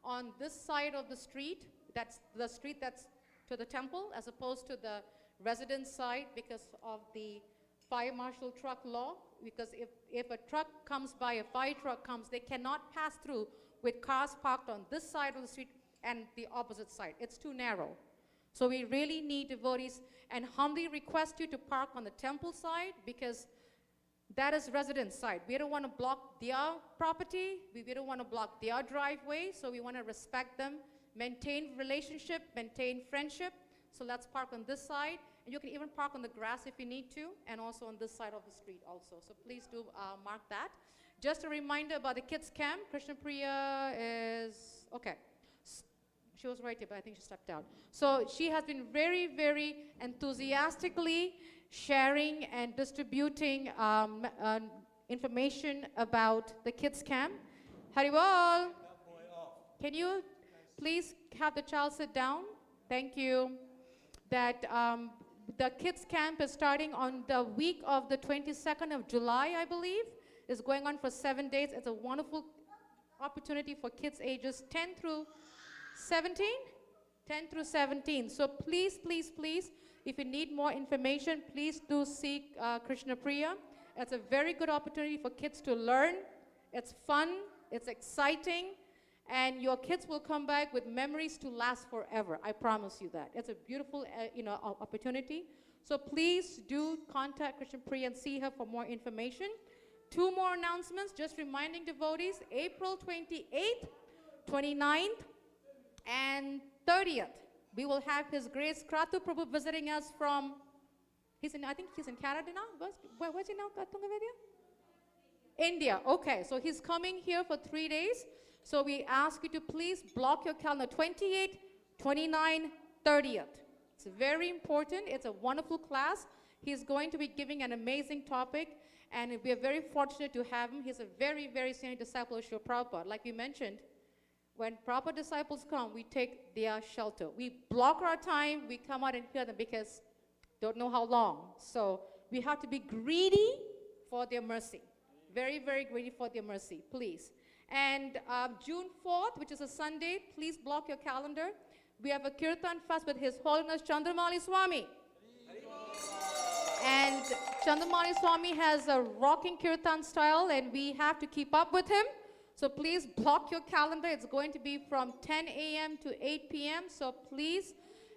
on this side of the street, that's the street that's to the temple, as opposed to the residence side because of the fire marshal truck law, because if a truck comes by, a fire truck comes, they cannot pass through with cars parked on this side of the street and the opposite side. It's too narrow. So we really need devotees and humbly request you to park on the temple side because that is residence side. We don't want to block their property. We don't want to block their driveway. So we want to respect them, maintain relationship, maintain friendship. So let's park on this side. And you can even park on the grass if you need to, and also on this side of the street also. So please do mark that. Just a reminder about the kids camp. Krishna Priya is, okay. She was right here, but I think she stepped out. So she has been very, very enthusiastically sharing and distributing information about the kids camp. Haribol, can you please have the child sit down? Thank you. That the kids camp is starting on the week of the 22nd of July, I believe. It's going on for 7 days. It's a wonderful opportunity for kids ages 10 through 17? 10 through 17. So please, please, please, if you need more information, please do seek Krishna Priya. It's a very good opportunity for kids to learn. It's fun, it's exciting, and your kids will come back with memories to last forever. I promise you that. It's a beautiful opportunity. So please do contact Krishna Priya and see her for more information. 2 more announcements, just reminding devotees, April 28th, 29th, and 30th, we will have His Grace Kratu Prabhu visiting us from, I think he's in Canada now? Where's he now, Tungavedya? India, okay. So he's coming here for 3 days. So we ask you to please block your calendar, 28, 29, 30th. It's very important. It's a wonderful class. He's going to be giving an amazing topic, and we are very fortunate to have him. He's a very, very senior disciple of Srila Prabhupada. Like we mentioned, when proper disciples come, we take their shelter. We block our time, we come out and hear them because don't know how long. So we have to be greedy for their mercy. Very, very greedy for their mercy, please. And June 4th, which is a Sunday, please block your calendar. We have a Kirtan fast with His Holiness Chandramali Swami. And Chandramali Swami has a rocking Kirtan style, and we have to keep up with him. So please block your calendar. It's going to be from 10 a.m. to 8 p.m. So please,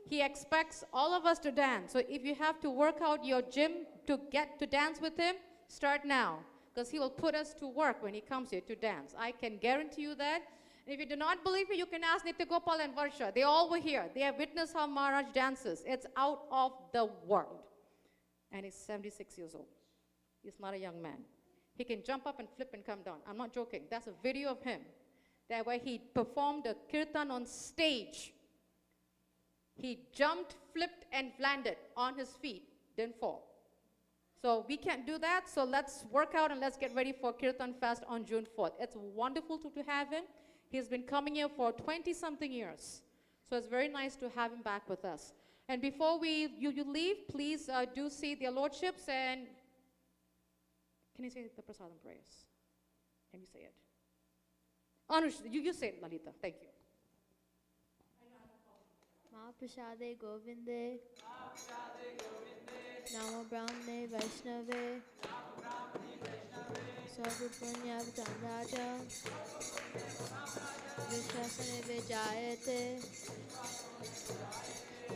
he expects all of us to dance. So if you have to work out your gym to get to dance with him, start now, because he will put us to work when he comes here to dance. I can guarantee you that. And if you do not believe me, you can ask Nitya Gopal and Varsha. They all were here. They have witnessed how Maharaj dances. It's out of the world. And he's 76 years old. He's not a young man. He can jump up and flip and come down. I'm not joking. That's a video of him. That where he performed a kirtan on stage. He jumped, flipped, and landed on his feet. Didn't fall. So we can't do that. So let's work out and let's get ready for Kirtan Fest on June 4th. It's wonderful to have him. He's been coming here for 20-something years. So it's very nice to have him back with us. And before you leave, please do see their lordships. And can you say the prasadam prayers? Can you say it? Anush, you say it, Lalita. Thank you. Mahaprasade Govinde Namo Brahmane Vaishnave Sarvapunya Vitandaja Vishwasane Vijayate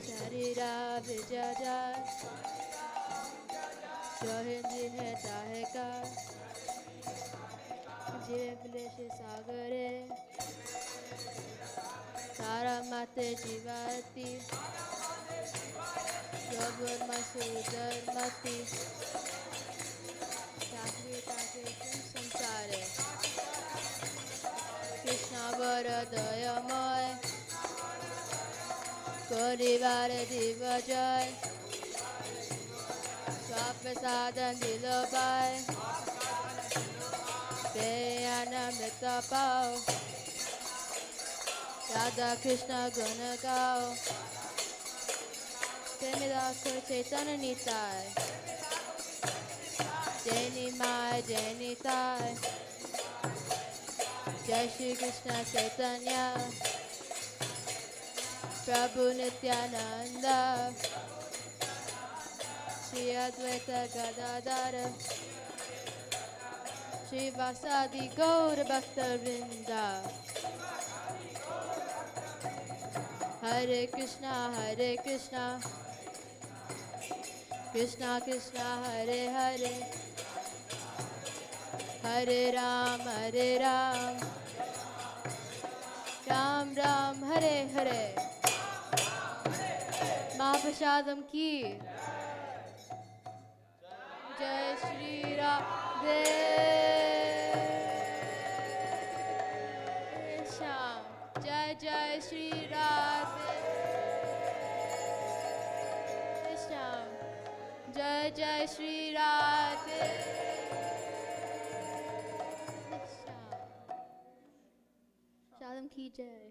Sharira Vijaya जो हिंदी है चाहे का जीव विलेश सागरे तारा माते जीवाती जोबुर मसूदर मती चाकरी ताके संसारे कृष्ण वर दयामय परिवार दिव जय Swaprasadam Dilobai Deyana Mitapao Radha Krishna Gunagao Temidaka Chaitanya Nitai Jani Mai Jani Tai Jai Shri Krishna Chaitanya Prabhu Nityananda Shri Advaita Gadadara Shri Vasadi Gaura Bhakta Vrinda Hare Krishna Krishna Krishna Hare Hare Hare Ram Ram Ram Hare Hare Mahaprasadam ki Jai Shri Radhe Shyam Jai Jai Shri Radhe Shyam Jai Jai Shri Radhe Shyam Shadam ki Jai.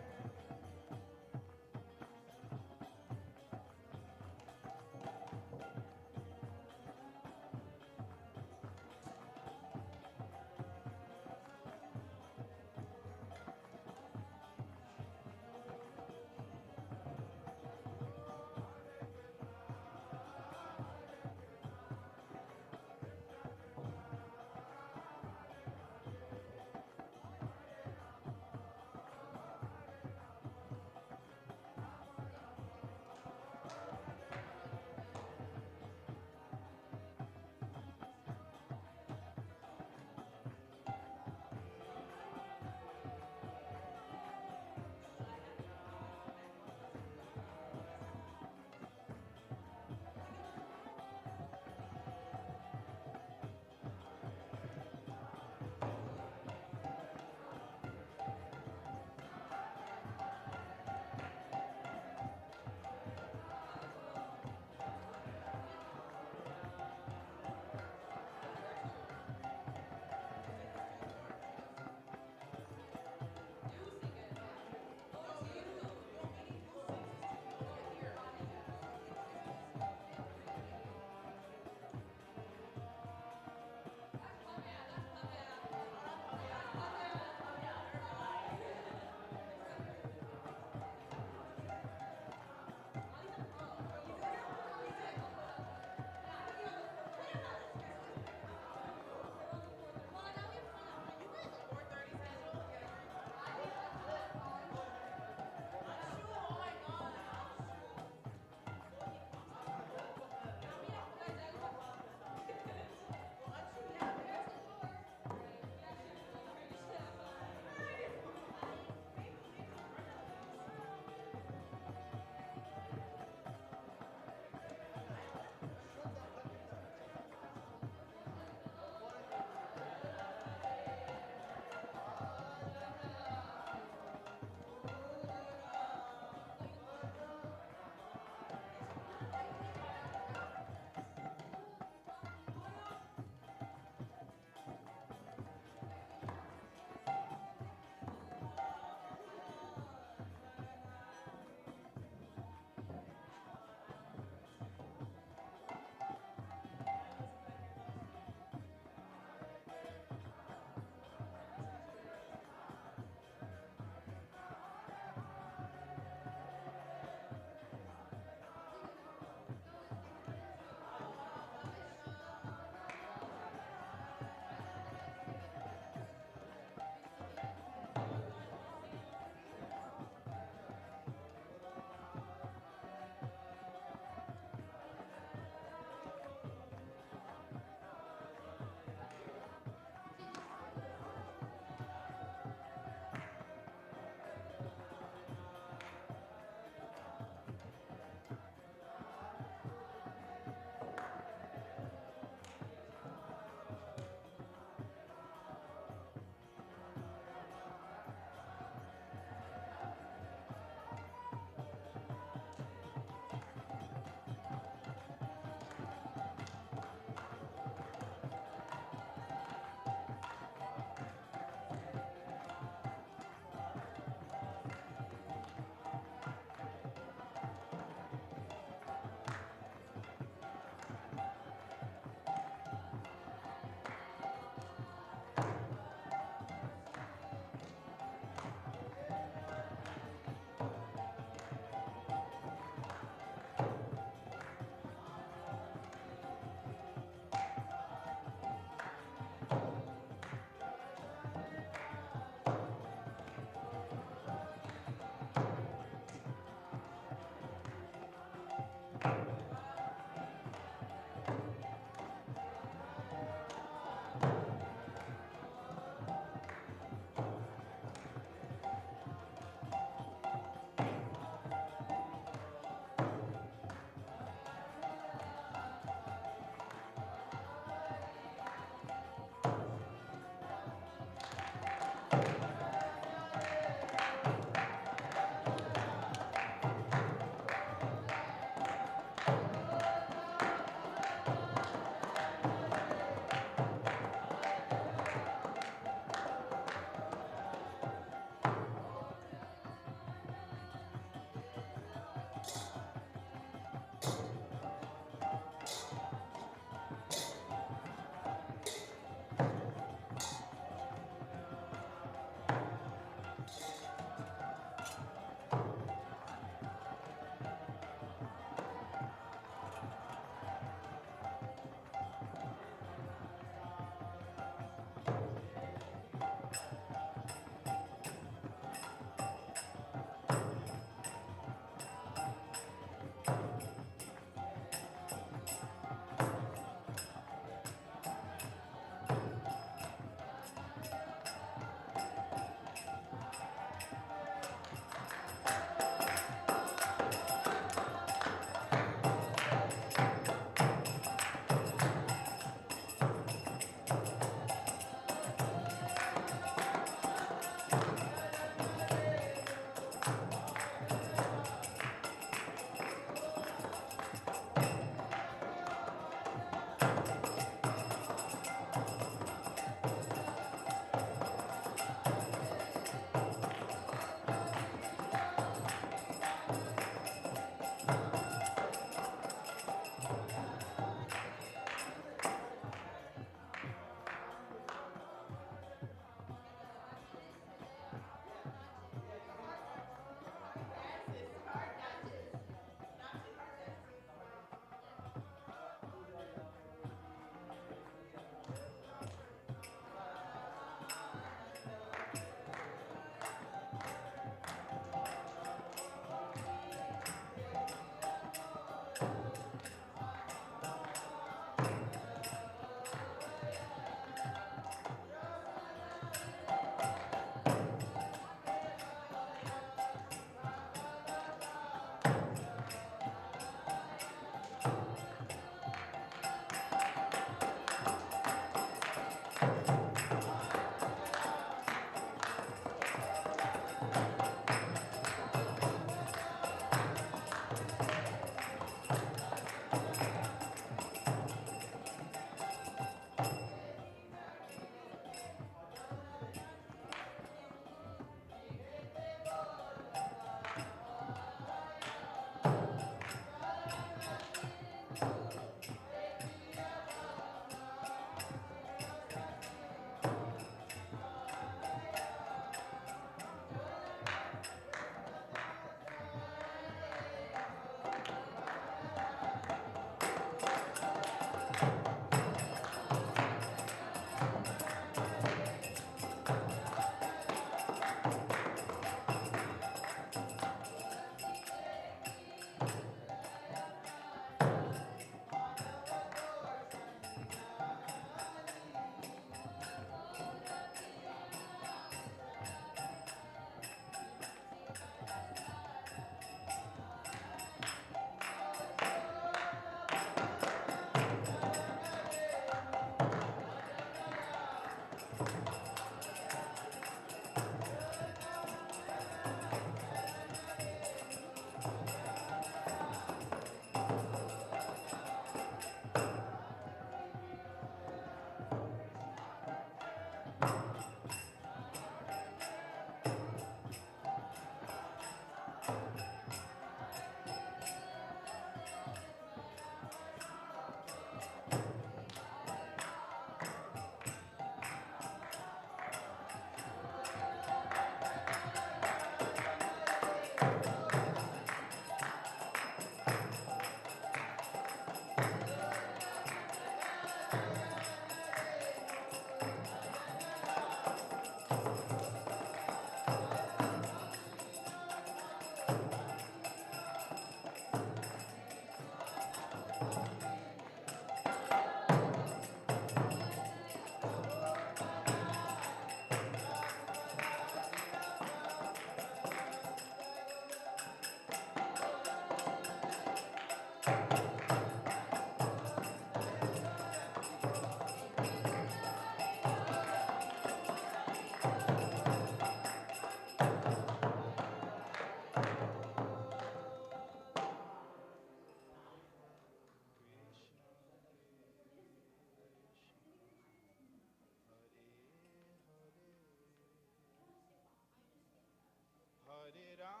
Hare Ram,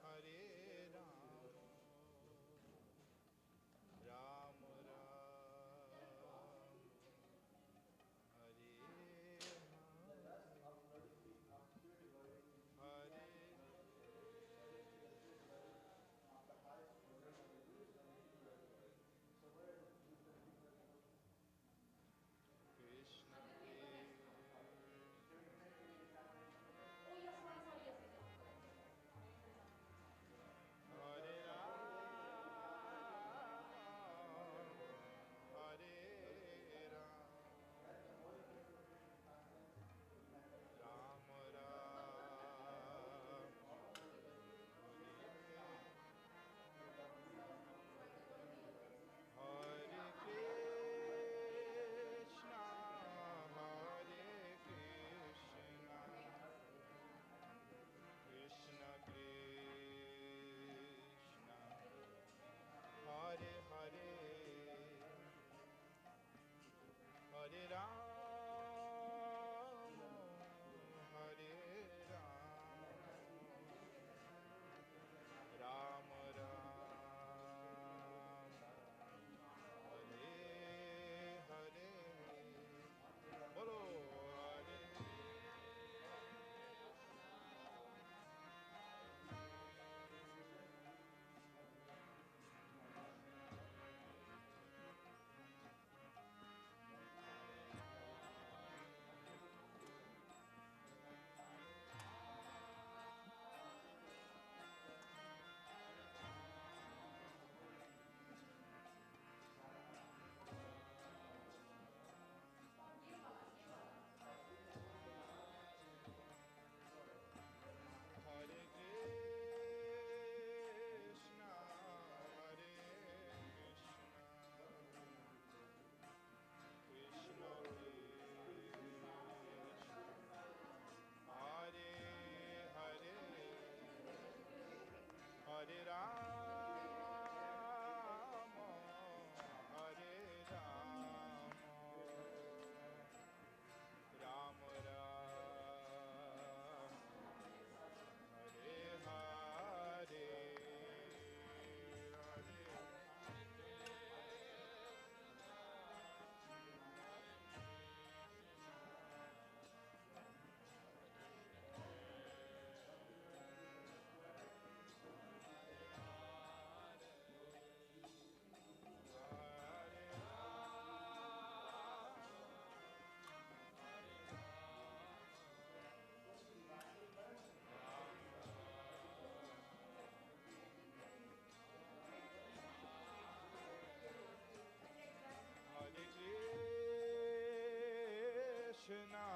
Hare Ram, Ram Ram, Hare Hare, Krishna Hare Ram, Hare Ram, Ram Ram, Hare Krishna, Hare Krishna, Krishna Krishna, Hare Hare, Hare Ram, Hare Ram, Ram Ram, Hare Hare, Bolo Hare. Hare Krishna, Hare Krishna, Krishna Krishna, Hare Hare, Hare Ram, Hare Ram, Ram Ram, Hare Hare, Hare Krishna,